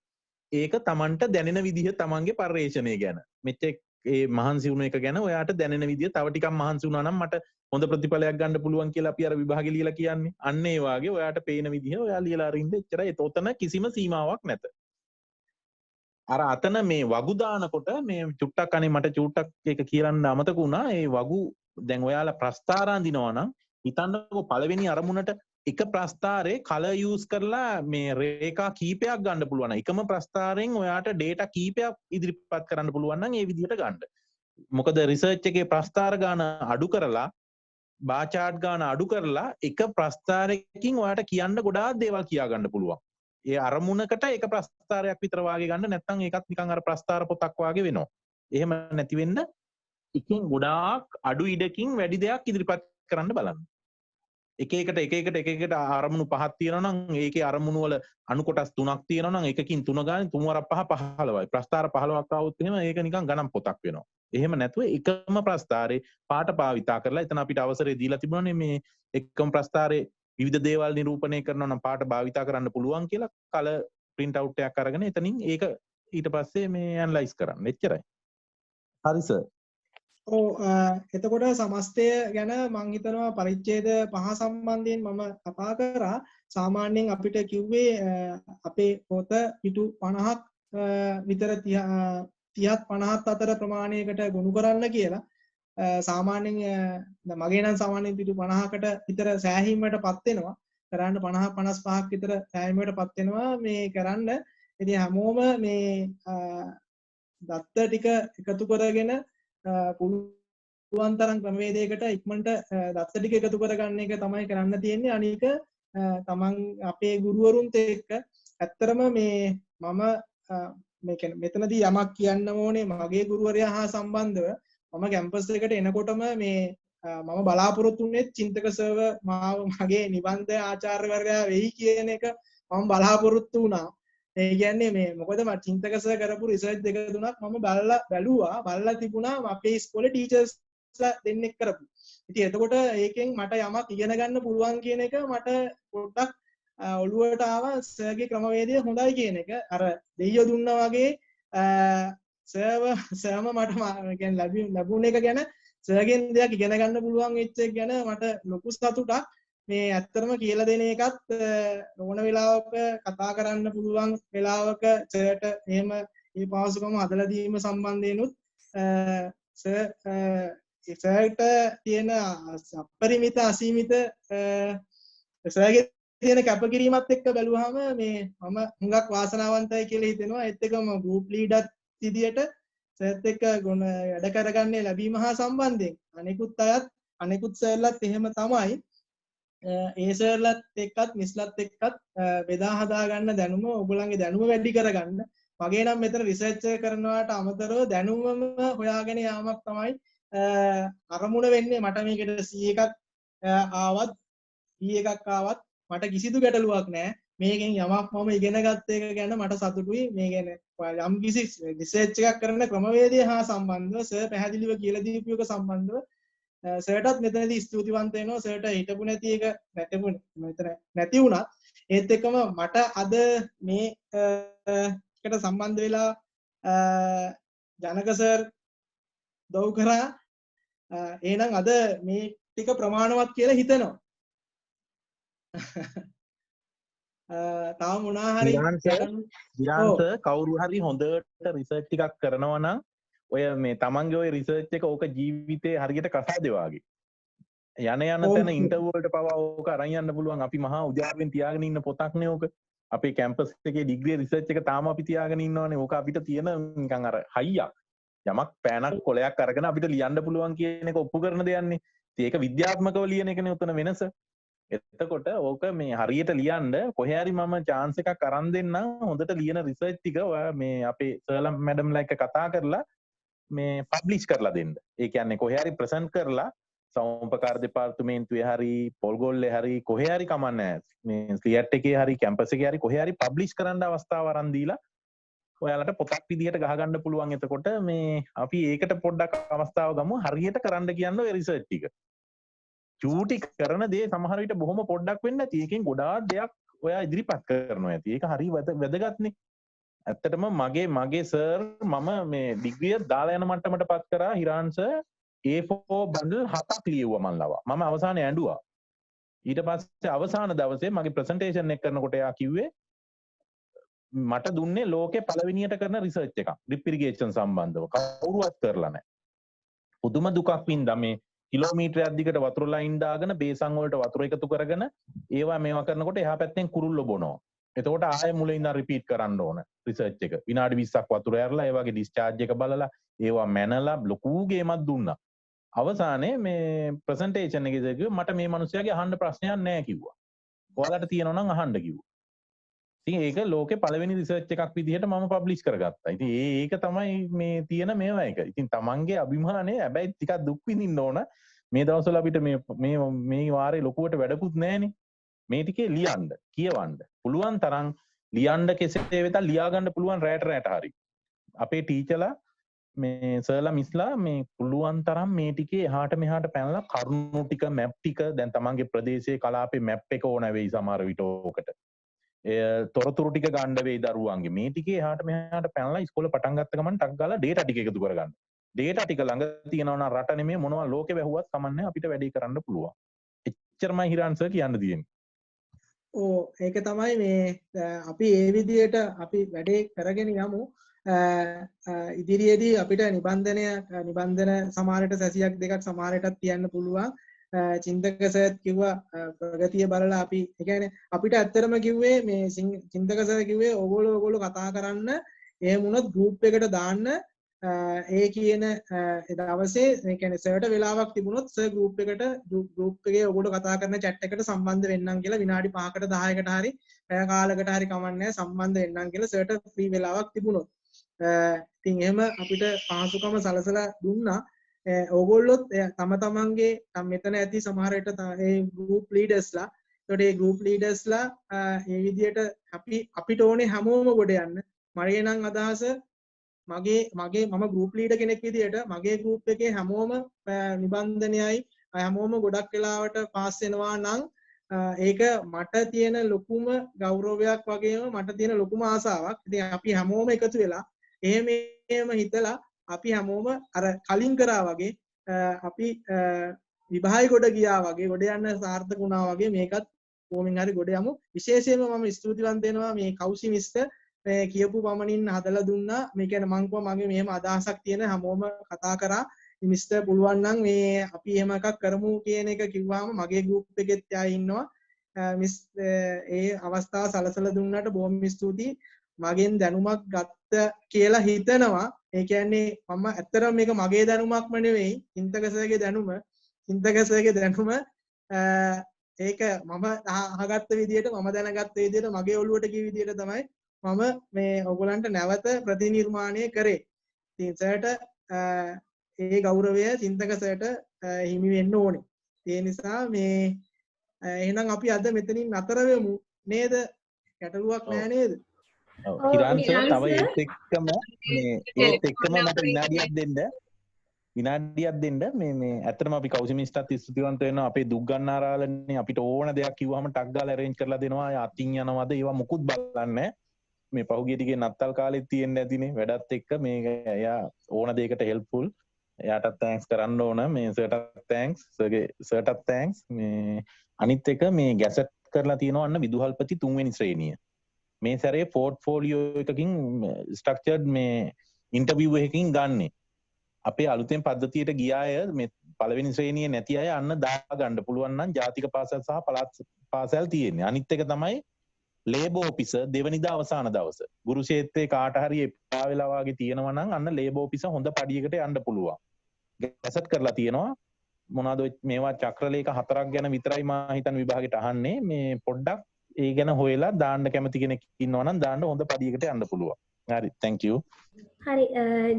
ඒක Tamanට දැනෙන විදිහ Tamanගේ පර්යේෂණය ගැන. මෙච්චර ඒ මහන්සි වුණ එක ගැන ඔයාට දැනෙන විදිහ තව ටිකක් මහන්සි වුණා නම් මට හොඳ ප්‍රතිඵලයක් ගන්න පුළුවන් කියලා අපි අර විභාගෙ ලියලා කියන්නේ. අන්න ඒ වාගේ ඔයාට පේන විදිහ ඔයා ලියලා අරින්න එච්චරයි. ඒතොතන කිසිම සීමාවක් නැත. අර අතන මේ වගු දානකොට මේ චුට්ටක් අනේ මට චුට්ටක් එක කියන්න අමතක වුණා. ඒ වගු දැන් ඔයාලා ප්‍රස්තාර අඳිනවා නම් හිතන්නකෝ පළවෙනි අරමුණට එක ප්‍රස්තාරේ කලර් යූස් කරලා මේ රේඛා කීපයක් ගන්න පුළුවන්. එකම ප්‍රස්තාරයෙන් ඔයාට ඩේටා කීපයක් ඉදිරිපත් කරන්න පුළුවන් නම් ඒ විදිහට ගන්න. මොකද රිසර්ච් එකේ ප්‍රස්තාර ගාන අඩු කරලා බාර් චාට් ගාන අඩු කරලා එක ප්‍රස්තාරයකින් ඔයාට කියන්න ගොඩාක් දේවල් කියා ගන්න පුළුවන්. ඒ අරමුණකට එක ප්‍රස්තාරයක් විතර වාගේ ගන්න නැත්නම් ඒකත් නිකන් අර ප්‍රස්තාර පොතක් වාගේ වෙනවා. එහෙම නැති වෙන්න එකෙන් ගොඩාක් අඩු ඉඩකින් වැඩි දෙයක් ඉදිරිපත් කරන්න බලන්න. එක එකට අරමුණු 5ක් තියෙනවා නම් ඒකේ අරමුණු වල අණු කොටස් 3ක් තියෙනවා නම් එකකින් 3 ගානේ 3 වරක් 5 15යි. ප්‍රස්තාර 15ක් ආවොත් එහෙම ඒක නිකන් ගණන් පොතක් වෙනවා. එහෙම නැතුව එකම ප්‍රස්තාරේ පාට භාවිතා කරලා එතන අපිට අවසරය දීලා තිබුණානේ මේ එකම ප්‍රස්තාරේ විවිධ දේවල් නිරූපණය කරනවා නම් පාට භාවිතා කරන්න පුළුවන් කියලා කලර් print out එකක් අරගෙන එතනින් ඒක ඊට පස්සේ මේ ඇනලයිස් කරන්න. එච්චරයි. හරි සර්. ඔව් එතකොට සමස්තය ගැන මම හිතනවා පරිච්ඡේද 5 සම්බන්ධයෙන් මම කතා කරා. සාමාන්‍යයෙන් අපිට කිව්වේ අපේ පොත පිටු 50ක් විතර 30ත් 50ත් අතර ප්‍රමාණයකට ගොනු කරන්න කියලා. සාමාන්‍යයෙන් මගේ නම් සාමාන්‍යයෙන් පිටු 50කට විතර සෑහීමකටපත් වෙනවා. කරන්න 50 55ක් විතර සෑහීමකටපත් වෙනවා මේ කරන්න. ඉතින් හැමෝම මේ දත්ත ටික එකතු කරගෙන පුළුවන් තරම් ක්‍රමවේදයකට ඉක්මනට දත්ත ටික එකතු කරගන්න එක තමයි කරන්න තියෙන්නේ. අනික තමන් අපේ ගුරුවරුන්ත් එක්ක ඇත්තරම මේ මම මේ කියන්නේ මෙතනදී යමක් කියන්න ඕනේ මගේ ගුරුවරයා හා සම්බන්ධව මම කැම්පස් එකට එනකොටම මේ මම බලාපොරොත්තු වෙන්නේ චින්තක සර්ව මාව මගේ නිබන්ධ ආචාර්යවරයා වෙයි කියන එක මම බලාපොරොත්තු වුණා. ඒ කියන්නේ මේ මොකද මම චින්තක සර් කරපු රිසර්ච් දෙක තුනක් මම බලලා තිබුණා අපේ ඉස්කෝලේ ටීචර්ස්ලා දෙන්නෙක් කරපු. ඉතින් එතකොට ඒකෙන් මට යමක් ඉගෙන ගන්න පුළුවන් කියන එක මට පොඩ්ඩක් ඔළුවට ආවා සර්ගේ ක්‍රමවේදය හොඳයි කියන එක. අර දෙයියෝ දුන්නා වගේ සර්ම මට කියන්නේ ලැබුණ එක ගැන සර්ගෙන් දෙයක් ඉගෙන ගන්න පුළුවන් වෙච්ච එක ගැන මට ලොකු සතුටක්. මේ ඇත්තටම කියලා දෙන එකත් ඕන වෙලාවක කතා කරන්න පුළුවන් වෙලාවක සර්ට එහෙම මේ පහසුකම හදලා දීම සම්බන්ධයෙන්ුත් සර්ට තියෙන අපරිමිත අසීමිත සර්ගේ තියෙන කැපකිරීමත් එක්ක බැලුවාම මේ මම හුඟක් වාසනාවන්තයි කියලා හිතෙනවා. ඒත් එක්කම ගෲප් ලීඩර් විදියට සර්ත් එක්ක වැඩ කරගන්නේ ලැබීම හා සම්බන්ධයෙන් අනෙකුත් අයත් අනෙකුත් සර්ලත් එහෙම තමයි. ඒ සර්ලත් එක්කත් මිස්ලත් එක්කත් බෙදා හදා ගන්න දැනුම ඔයගොල්ලන්ගේ දැනුම වැඩි කරගන්න. මගේ නම් මෙතන රිසර්ච් එක කරනවාට අමතරව දැනුමම හොයාගෙන යාමක් තමයි අරමුණ වෙන්නේ. මට මේකට C1ක් ආවත් E1ක් ආවත් මට කිසිදු ගැටලුවක් නැහැ. මේකෙන් යමක් මම ඉගෙන ගත්ත එක ගැන මට සතුටුයි. මේ ගැන යම් කිසි රිසර්ච් එකක් කරන ක්‍රමවේදය හා සම්බන්ධව සර් පැහැදිලිව කියලා දීපු එක සම්බන්ධව සර්ටත් මෙතනදී ස්තුතිවන්ත වෙනවා. සර්ට හිටපු නැති එක මෙතන නැති වුණත් ඒත් එක්කම මට අද මේ එකට සම්බන්ධ වෙලා ජනක සර් දව් කරා. එහෙනම් අද මේ ටික ප්‍රමාණවත් කියලා හිතනවා. තාම මොනවා හරි විරාන්ත කවුරු හරි හොඳට රිසර්ච් ටිකක් කරනවා නම් ඔය මේ තමන්ගේ ඔය රිසර්ච් එක ඕක ජීවිතේ හරියට කසාදේ වාගේ යන තැන ඉන්ටර්වයුව වලට පවා ඕක අරන් යන්න පුළුවන්. අපි මහා උජාවෙන් තියාගෙන ඉන්න පොතක් නේ ඕක. අපේ කැම්පස් එකේ ඩිග්‍රී රිසර්ච් එක තාම අපි තියාගෙන ඉන්නවනේ. ඕක අපිට තියෙන නිකන් අර හයියක්. යමක් පෑනක් කොලයක් අරගෙන අපිට ලියන්න පුළුවන් කියන එක ඔප්පු කරන දෙයක්නේ. ඒක විද්‍යාත්මකව ලියන එකනේ උතන වෙනස. එතකොට ඕක මේ හරියට ලියන්න කොහේ හරි මම chance එකක් අරන් දෙන්නම්. හොඳට ලියන රිසර්ච් ටික ඔයා මේ අපේ සර්ලම් මැඩම්ලා එක්ක කතා කරලා මේ පබ්ලිෂ් කරලා දෙන්න. ඒ කියන්නේ කොහේ හරි ප්‍රසන්ට් කරලා සෞම්පකාර දෙපාර්තමේන්තුවේ හරි පොල්ගොල්ලේ හරි කොහේ හරි කමන්නේ මේ ස්ලියට් එකේ හරි කැම්පස් එකේ හරි කොහේ හරි පබ්ලිෂ් කරන්න අවස්ථාව අරන් දීලා ඔයාලට පොතක් විදිහට ගහගන්න පුළුවන්. එතකොට මේ අපි ඒකට පොඩ්ඩක් අවස්ථාව ගමු. හරියට කරන්න කියන්නේ ඔය රිසර්ච් ටික. චූටි කරන දේ සමහර විට බොහොම පොඩ්ඩක් වෙන්න ඇති. ඒකෙන් ගොඩාක් දෙයක් ඔයා ඉදිරිපත් කරනවා ඇති. ඒක හරි වැදගත්නේ. ඇත්තටම මගේ සර් මම මේ ඩිග්‍රිය දාලා යන මට්ටමට පත් කරා. හිරාන් සර් A4 බන්ඩල් 7ක් ලියුවා මන් ලවා. මම අවසානයේ ඇඬුවා. ඊට පස්සේ අවසාන දවසේ මගේ ප්‍රසන්ටේෂන් එක කරනකොට එයා කිව්වේ මට දුන්නේ ලෝකේ පළවෙනියට කරන රිසර්ච් එකක් ඩ්‍රිප් ඉරිගේෂන් සම්බන්ධව. කවුරුවත් කරලා නැහැ. පුදුම දුකක් වින්දා මේ කිලෝමීටරයක් දිගට වතුර ලයින් දාගෙන බේසන් වලට වතුර එකතු කරගෙන ඒවා මේවා කරනකොට එහා පැත්තෙන් කුරුල්ලෝ බොනවා. එතකොට ආයෙ මුලින් ඉඳන් රිපීට් කරන්න ඕන රිසර්ච් එක. විනාඩි 20ක් වතුර ඇරලා ඒ වගේ ඩිස්චාර්ජ් එක බලලා ඒවා මැනලා ලොකු ගේමක් දුන්නා. අවසානයේ මේ ප්‍රසන්ටේෂන් එකේදී කිව්වා මට මේ මිනිස්යාගේ අහන්න ප්‍රශ්නයක් නැහැ කිව්වා. ඔයාලට තියෙනවා නම් අහන්න කිව්වා. ඉතින් ඒක ලෝකේ පළවෙනි රිසර්ච් එකක් විදිහට මම පබ්ලිෂ් කරගත්තා. ඉතින් ඒක තමයි මේ තියෙන මේවා එක. ඉතින් තමන්ගේ අභිමානය හැබැයි ටිකක් දුක් විඳින්න ඕන. මේ දවස්වල අපිට මේ වාරේ ලොකුවට වැඩකුත් නැහැනේ. මේ ටිකේ ලියන්න, කියවන්න. පුළුවන් තරම් ලියන්න කෙසේ වෙතත් ලියා ගන්න පුළුවන් රැට හරි. අපේ ටීචර්ලා මේ සර්ලා මිස්ලා මේ පුළුවන් තරම් මේ ටිකේ එහාට මෙහාට පැනලා කරුණු ටික මැප් ටික දැන් තමන්ගේ ප්‍රදේශයේ කලාපේ මැප් එක ඕන වෙයි සමහර විට ඕකට. තොරතුරු ටික ගන්න වෙයි දරුවන්ගේ. මේ ටිකේ එහාට මෙහාට පැනලා ඉස්කෝලේ පටන් ගත්ත ගමන් ටක් ගාලා ඩේටා ටික එකතු කරගන්න. ඩේටා ටික ළඟ තියෙනවා නම් රට නෙමෙයි මොනවා ලෝකේ වැහුවත් කමන්නේ අපිට වැඩේ කරන්න පුළුවන්. එච්චරමයි හිරාන් සර් කියන්න තියෙන්නේ. ඒක තමයි මේ අපි ඒ විදිහට අපි වැඩේ කරගෙන යමු. ඉදිරියේදී අපිට නිබන්ධන සමහරට සැසියක් දෙකක් සමහරටත් තියන්න පුළුවන්. චින්තක සර් කිව්වා ප්‍රගතිය බලලා අපි ඒ කියන්නේ අපිට ඇත්තටම කිව්වේ මේ චින්තක සර් කිව්වේ ඕගොල්ලෝ කතා කරන්න එහෙම වුණොත් ගෲප් එකට දාන්න ඒ කියන දවසේ ඒ කියන්නේ සර්ට වෙලාවක් තිබුණොත් සර් ගෲප් එකේ ඔයගොල්ලෝ කතා කරන chat එකට සම්බන්ධ වෙන්නම් කියලා විනාඩි 5කට 10කට හරි පැය කාලයකට හරි කමන්නේ සම්බන්ධ වෙන්නම් කියලා සර්ට ෆ්‍රී වෙලාවක් තිබුණොත් ඉතින් එහෙම අපිට පහසුකම සලසලා දුන්නා. ඕගොල්ලොත් තම තමන්ගේ මෙතන ඇති සමහර විට ඒ group leadersලා ඒකට ඒ group leadersලා මේ විදියට අපිට ඕනේ හැමෝම ගොඩ යන්න. මගේ නම් අදහස මම group leader කෙනෙක් විදියට මගේ group එකේ හැමෝම නිබන්ධනයයි හැමෝම ගොඩක් වෙලාවට පාස් වෙනවා නම් ඒක මට තියෙන ලොකුම ගෞරවයක් වගේම මට තියෙන ලොකුම ආසාවක්. ඉතින් අපි හැමෝම එකතු වෙලා එහෙම හිතලා අපි හැමෝම අර කලින් කරා වගේ අපි විභාගය ගොඩ ගියා වගේ ගොඩ යන්න සාර්ථක වුණා වගේ මේකත් කොහොමින් හරි ගොඩ යමු. විශේෂයෙන්ම මම ස්තුතිවන්ත වෙනවා මේ කෞසි මිස්ටර් මේ කියපු පමණින් හදලා දුන්නා. මේ කියන්නේ මං කිව්වා මගේ මෙහෙම අදහසක් තියෙන හැමෝම කතා කරා. මිස්ටර් පුළුවන් නම් මේ අපි එහෙම එකක් කරමු කියන එක කිව්වාම මගේ group එකෙත් යා ඉන්නවා. මිස් ඒ අවස්ථාව සලසලා දුන්නාට බොහොම ස්තුතියි. මගෙන් දැනුමක් ගත්ත කියලා හිතනවා. ඒ කියන්නේ මම ඇත්තටම මේක මගේ දැනුමක්ම නෙවෙයි චින්තක සර්ගේ දැනුම. චින්තක සර්ගේ දැනුම ඒක මම අහගත්ත විදිහට මම දැනගත්ත විදිහට මගේ ඔළුවට ගිය විදිහට තමයි මම මේ ඔයගලන්ට නැවත ප්‍රතිනිර්මාණය කරේ. ඉතින් සර්ට ඒ ගෞරවය චින්තක සර්ට හිමි වෙන්න ඕනේ. ඒ නිසා මේ එහෙනම් අපි අද මෙතනින් නතර වෙමු නේද? ගැටලුවක් නැහැ නේද? හිරාන් සර් තව ඒත් එක්කම මට විනාඩියක් දෙන්න. විනාඩියක් දෙන්න මේ ඇත්තටම අපි කෞසිමිස්ටත් ස්තුතිවන්ත වෙනවා අපේ දුක්ගන්නාරාලනේ අපිට ඕන දෙයක් කිව්වම ටක් ගාලා arrange කරලා දෙනවා අතින් යනවද ඒවා මුකුත් බලන්නේ මේ පහුගිය ටිකේ නත්තල් කාලෙත් තියෙන්න ඇතිනේ වැඩත් එක්ක මේ එයා ඕන දෙයකට helpful එයාටත් thanks කරන්න ඕන මේ සර්ටත් thanks සර්ටත් thanks මේ අනිත් එක මේ ගැසට් කරලා තියෙනවා අන්න විදුහල්පති 3 වෙනි ශ්‍රේණිය මේ සැරේ පෝර්ට්ෆෝලියෝ එකකින් ස්ට්‍රක්චර්ඩ් මේ ඉන්ටර්විව් එකකින් ගන්නේ අපේ අලුතෙන් පද්ධතියට ගිය අය මේ පළවෙනි ශ්‍රේණියේ නැති අය අන්න දා ගන්න පුළුවන් නම් ජාතික පාසල් සහ පළාත් පාසල් තියෙන්නේ. අනිත් එක තමයි ලේබර් ඔෆිසර් දෙවනිදා අවසාන දවස. ගුරු ක්ෂේත්‍රයේ කාට හරි එපා වෙලා වගේ තියෙනවා නම් අන්න ලේබර් ඔෆිසර් හොඳ පඩියකට යන්න පුළුවන්. ගැසට් කරලා තියෙනවා. මොනවාද මේවා චක්‍රලේඛ 4ක් ගැන විතරයි මා හිතන විභාගෙට අහන්නේ. මේ පොඩ්ඩක් ඒ ගැන හොයලා දාන්න කැමති කෙනෙක් ඉන්නවා නම් දාන්න හොඳ පඩියකට යන්න පුළුවන්. හරි thank you හරි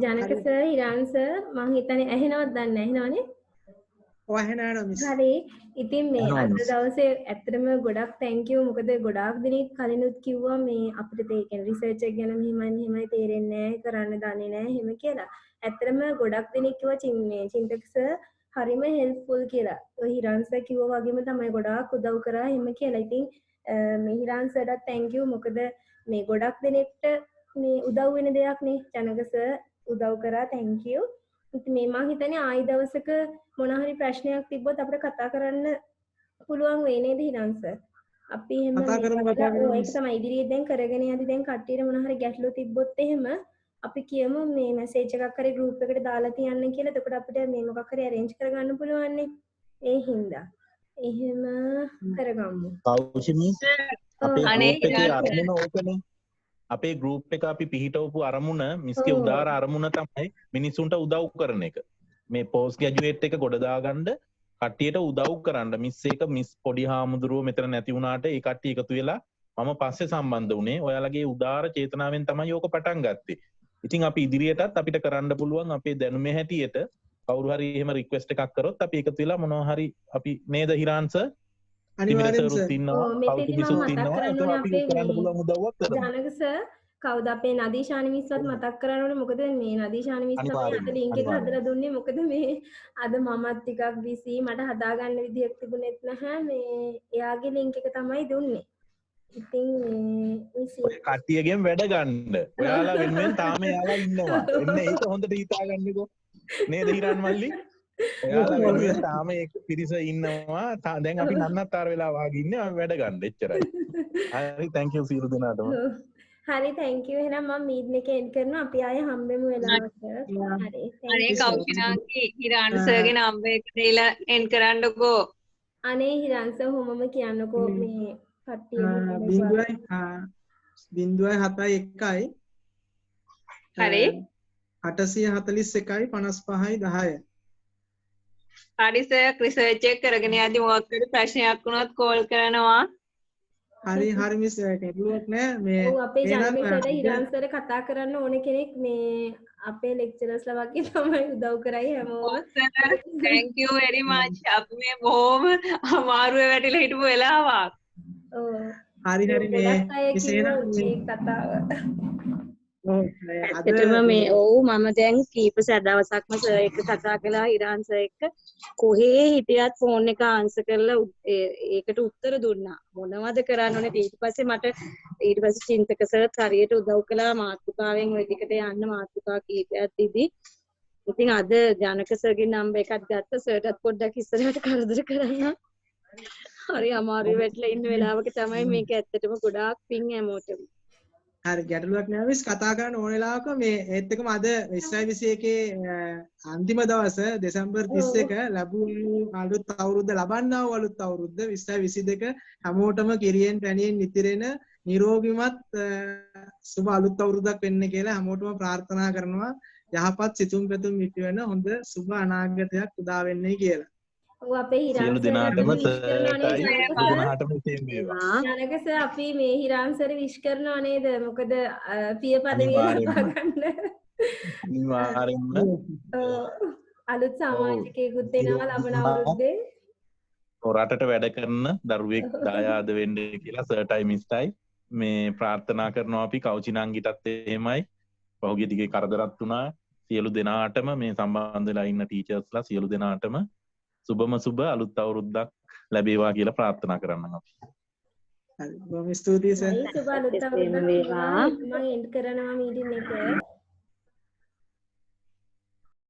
ජනක සර් හිරාන් සර් මම හිතන්නේ ඇහෙනවද දන්නේ නැහිනවනේ ඔව් ඇහෙනවා මිස් හරි ඉතින් මේ අද දවසේ ඇත්තටම ගොඩක් thank you මොකද ගොඩාක් දිනක් කලිනුත් කිව්වා මේ අපිට ඒ කියන්නේ රිසර්ච් එක ගැන මෙහෙමයි තේරෙන්නේ නැහැ කරන්න දන්නේ නැහැ එහෙම කියලා ඇත්තටම ගොඩක් දිනක් කිව්වා මේ චින්තක සර් හරිම හෙල්ප්ෆුල් කියලා ඔය හිරාන් සර් කිව්වා වගේම තමයි ගොඩාක් උදව් කරා එහෙම කියලා ඉතින් මේ හිරාන් සර්ටත් thank you මොකද මේ ගොඩක් දිනෙකට මේ උදව් වෙන දෙයක් නේ ජනක සර් උදව් කරා thank you ඉතින් මේ මම හිතන්නේ ආයි දවසක මොන හරි ප්‍රශ්නයක් තිබ්බොත් අපිට කතා කරන්න පුළුවන් වෙයි නේද හිරන් සර් අපි එහෙම කතා කරමු ඒක තමයි ඉදිරියේ දැන් කරගෙන යද්දි දැන් කට්ටියට මොන හරි ගැටලු තිබ්බොත් එහෙම අපි කියමු මේ මැසේජ් එකක් හරි ගෲප් එකට දාලා තියන්න කියලා එතකොට අපිට මේ මොකක් හරි arrange කරගන්න පුළුවන් නේ ඒ හින්දා එහෙම කරගමු කෞෂිනී අපේ අනේ group එකේ අරමුණ ඕකනේ අපේ ගෲප් එක අපි පිහිටවපු අරමුණ මිස්ගේ උදාාර අරමුණ තමයි මිනිසුන්ට උදව් කරන එක. මේ පෝස්ට් ග්‍රැජුවේට් එක ගොඩ දාගන්න කට්ටියට උදව් කරන්න. මිස් එක මිස් පොඩි හාමුදුරුවෝ මෙතන නැති වුණාට ඒ කට්ටිය එකතු වෙලා මම පස්සේ සම්බන්ධ වුණේ. ඔයාලගේ උදාාර චේතනාවෙන් තමයි ඕක පටන් ගත්තේ. ඉතින් අපි ඉදිරියටත් අපිට කරන්න පුළුවන් අපේ දැනුමේ හැටියට කවුරු හරි එහෙම රික්වෙස්ට් එකක් කරොත් අපි එකතු වෙලා මොනවා හරි අපි නේද හිරාන් සර් අනිවාර්යෙන් සර් ජනක සර් කවුද අපේ නදීශානි මිස්වත් මතක් කරන්න ඕනේ මොකද මේ නදීශානි මිස් තමයි අද ලින්ක් එක හදලා දුන්නේ මොකද මේ අද මමත් ටිකක් බිසි මට හදාගන්න විදියක් තිබුණෙත් නැහැ මේ එයාගේ ලින්ක් එක තමයි දුන්නේ ඉතින් මේ කට්ටියගෙන් වැඩ ගන්න ඔයාලා වෙනුවෙන් තාම එයාලා ඉන්නවා එන්න ඒක හොඳට හිතාගන්නකෝ නේද හිරන් මල්ලි ඔයාලා වෙනුවෙන් තාම ඒක පිරිස ඉන්නවා දැන් අපි නන්නත්තර වෙලා වාගේ ඉන්නේ අපි වැඩ ගන්න එච්චරයි හරි thank you සියලු දෙනාටම හරි thank you එහෙනම් මම මීට් එක එන්ඩ් කරනවා අපි ආයේ හම්බෙමු වෙලාවට හරි අනේ කෞෂිනාගේ හිරාන් සර්ගේ නම්බර් එක දීලා එන්ඩ් කරන්නකෝ අනේ හිරාන් සර් කොහොමම කියන්නකෝ මේ කට්ටිය 0.71යි හරි 841යි 55යි 10 හරි සර් රිසර්ච් එක කරගෙන යද්දි මොකක් හරි ප්‍රශ්නයක් වුණොත් කෝල් කරනවා හරි හරි මිස් ගැටලුවක් නෑ මේ ඔව් අපේ ජනමිසට හිරන් සර් කතා කරන්න ඕන කෙනෙක් මේ අපේ ලෙක්චරර්ස්ලා වගේ තමයි උදව් කරයි හැමෝම thank you very much අපි මේ බොහොම අමාරුවේ වැටිලා හිටපු වෙලාවක් ඔව් හරි මේ කතාව ඇත්තටම මේ ඔව් මම දැන් කීප දවසක්ම සර් එක්ක කතා කළා ඉරාන් සර් එක්ක කොහේ හිටියත් ෆෝන් එක ආන්සර් කරලා ඒකට උත්තර දුන්නා මොනවද කරන්න ඕනේ ඊට පස්සේ චින්තක සර්ත් හරියට උදව් කළා මාතෘකාවෙන් ওই ටිකට යන්න මාතෘකා කීපයක් තිබි ඉතින් අද ජනක සර්ගේ නම්බර් එකක් ගත්ත සර්ටත් පොඩ්ඩක් ඉස්සරහට කරදර කරන්න හරි අමාරුයි වෙట్లా ඉන්න වෙලාවක තමයි මේක ඇත්තටම ගොඩාක් පිං හැමෝටම හරි ගැටලුවක් නෑ මිස් කතා කරන්න ඕන වෙලාවක මේ ඒත් එකම අද 2021 අන්තිම දවස දෙසැම්බර් 31 ලැබුණු අලුත් අවුරුද්ද ලබන්නා වූ අලුත් අවුරුද්ද 2022 හැමෝටම කිරියෙන් පැණියෙන් නිතිරෙන නිරෝගිමත් සුබ අලුත් අවුරුද්දක් වෙන්න කියලා හැමෝටම ප්‍රාර්ථනා කරනවා යහපත් සිතුම් පැතුම් ඉටු වෙන හොඳ සුබ අනාගතයක් උදා වෙන්නයි කියලා ඔව් අපේ හිරාන් ජනක සර් අපි මේ හිරාන් සර් විශ් කරනවා නේද මොකද පිය පදවිය ලබා ගන්න අනිවාර්යෙන්ම අලුත් සමාජිකයෙකුත් වෙනවා ලබන අවුරුද්දේ රටට වැඩ කරන දරුවෙක් දායාද වෙන්න කියලා සර්ටයි මිස්ටයි මේ ප්‍රාර්ථනා කරනවා අපි කෞචිනංගිටත් එහෙමයි පහුගිය ටිකේ කරදරත් වුණා සියලු දෙනාටම මේ සම්බන්ධ වෙලා ඉන්න ටීචර්ස්ලා සියලු දෙනාටම සුබම සුබ අලුත් අවුරුද්දක් ලැබේවා කියලා ප්‍රාර්ථනා කරන්නම් අපි. හරි බොහොම ස්තුතියි සර්. සුබ අලුත් අවුරුද්දක් වේවා. මම එන්ඩ් කරනවා මීටින් එක.